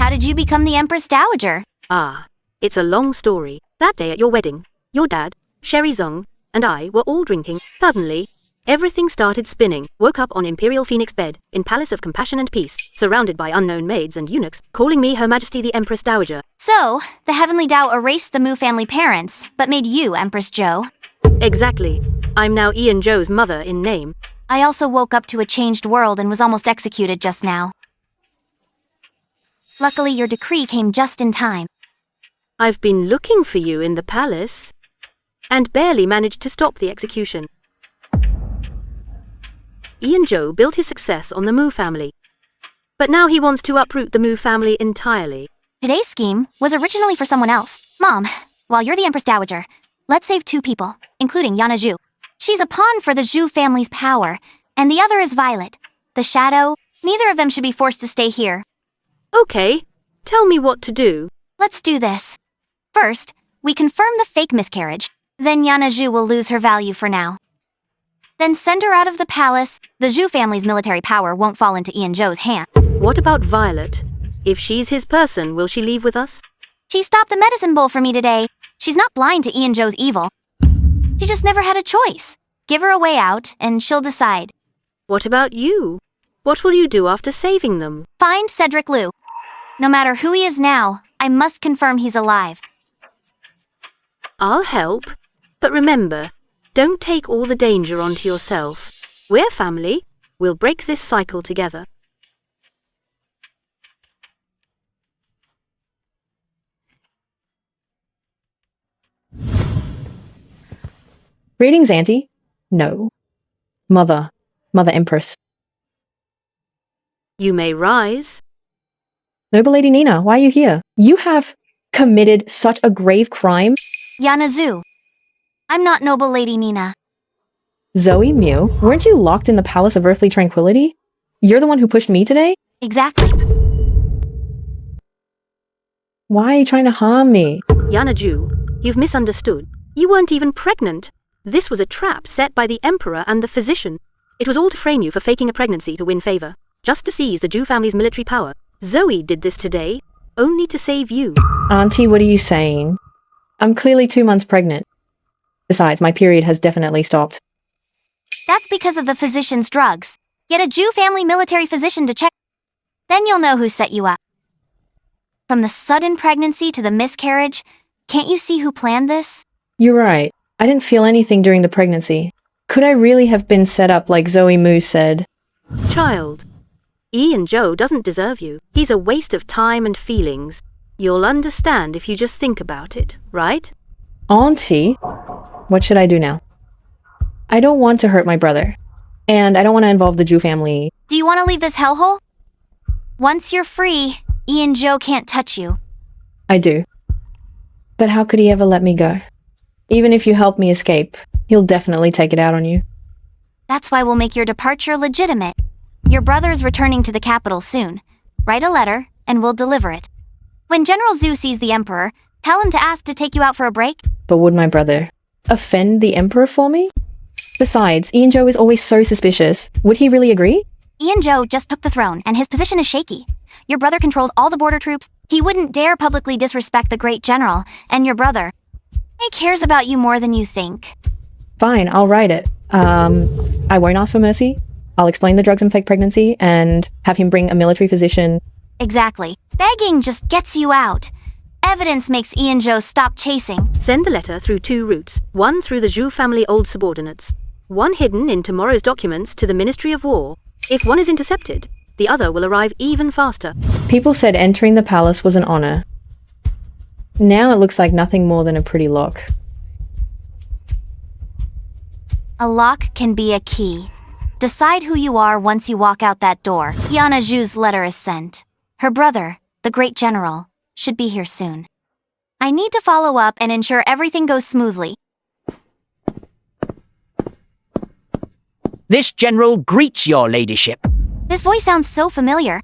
How did you become the Empress Dowager? Ah, it's a long story. That day at your wedding, your dad, Sherry Zong, and I were all drinking. Suddenly, everything started spinning. Woke up on Imperial Phoenix bed, in Palace of Compassion and Peace, surrounded by unknown maids and eunuchs, calling me Her Majesty the Empress Dowager. So, the Heavenly Tao erased the Mu family parents, but made you Empress Zhou. Exactly. I'm now Ian-Jo's mother in name. I also woke up to a changed world and was almost executed just now. Luckily, your decree came just in time. I've been looking for you in the palace and barely managed to stop the execution. Ian-Jo built his success on the Mu family, but now he wants to uproot the Mu family entirely. Today's scheme was originally for someone else. Mom, while you're the Empress Dowager, let's save two people, including Yana Zhu. She's a pawn for the Zhu family's power, and the other is Violet, the Shadow. Neither of them should be forced to stay here. Okay, tell me what to do. Let's do this. First, we confirm the fake miscarriage. Then Yana Zhu will lose her value for now. Then send her out of the palace. The Zhu family's military power won't fall into Ian-Jo's hand. What about Violet? If she's his person, will she leave with us? She stopped the medicine bowl for me today. She's not blind to Ian-Jo's evil. She just never had a choice. Give her a way out, and she'll decide. What about you? What will you do after saving them? Find Cedric Liu. No matter who he is now, I must confirm he's alive. I'll help, but remember, don't take all the danger onto yourself. We're family. We'll break this cycle together. Greetings, Auntie. No. Mother. Mother Empress. You may rise. Noble Lady Nina, why are you here? You have committed such a grave crime. Yana Zhu. I'm not Noble Lady Nina. Zoe Mew, weren't you locked in the Palace of Earthly Tranquility? You're the one who pushed me today? Exactly. Why are you trying to harm me? Yana Zhu, you've misunderstood. You weren't even pregnant. This was a trap set by the Emperor and the physician. It was all to frame you for faking a pregnancy to win favor, just to seize the Zhu family's military power. Zoe did this today, only to save you. Auntie, what are you saying? I'm clearly 2 months pregnant. Besides, my period has definitely stopped. That's because of the physician's drugs. Get a Zhu family military physician to check. Then you'll know who set you up. From the sudden pregnancy to the miscarriage, can't you see who planned this? You're right. I didn't feel anything during the pregnancy. Could I really have been set up like Zoe Mu said? Child, Ian-Jo doesn't deserve you. He's a waste of time and feelings. You'll understand if you just think about it, right? Auntie, what should I do now? I don't want to hurt my brother. And I don't want to involve the Zhu family. Do you want to leave this hellhole? Once you're free, Ian-Jo can't touch you. I do. But how could he ever let me go? Even if you help me escape, he'll definitely take it out on you. That's why we'll make your departure legitimate. Your brother's returning to the capital soon. Write a letter, and we'll deliver it. When General Zhu sees the Emperor, tell him to ask to take you out for a break. But would my brother offend the Emperor for me? Besides, Ian-Jo is always so suspicious. Would he really agree? Ian-Jo just took the throne, and his position is shaky. Your brother controls all the border troops. He wouldn't dare publicly disrespect the great general, and your brother. He cares about you more than you think. Fine, I'll write it. I won't ask for mercy. I'll explain the drugs and fake pregnancy, and have him bring a military physician. Exactly. Begging just gets you out. Evidence makes Ian-Jo stop chasing. Send the letter through 2 routes. One through the Zhu family old subordinates. One hidden in tomorrow's documents to the Ministry of War. If one is intercepted, the other will arrive even faster. People said entering the palace was an honor. Now it looks like nothing more than a pretty lock. A lock can be a key. Decide who you are once you walk out that door. Yana Zhu's letter is sent. Her brother, the great general, should be here soon. I need to follow up and ensure everything goes smoothly. This general greets your ladyship. This voice sounds so familiar.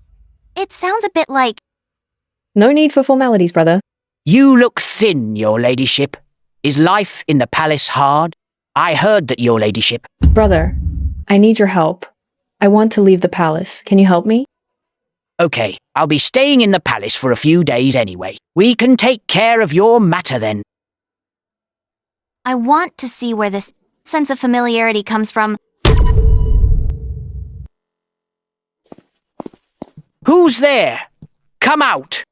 It sounds a bit like... No need for formalities, brother. You look thin, your ladyship. Is life in the palace hard? I heard that, your ladyship. Brother, I need your help. I want to leave the palace. Can you help me? Okay, I'll be staying in the palace for a few days anyway. We can take care of your matter then. I want to see where this sense of familiarity comes from. Who's there? Come out!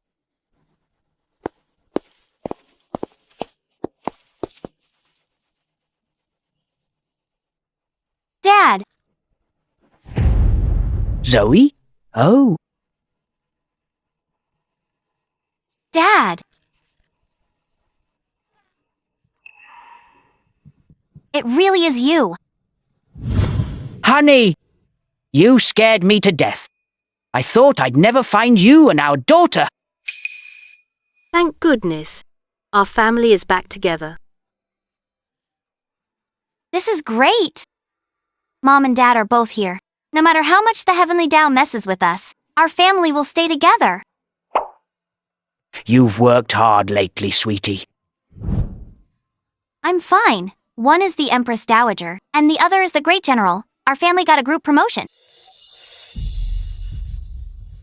Zoe? Oh. Dad! It really is you. Honey, you scared me to death. I thought I'd never find you and our daughter. Thank goodness. Our family is back together. This is great. Mom and Dad are both here. No matter how much the Heavenly Tao messes with us, our family will stay together. You've worked hard lately, sweetie. I'm fine. One is the Empress Dowager, and the other is the Great General. Our family got a group promotion.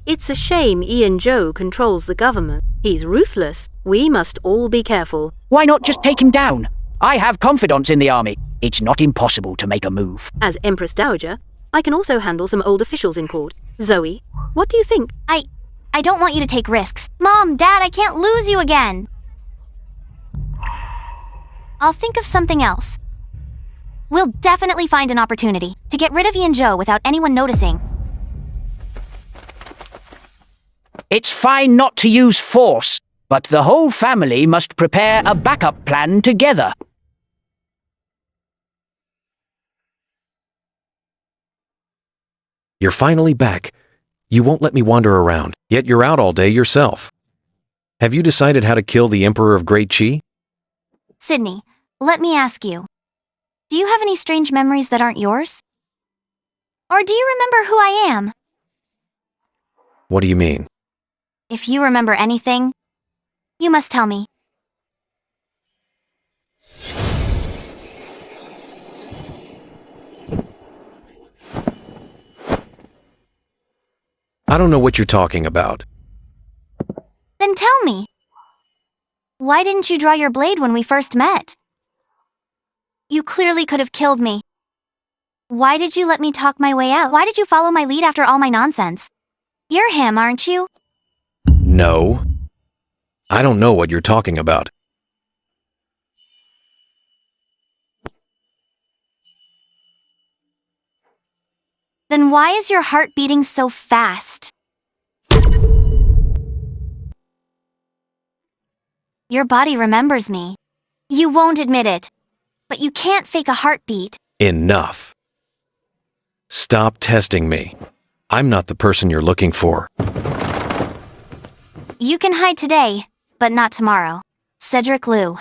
It's a shame ENG controls the government. He's ruthless. We must all be careful. Why not just take him down? I have confidence in the army. It's not impossible to make a move. As Empress Dowager, I can also handle some old officials in court. Zoe, what do you think? I don't want you to take risks. Mom, Dad, I can't lose you again. I'll think of something else. We'll definitely find an opportunity to get rid of ENG without anyone noticing. It's fine not to use force, but the whole family must prepare a backup plan together. You're finally back. You won't let me wander around, yet you're out all day yourself. Have you decided how to kill the Emperor of Great Qi? Sydney, let me ask you. Do you have any strange memories that aren't yours? Or do you remember who I am? What do you mean? If you remember anything, you must tell me. I don't know what you're talking about. Then tell me. Why didn't you draw your blade when we first met? You clearly could have killed me. Why did you let me talk my way out? Why did you follow my lead after all my nonsense? You're him, aren't you? No. I don't know what you're talking about. Then why is your heart beating so fast? Your body remembers me. You won't admit it, but you can't fake a heartbeat. Enough. Stop testing me. I'm not the person you're looking for. You can hide today, but not tomorrow. Cedric Liu,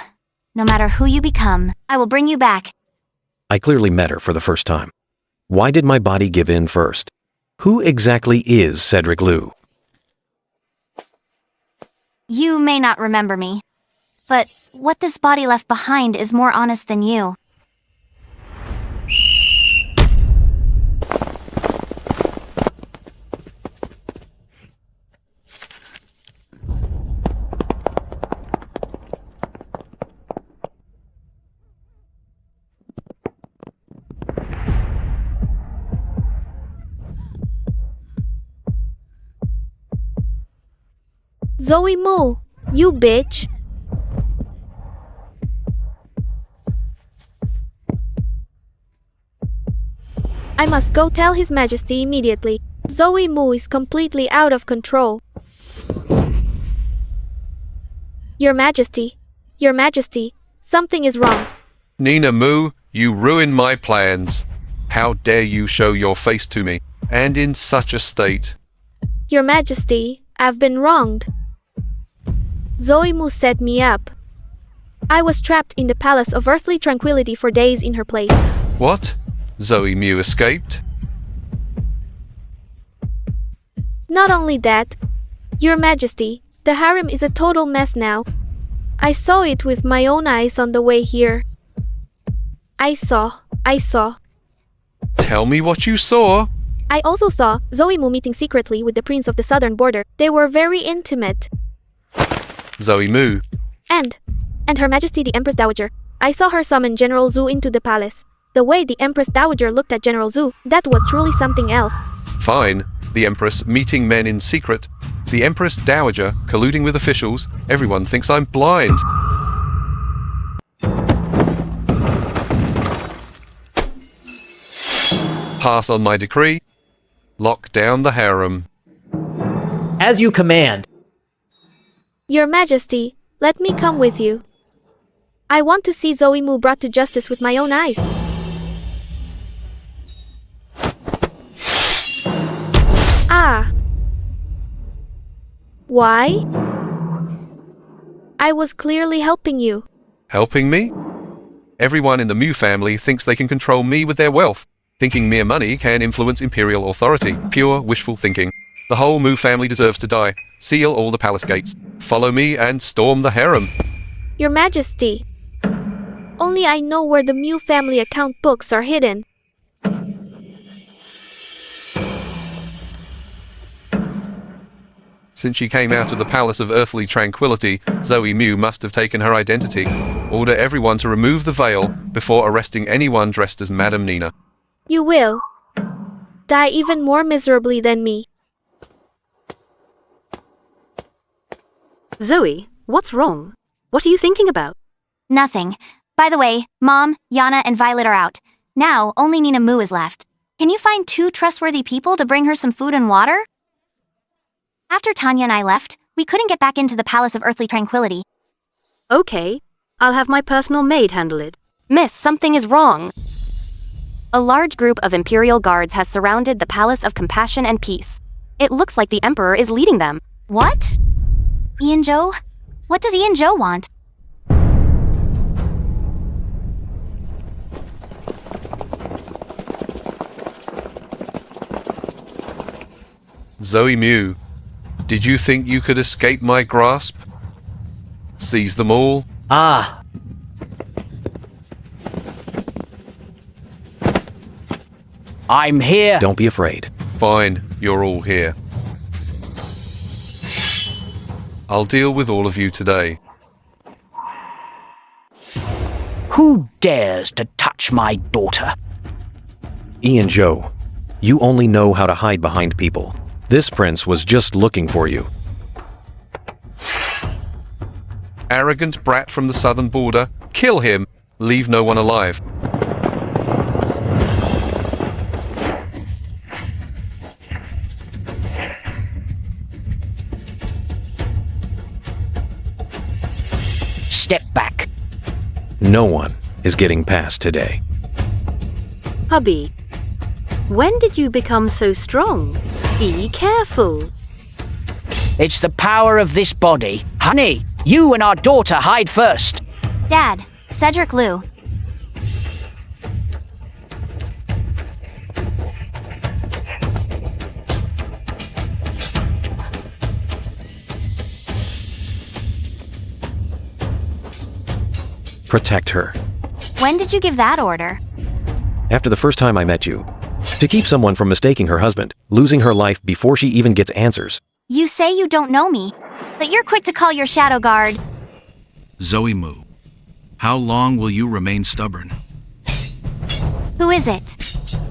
no matter who you become, I will bring you back. I clearly met her for the first time. Why did my body give in first? Who exactly is Cedric Liu? You may not remember me, but what this body left behind is more honest than you. Zoe Mu, you bitch. I must go tell His Majesty immediately. Zoe Mu is completely out of control. Your Majesty, something is wrong. Nina Mu, you ruined my plans. How dare you show your face to me, and in such a state. Your Majesty, I've been wronged. Zoe Mu set me up. I was trapped in the Palace of Earthly Tranquility for days in her place. What? Zoe Mu escaped? Not only that, Your Majesty, the harem is a total mess now. I saw it with my own eyes on the way here. I saw. Tell me what you saw. I also saw Zoe Mu meeting secretly with the Prince of the Southern Border. They were very intimate. Zoe Mu. And Her Majesty the Empress Dowager. I saw her summon General Zhu into the palace. The way the Empress Dowager looked at General Zhu, that was truly something else. Fine. The Empress meeting men in secret. The Empress Dowager colluding with officials. Everyone thinks I'm blind. Pass on my decree. Lock down the harem. As you command. Your Majesty, let me come with you. I want to see Zoe Mu brought to justice with my own eyes. Ah. Why? I was clearly helping you. Helping me? Everyone in the Mu family thinks they can control me with their wealth, thinking mere money can influence imperial authority. Pure wishful thinking. The whole Mu family deserves to die. Seal all the palace gates. Follow me and storm the harem. Your Majesty. Only I know where the Mu family account books are hidden. Since she came out of the Palace of Earthly Tranquility, Zoe Mu must have taken her identity. Order everyone to remove the veil before arresting anyone dressed as Madame Nina. You will die even more miserably than me. Zoe, what's wrong? What are you thinking about? Nothing. By the way, Mom, Yana, and Violet are out. Now, only Nina Mu is left. Can you find 2 trustworthy people to bring her some food and water? After Tanya and I left, we couldn't get back into the Palace of Earthly Tranquility. Okay, I'll have my personal maid handle it. Miss, something is wrong. A large group of Imperial guards has surrounded the Palace of Compassion and Peace. It looks like the Emperor is leading them. What? ENG? What does ENG want? Zoe Mu, did you think you could escape my grasp? Seize them all? Ah. I'm here. Don't be afraid. Fine, you're all here. I'll deal with all of you today. Who dares to touch my daughter? Ian Joe, you only know how to hide behind people. This prince was just looking for you. Arrogant brat from the southern border. Kill him. Leave no one alive. Step back. No one is getting past today. Hubby, when did you become so strong? Be careful. It's the power of this body. Honey, you and our daughter hide first. Dad, Cedric Liu. Protect her. When did you give that order? After the first time I met you. To keep someone from mistaking her husband, losing her life before she even gets answers. You say you don't know me, but you're quick to call your shadow guard. Zoe Mu, how long will you remain stubborn? Who is it?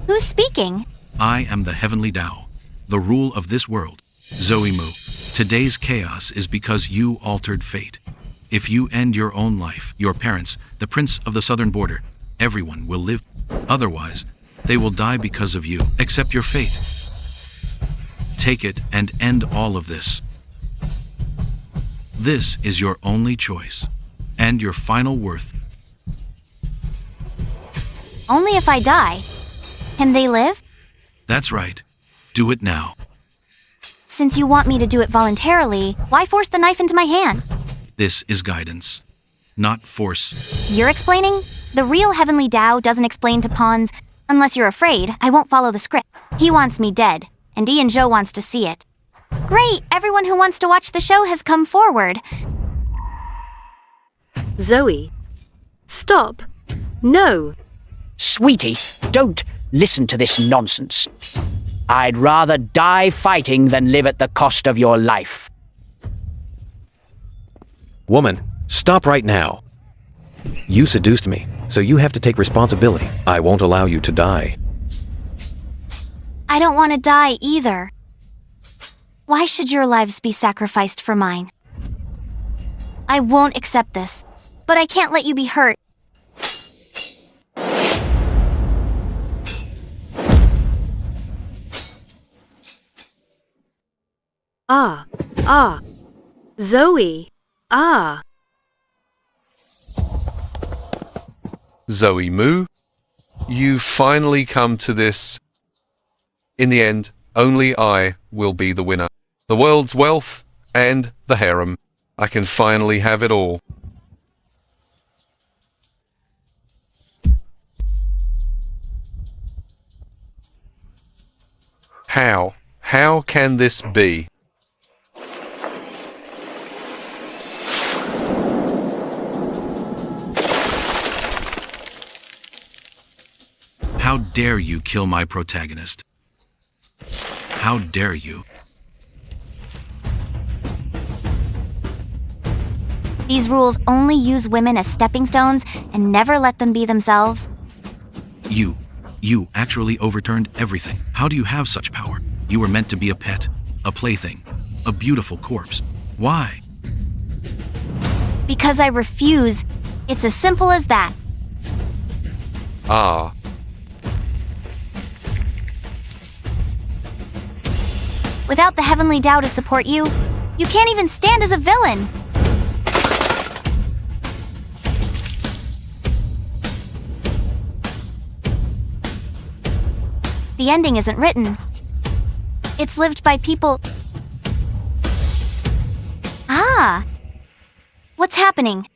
Who's speaking? I am the Heavenly Tao, the rule of this world. Zoe Mu, today's chaos is because you altered fate. If you end your own life, your parents, the Prince of the Southern Border, everyone will live. Otherwise, they will die because of you. Accept your fate. Take it and end all of this. This is your only choice and your final worth. Only if I die. Can they live? That's right. Do it now. Since you want me to do it voluntarily, why force the knife into my hand? This is guidance, not force. You're explaining? The real Heavenly Tao doesn't explain to pawns. Unless you're afraid, I won't follow the script. He wants me dead, and Ian Joe wants to see it. Great! Everyone who wants to watch the show has come forward. Zoe, stop. No. Sweetie, don't listen to this nonsense. I'd rather die fighting than live at the cost of your life. Woman, stop right now. You seduced me, so you have to take responsibility. I won't allow you to die. I don't want to die either. Why should your lives be sacrificed for mine? I won't accept this, but I can't let you be hurt. Ah. Zoe. Ah. Zoe Moo, you finally come to this. In the end, only I will be the winner. The world's wealth and the harem. I can finally have it all. How? How can this be? How dare you kill my protagonist? How dare you? These rules only use women as stepping stones and never let them be themselves. You actually overturned everything. How do you have such power? You were meant to be a pet, a plaything, a beautiful corpse. Why? Because I refuse. It's as simple as that. Ah. Without the heavenly Tao to support you, you can't even stand as a villain. The ending isn't written. It's lived by people. Ah! What's happening?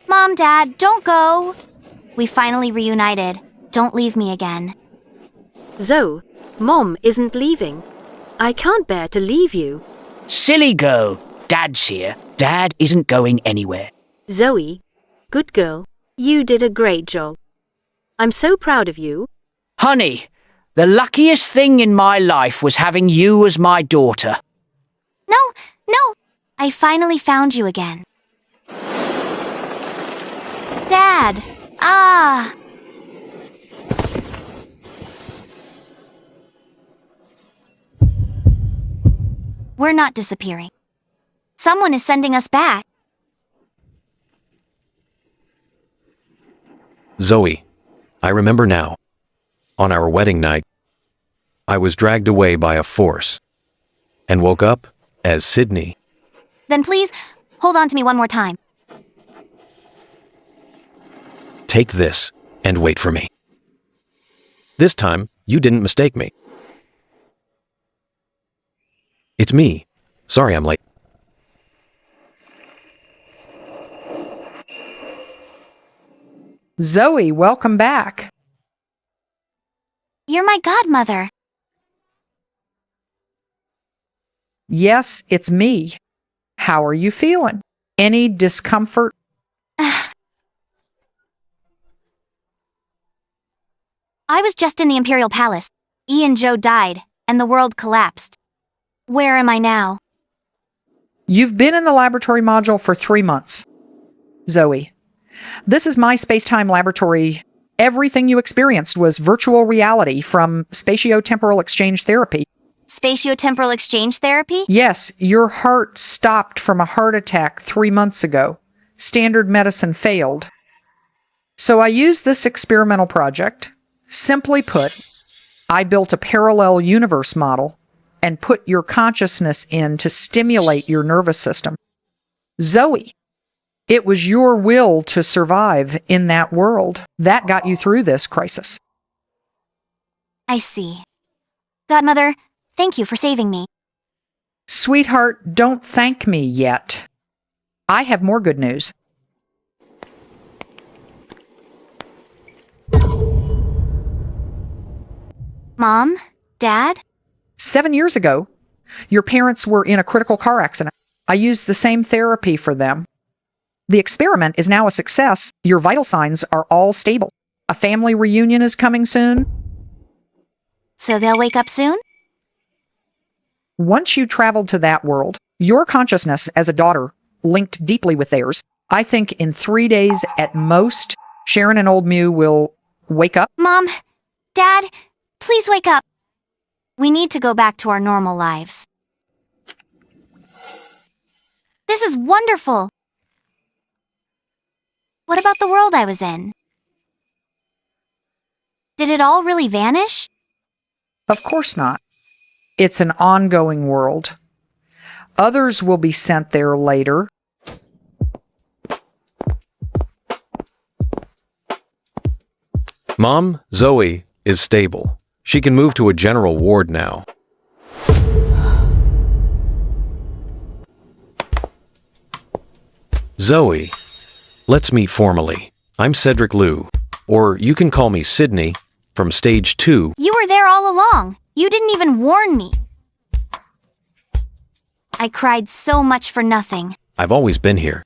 Mom, Dad, don't go! We finally reunited. Don't leave me again. Zoe, Mom isn't leaving. I can't bear to leave you. Silly girl. Dad's here. Dad isn't going anywhere. Zoe, good girl, you did a great job. I'm so proud of you. Honey, the luckiest thing in my life was having you as my daughter. No! I finally found you again. Dad! Ah! We're not disappearing. Someone is sending us back. Zoe, I remember now. On our wedding night, I was dragged away by a force and woke up as Sydney. Then please, hold on to me one more time. Take this and wait for me. This time, you didn't mistake me. It's me. Sorry I'm late. Zoe, welcome back. You're my godmother. Yes, it's me. How are you feeling? Any discomfort? I was just in the Imperial Palace. Joe died, and the world collapsed. Where am I now? You've been in the laboratory module for 3 months. Zoe, this is my space-time laboratory. Everything you experienced was virtual reality from spatiotemporal exchange therapy. Spatiotemporal exchange therapy? Yes, your heart stopped from a heart attack 3 months ago. Standard medicine failed. So I used this experimental project. Simply put, I built a parallel universe model and put your consciousness in to stimulate your nervous system. Zoe, it was your will to survive in that world that got you through this crisis. I see. Godmother, thank you for saving me. Sweetheart, don't thank me yet. I have more good news. Mom? Dad? 7 years ago, your parents were in a critical car accident. I used the same therapy for them. The experiment is now a success. Your vital signs are all stable. A family reunion is coming soon. So they'll wake up soon? Once you traveled to that world, your consciousness as a daughter linked deeply with theirs. I think in 3 days at most, Sharon and old Mew will wake up. Mom, Dad, please wake up. We need to go back to our normal lives. This is wonderful. What about the world I was in? Did it all really vanish? Of course not. It's an ongoing world. Others will be sent there later. Mom, Zoe, is stable. She can move to a general ward now. Zoe, let's meet formally. I'm Cedric Liu, or you can call me Sydney, from Stage 2. You were there all along. You didn't even warn me. I cried so much for nothing. I've always been here.